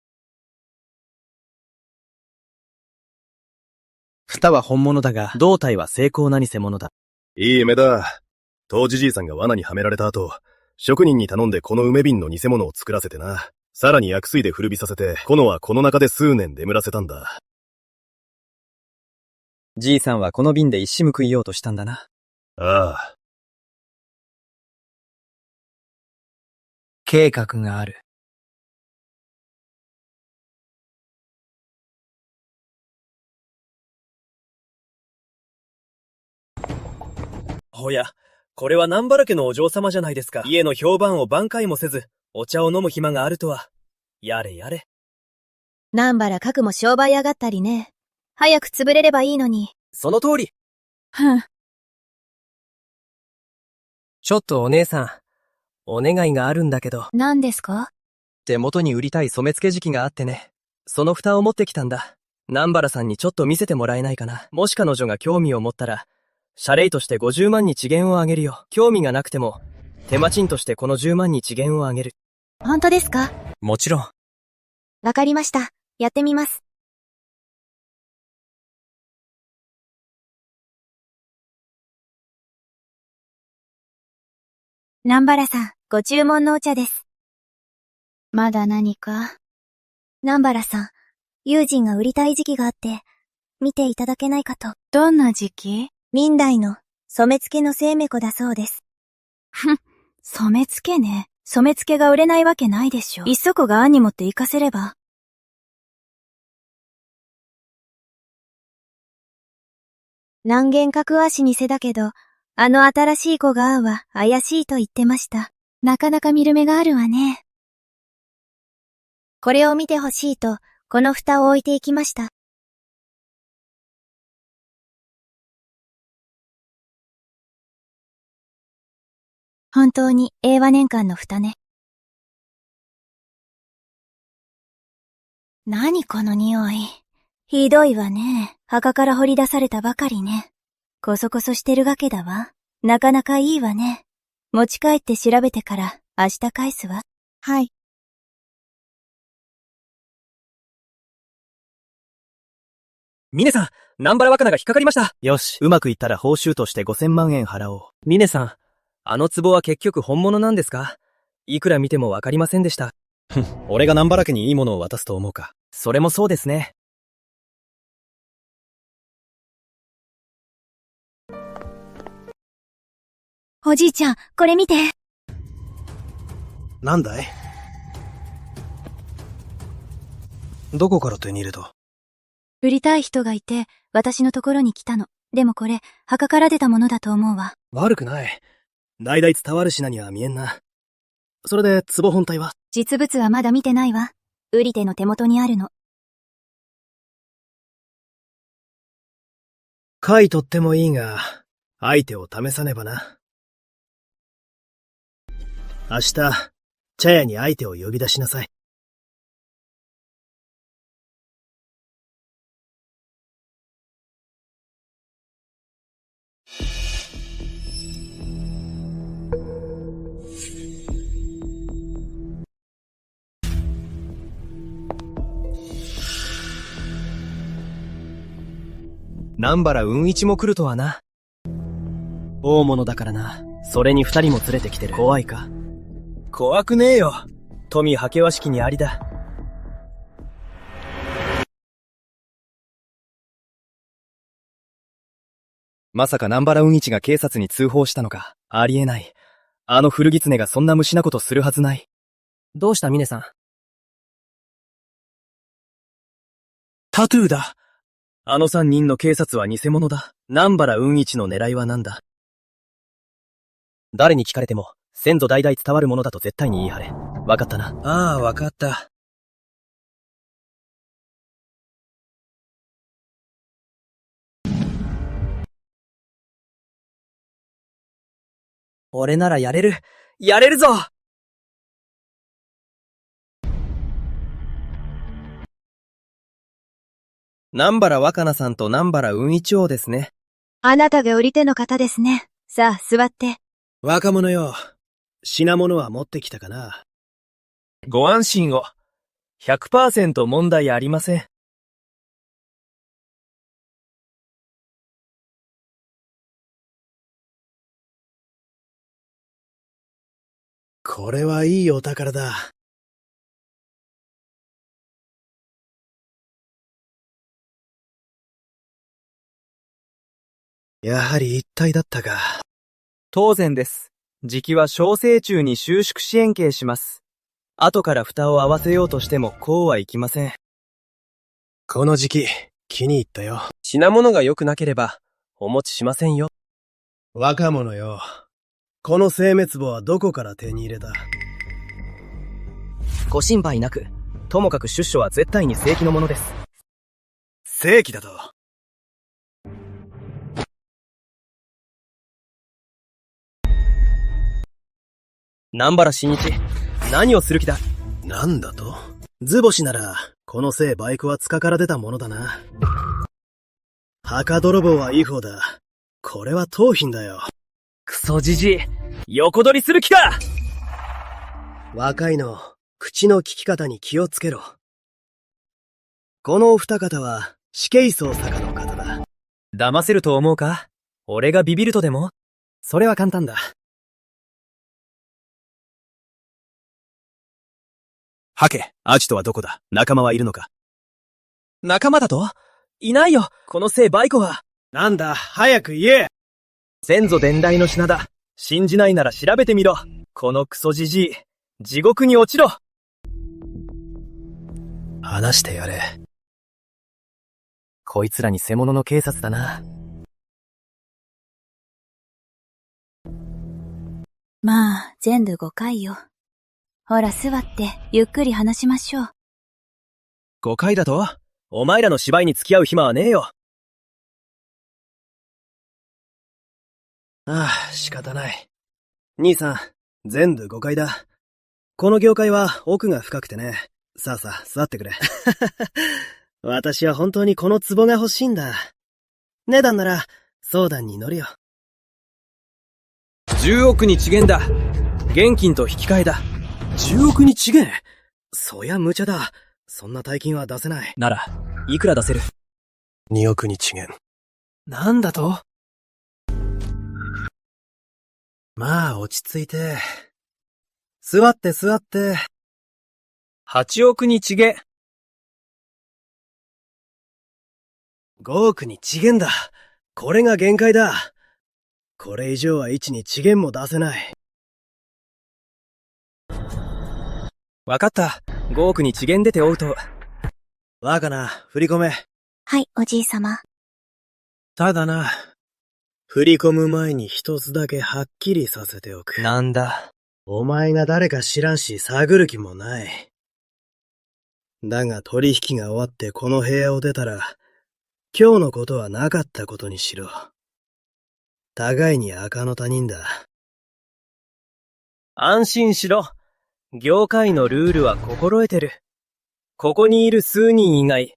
蓋は本物だが、胴体は精巧な偽物だ。いい夢だ。当時じいさんが罠にはめられた後、職人に頼んでこの梅瓶の偽物を作らせてな。さらに薬水で古びさせて、このはこの中で数年眠らせたんだ。じいさんはこの瓶で一矢報いようとしたんだな。ああ。計画がある。おや、これは南原家のお嬢様じゃないですか。家の評判を挽回もせず、お茶を飲む暇があるとは。やれやれ。南原かくも商売上がったりね。早く潰れればいいのに。その通り。ふん。ちょっとお姉さん、お願いがあるんだけど。何ですか？手元に売りたい染付時期があってね。その蓋を持ってきたんだ。南原さんにちょっと見せてもらえないかな。もし彼女が興味を持ったら、謝礼として50万に1元をあげるよ。興味がなくても、手間賃としてこの10万に1元をあげる。本当ですか？もちろん。わかりました。やってみます。南原さん、ご注文のお茶です。まだ何か？南原さん、友人が売りたい時期があって、見ていただけないかと。どんな時期？明代の染付の精目だそうです。ふん、染付ね。染付が売れないわけないでしょ。いっそこが案に持って行かせれば。何軒か詳し偽だけど、あの新しい子がは怪しいと言ってました。なかなか見る目があるわね。これを見てほしいと、この蓋を置いていきました。本当に永和年間の蓋ね。何この匂い。ひどいわね。墓から掘り出されたばかりね。こそこそしてるわけだわ。なかなかいいわね。持ち帰って調べてから明日返すわ。はい。ミネさん、南原若菜が引っかかりました。よし、うまくいったら報酬として5000万円払おう。ミネさん、あの壺は結局本物なんですか？いくら見てもわかりませんでした。俺が南原家にいいものを渡すと思うか。それもそうですね。おじいちゃん、これ見て。なんだい？どこから手に入れた？売りたい人がいて、私のところに来たの。でもこれ、墓から出たものだと思うわ。悪くない。代々伝わる品には見えんな。それで、壺本体は？実物はまだ見てないわ。売り手の手元にあるの。買い取ってもいいが、相手を試さねばな。明日、茶屋に相手を呼び出しなさい。南原雲一も来るとはな。大物だからな。それに2人も連れてきてる。怖いか？怖くねえよ。富はけわしきにありだ。まさか南原雲一が警察に通報したのか。ありえない。あの古狐がそんな虫なことするはずない。どうしたミネさん？タトゥーだ。あの3人の警察は偽物だ。南原雲一の狙いは何だ？誰に聞かれても、先祖代々伝わるものだと絶対に言い張れ。わかったな。ああ、わかった。俺ならやれる。やれるぞ！南原若菜さんと南原雲一王ですね。あなたが売り手の方ですね。さあ、座って。若者よ。品物は持ってきたかな？ご安心を。100% 問題ありません。これはいいお宝だ。やはり一体だったか。当然です。時期は小生中に収縮支援系します。後から蓋を合わせようとしてもこうはいきません。この時期、気に入ったよ。品物が良くなければ、お持ちしませんよ。若者よ。この生滅簿はどこから手に入れた？ご心配なく、ともかく出所は絶対に正規のものです。正規だと？南原真一、何をする気だ？なんだと？図星なら、この聖バイクは塚から出たものだな。墓泥棒は違法だ。これは盗品だよ。クソじじい、横取りする気か！若いの、口の利き方に気をつけろ。このお二方は、死刑囚坂の方だ。騙せると思うか？俺がビビるとでも？それは簡単だ。ハケ、アジトはどこだ？仲間はいるのか？仲間だと？いないよ、この聖バイコは。なんだ、早く言え！先祖伝来の品だ。信じないなら調べてみろ。このクソじじい、地獄に落ちろ！話してやれ。こいつらに背物の警察だな。まあ、全部5回よ。ほら座って、ゆっくり話しましょう。5回だと？お前らの芝居に付き合う暇はねえよ。ああ、仕方ない。兄さん、全部誤解だ。この業界は奥が深くてね。さあさあ、座ってくれ。私は本当にこの壺が欲しいんだ。値段なら、相談に乗るよ。10億に違えんだ。現金と引き換えだ。10億に違え？そりゃ無茶だ。そんな大金は出せない。なら、いくら出せる？2億に違えん。なんだと？まあ、落ち着いて。座って座って。8億に違え。5億に違えんだ。これが限界だ。これ以上は1に違えんも出せない。わかった。5億に違えん出て追うと。若菜、振り込め。はい、おじいさま。ただな、振り込む前に一つだけはっきりさせておく。なんだ。お前が誰か知らんし探る気もない。だが取引が終わってこの部屋を出たら、今日のことはなかったことにしろ。互いに赤の他人だ。安心しろ。業界のルールは心得てる。ここにいる数人以外、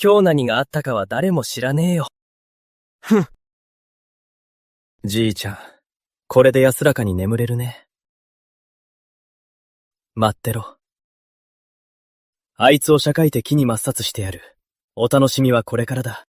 今日何があったかは誰も知らねえよ。ふん。じいちゃん、これで安らかに眠れるね。待ってろ。あいつを社会的に抹殺してやる。お楽しみはこれからだ。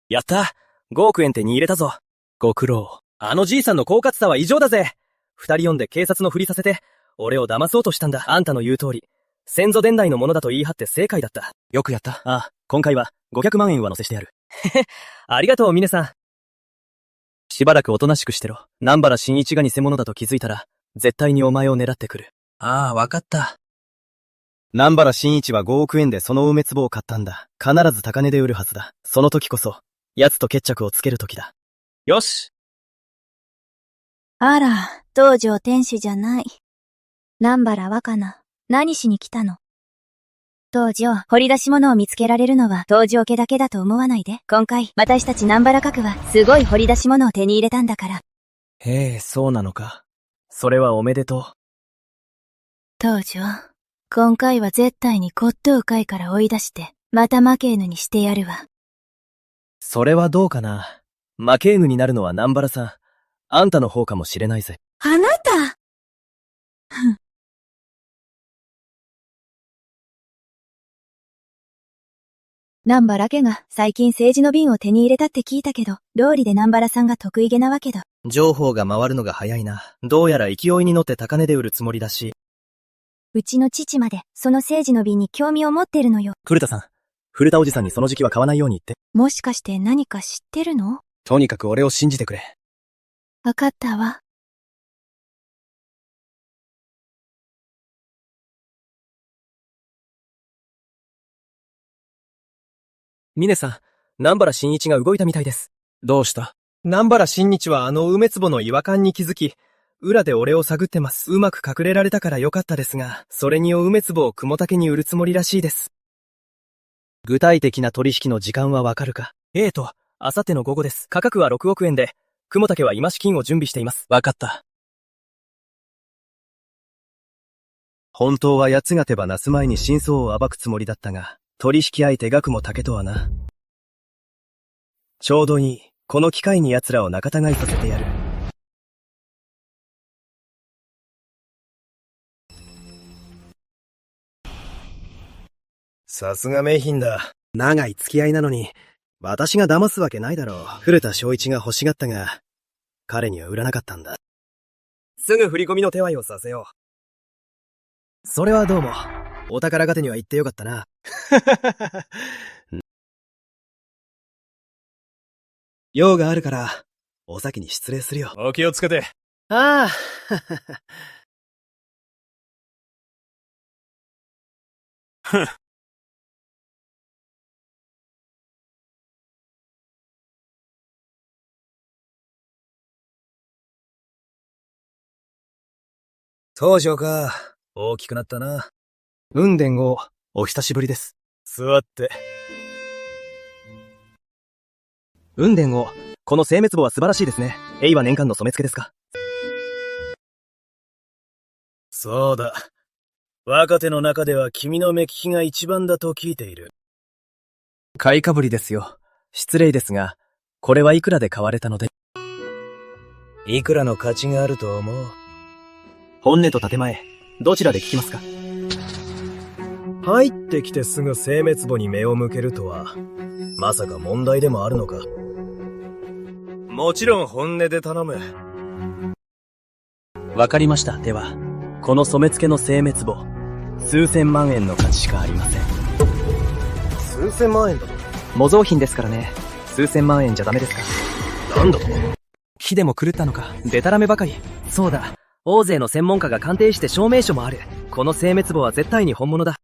やった！ 5 億円手に入れたぞ。ご苦労。あのじいさんの狡猾さは異常だぜ。二人呼んで警察のふりさせて、俺を騙そうとしたんだ。あんたの言う通り、先祖伝来のものだと言い張って正解だった。よくやった。ああ、今回は500万円上乗せしてやる。へへ、ありがとう、峰さん。しばらくおとなしくしてろ。南原真一が偽物だと気づいたら、絶対にお前を狙ってくる。ああ、わかった。南原真一は5億円でその梅壺を買ったんだ。必ず高値で売るはずだ。その時こそ、奴と決着をつける時だ。よし！あら、道場店主じゃない。南原若菜、何しに来たの？道場、掘り出し物を見つけられるのは道場家だけだと思わないで。今回、私たち南原閣はすごい掘り出し物を手に入れたんだから。へえ、そうなのか。それはおめでとう。道場、今回は絶対に骨董会から追い出して、また負け犬にしてやるわ。それはどうかな。負け犬になるのは南原さん。あんたの方かもしれないぜ。あなた！南原家が最近政治の便を手に入れたって聞いたけど、道理で南原さんが得意げなわけだ。情報が回るのが早いな。どうやら勢いに乗って高値で売るつもりだし。うちの父まで、その政治の便に興味を持ってるのよ。古田さん。古田おじさんにその時期は買わないように言って。もしかして何か知ってるの？とにかく俺を信じてくれ。わかったわ。峰さん、南原真一が動いたみたいです。どうした？南原真一はあの梅壺の違和感に気づき、裏で俺を探ってます。うまく隠れられたからよかったですが、それに梅壺を雲竹に売るつもりらしいです。具体的な取引の時間はわかるか？明後日の午後です。価格は6億円で、雲竹は今資金を準備しています。わかった。本当は奴が手放す前に真相を暴くつもりだったが、取引相手が雲竹とはな。ちょうどいい。この機会に奴らを仲違いさせてやる。さすが名品だ。長い付き合いなのに、私が騙すわけないだろう。古田正一が欲しがったが、彼には売らなかったんだ。すぐ振り込みの手配をさせよう。それはどうも。お宝がてには言ってよかったな。用があるから、お先に失礼するよ。お気をつけて。ああ。ふん。東条か。大きくなったな。雲伝王、お久しぶりです。座って。雲伝王、この精滅簿は素晴らしいですね。永は年間の染付ですか？そうだ。若手の中では君の目利きが一番だと聞いている。買いかぶりですよ。失礼ですが、これはいくらで買われたので？いくらの価値があると思う？本音と建前、どちらで聞きますか？入ってきてすぐ精滅簿に目を向けるとは、まさか問題でもあるのか？もちろん本音で頼む。わかりました。では、この染付の精滅簿、数千万円の価値しかありません。数千万円だと？模造品ですからね。数千万円じゃダメですか？なんだと？火でも狂ったのか、デタラメばかり。そうだ。大勢の専門家が鑑定して証明書もある。この精滅簿は絶対に本物だ。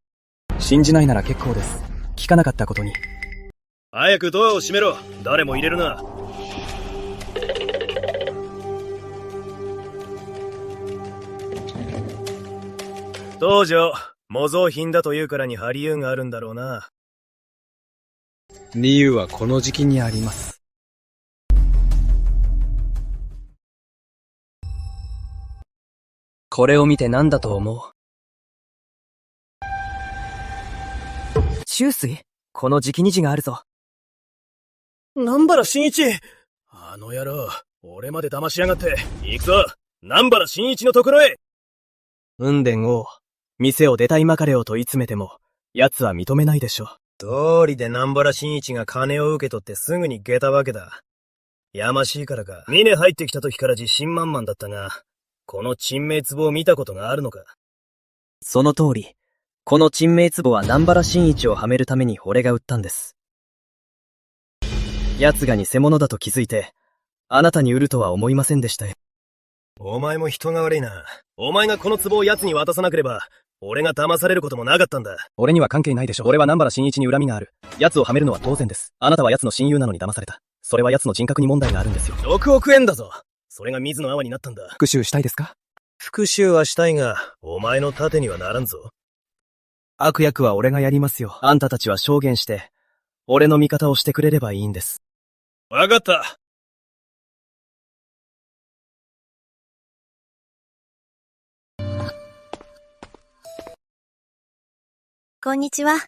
信じないなら結構です。聞かなかったことに。早くドアを閉めろ。誰も入れるな。東条、模造品だというからに張り由があるんだろうな。理由はこの時期にあります。これを見て何だと思う？秋水？この直虹があるぞ。南原真一！あの野郎、俺まで騙しやがって。行くぞ！南原真一のところへ！雲伝王、店を出たいまかれを問い詰めても、奴は認めないでしょう。道理で南原真一が金を受け取ってすぐに下駄わけだ。やましいからか。峰入ってきた時から自信満々だったが、この珍名壺を見たことがあるのか？その通り。この珍名壺は南原真一をはめるために俺が売ったんです。奴が偽物だと気づいて、あなたに売るとは思いませんでしたよ。お前も人が悪いな。お前がこの壺を奴に渡さなければ、俺が騙されることもなかったんだ。俺には関係ないでしょ。俺は南原真一に恨みがある。奴をはめるのは当然です。あなたは奴の親友なのに騙された。それは奴の人格に問題があるんですよ。6億円だぞ。それが水の泡になったんだ。復讐したいですか？復讐はしたいが、お前の盾にはならんぞ。悪役は俺がやりますよ。あんたたちは証言して、俺の味方をしてくれればいいんです。わかった。こんにちは。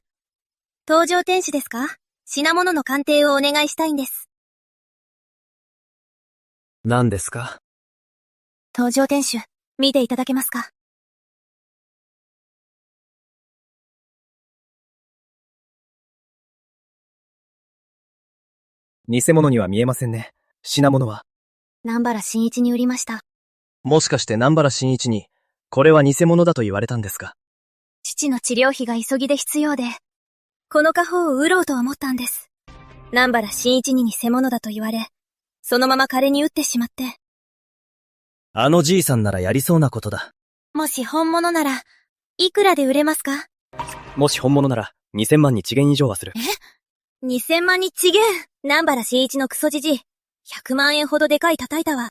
東条天使ですか？品物の鑑定をお願いしたいんです。何ですか？東条天使、見ていただけますか？偽物には見えませんね。品物は？南原真一に売りました。もしかして南原真一に、これは偽物だと言われたんですか？父の治療費が急ぎで必要で、この家宝を売ろうと思ったんです。南原真一に偽物だと言われ、そのまま彼に売ってしまって。あのじいさんならやりそうなことだ。もし本物なら、いくらで売れますか？もし本物なら、2000万に1元以上はする。2000万にちげん。南原真一のクソじじい。100万円ほどでかい叩いたわ。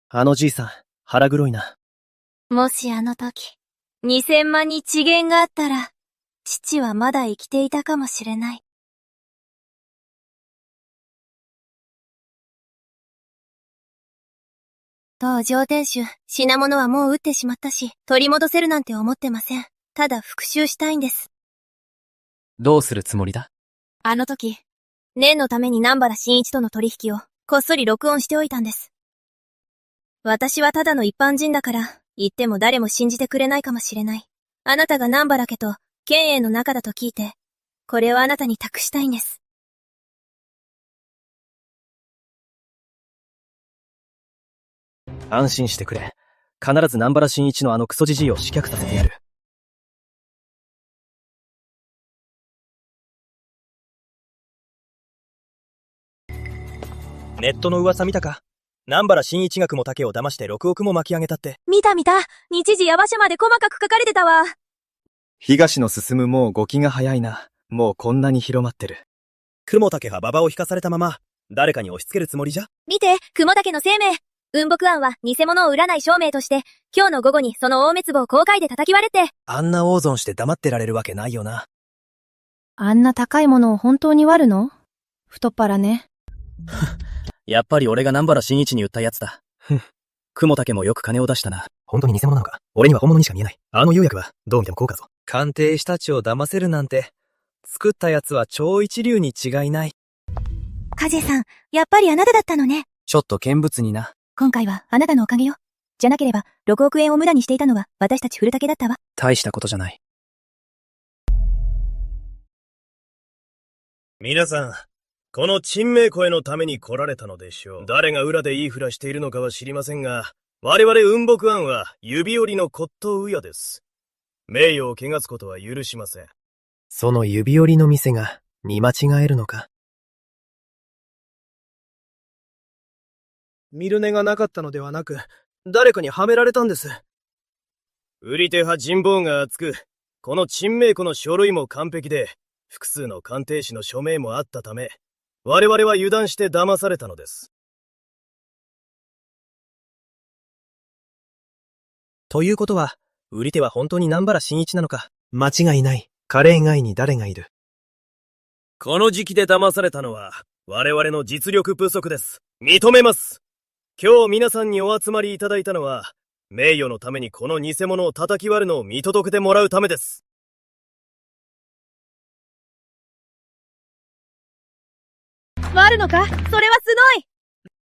あのじいさん、腹黒いな。もしあの時、2000万にちげんがあったら、父はまだ生きていたかもしれない。当上店主、品物はもう売ってしまったし、取り戻せるなんて思ってません。ただ復讐したいんです。どうするつもりだ？あの時、念のために南原真一との取引をこっそり録音しておいたんです。私はただの一般人だから、言っても誰も信じてくれないかもしれない。あなたが南原家と剣営の仲だと聞いて、これをあなたに託したいんです。安心してくれ。必ず南原真一のあのクソじじいを死却させてやる。ネットの噂見たか？南原真一学も竹を騙して6億も巻き上げたって。見た。日時や場所まで細かく書かれてたわ。東野進もう動きが早いな。もうこんなに広まってる。雲竹は馬場を引かされたまま、誰かに押し付けるつもりじゃ？見て、雲竹の生命。雲木庵は偽物を売らない証明として、今日の午後にその大滅棒を公開で叩き割れて。あんな大損して黙ってられるわけないよな。あんな高いものを本当に割るの？太っ腹ね。やっぱり俺が南原真一に売ったやつだ。雲竹もよく金を出したな。本当に偽物なのか？俺には本物にしか見えない。あの釉薬は、どう見ても高価ぞ。鑑定士たちを騙せるなんて、作ったやつは超一流に違いない。風さん、やっぱりあなただったのね。ちょっと見物にな。今回はあなたのおかげよ。じゃなければ、6億円を無駄にしていたのは私たち古竹だったわ。大したことじゃない。皆さん、この珍名声のために来られたのでしょう。誰が裏で言いふらしているのかは知りませんが、我々雲木庵は指折りの骨董屋です。名誉を汚すことは許しません。その指折りの店が見間違えるのか？見る目がなかったのではなく、誰かにはめられたんです。売り手派人望が厚く、この珍名庫の書類も完璧で、複数の鑑定士の署名もあったため、我々は油断して騙されたのです。ということは、売り手は本当に南原真一なのか？間違いない。彼以外に誰がいる？この時期で騙されたのは、我々の実力不足です。認めます。今日皆さんにお集まりいただいたのは、名誉のためにこの偽物を叩き割るのを見届けてもらうためです。割るのか？それはす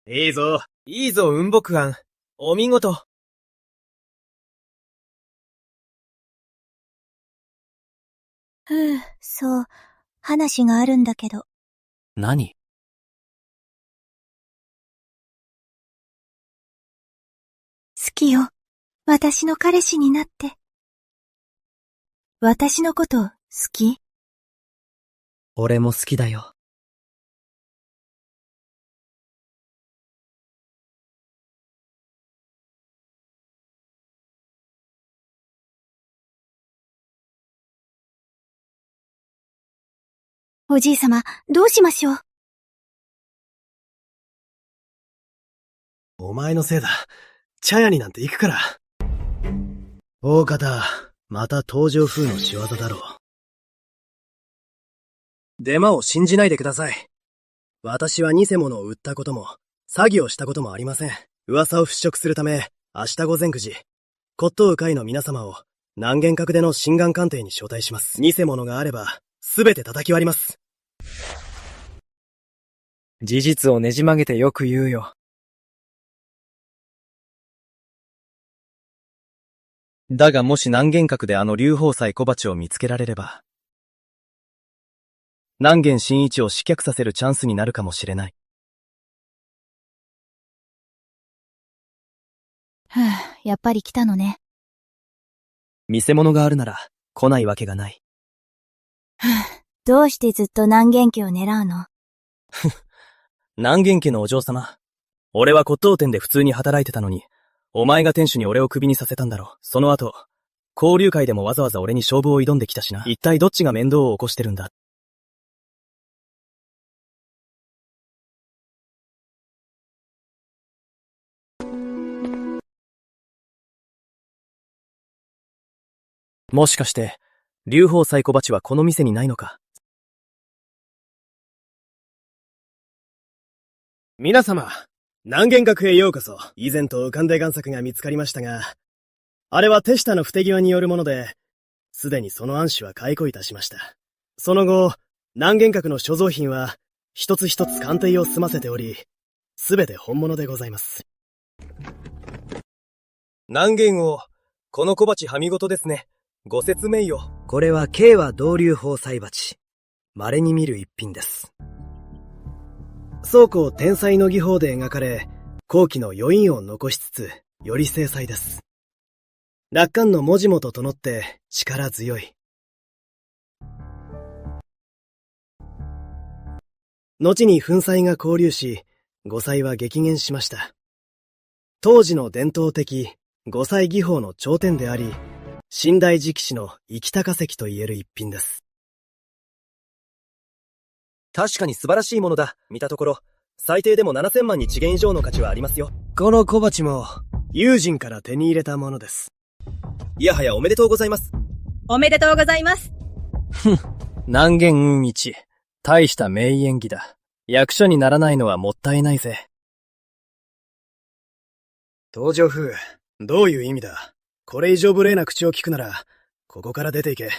ごい。いいぞ、雲木庵。お見事。そう、話があるんだけど。何？好きよ。私の彼氏になって。私のこと好き？俺も好きだよ。おじいさま、どうしましょう？お前のせいだ。茶屋になんて行くから。大方、また登場風の仕業だろう。デマを信じないでください。私は偽物を売ったことも、詐欺をしたこともありません。噂を払拭するため、明日午前9時、骨董会の皆様を南玄閣での心眼鑑定に招待します。偽物があれば、すべて叩き割ります。事実をねじ曲げてよく言うよ。だがもし南玄閣であの流宝斎小鉢を見つけられれば、南玄真一を死却させるチャンスになるかもしれない。やっぱり来たのね。見せ物があるなら来ないわけがない。どうしてずっと南玄家を狙うの？南玄家のお嬢様。俺は骨董店で普通に働いてたのに、お前が店主に俺をクビにさせたんだろう。その後、交流会でもわざわざ俺に勝負を挑んできたしな。一体どっちが面倒を起こしてるんだ。もしかして、龍鳳サイコバチはこの店にないのか？皆様、南玄閣へようこそ。以前と浮かんで贋作が見つかりましたが、あれは手下の不手際によるもので、すでにその暗種は解雇いたしました。その後、南玄閣の所蔵品は、一つ一つ鑑定を済ませており、すべて本物でございます。南玄王、この小鉢はみごとですね。ご説明よ。これは慶和同流宝菜鉢。稀に見る一品です。倉庫天才の技法で描かれ、後期の余韻を残しつつ、より精細です。落款の文字もと整って力強い。後に粉砕が交流し、五彩は激減しました。当時の伝統的五彩技法の頂点であり、近代直史の生き高石と言える一品です。確かに素晴らしいものだ。見たところ、最低でも7000万日元以上の価値はありますよ。この小鉢も、友人から手に入れたものです。いやはやおめでとうございます。おめでとうございます。南玄雲一。大した名演技だ。役者にならないのはもったいないぜ。東条風、どういう意味だ？これ以上無礼な口を聞くなら、ここから出ていけ。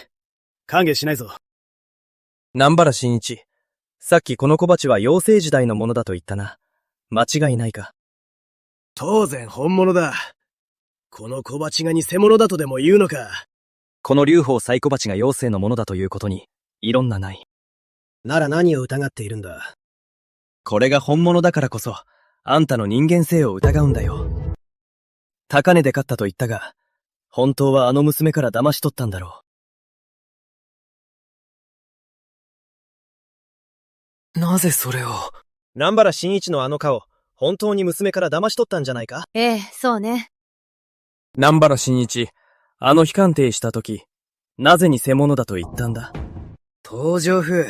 歓迎しないぞ。南原真一。さっきこの小鉢は妖精時代のものだと言ったな。間違いないか？当然本物だ。この小鉢が偽物だとでも言うのか？この龍鳳サイコ鉢が妖精のものだということに、異論はない。なら何を疑っているんだ？これが本物だからこそ、あんたの人間性を疑うんだよ。高値で買ったと言ったが、本当はあの娘から騙し取ったんだろう。なぜそれを？南原真一のあの顔、本当に娘から騙し取ったんじゃないか？ええ、そうね。南原真一、あの日鑑定したとき、なぜ偽物だと言ったんだ？東条風、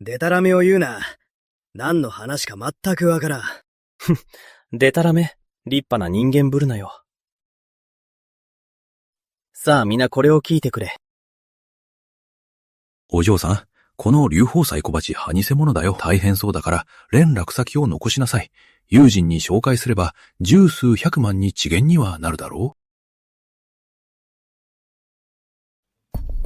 でたらめを言うな。何の話か全くわからん。でたらめ、立派な人間ぶるなよ。さあ皆これを聞いてくれ。お嬢さん、この龍鳳サイコ鉢は偽物だよ。大変そうだから、連絡先を残しなさい。友人に紹介すれば、十数百万日元にはなるだろう。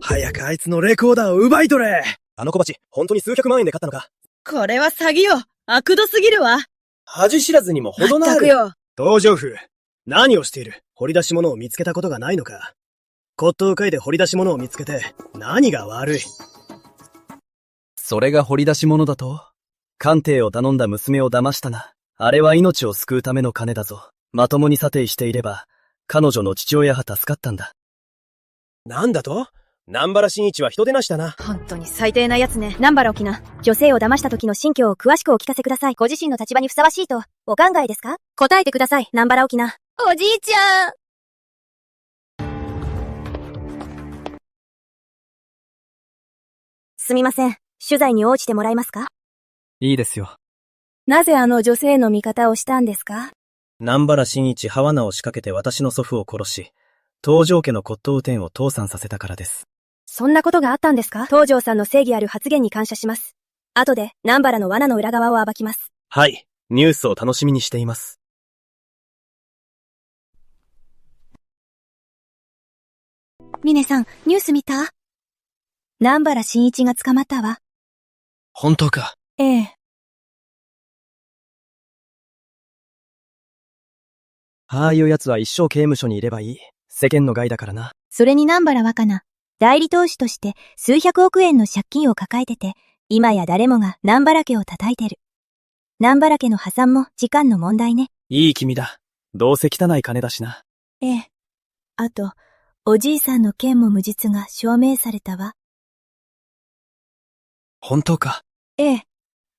早くあいつのレコーダーを奪い取れ！あの小鉢、本当に数百万円で買ったのか？これは詐欺よ。悪度すぎるわ。恥知らずにも程のある。全くよ。東条風、何をしている？掘り出し物を見つけたことがないのか？骨董界で掘り出し物を見つけて、何が悪い？それが掘り出し物だと？鑑定を頼んだ娘を騙したな。あれは命を救うための金だぞ。まともに査定していれば、彼女の父親は助かったんだ。なんだと？南原真一は人でなしだな。本当に最低な奴ね。南原沖縄。女性を騙した時の心境を詳しくお聞かせください。ご自身の立場にふさわしいと、お考えですか？答えてください、南原沖縄。おじいちゃん！すみません。取材に応じてもらえますか？いいですよ。なぜあの女性の味方をしたんですか？南原真一は罠を仕掛けて私の祖父を殺し、東条家の骨董店を倒産させたからです。そんなことがあったんですか？東条さんの正義ある発言に感謝します。後で、南原の罠の裏側を暴きます。はい、ニュースを楽しみにしています。ミネさん、ニュース見た？南原真一が捕まったわ。本当か？ええ。ああいう奴は一生刑務所にいればいい。世間の害だからな。それに南原若菜、代理投手として数百億円の借金を抱えてて、今や誰もが南原家を叩いてる。南原家の破産も時間の問題ね。いい君だ。どうせ汚い金だしな。ええ。あと、おじいさんの件も無実が証明されたわ。本当か？ええ。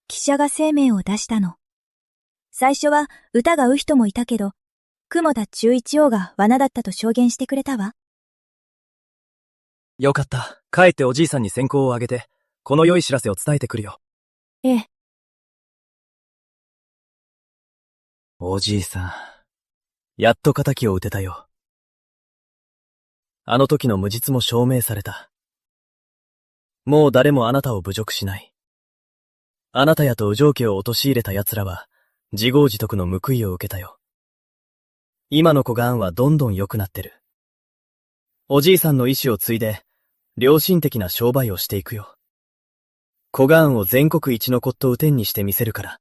記者が声明を出したの。最初は歌がう人もいたけど、雲田中一王が罠だったと証言してくれたわ。よかった。帰っておじいさんに先行をあげて、この良い知らせを伝えてくるよ。ええ。おじいさん。やっと仇を討てたよ。あの時の無実も証明された。もう誰もあなたを侮辱しない。あなたやと右条家を陥れた奴らは、自業自得の報いを受けたよ。今の子がんはどんどん良くなってる。おじいさんの意志を継いで、良心的な商売をしていくよ。小がんを全国一の骨董店にしてみせるから。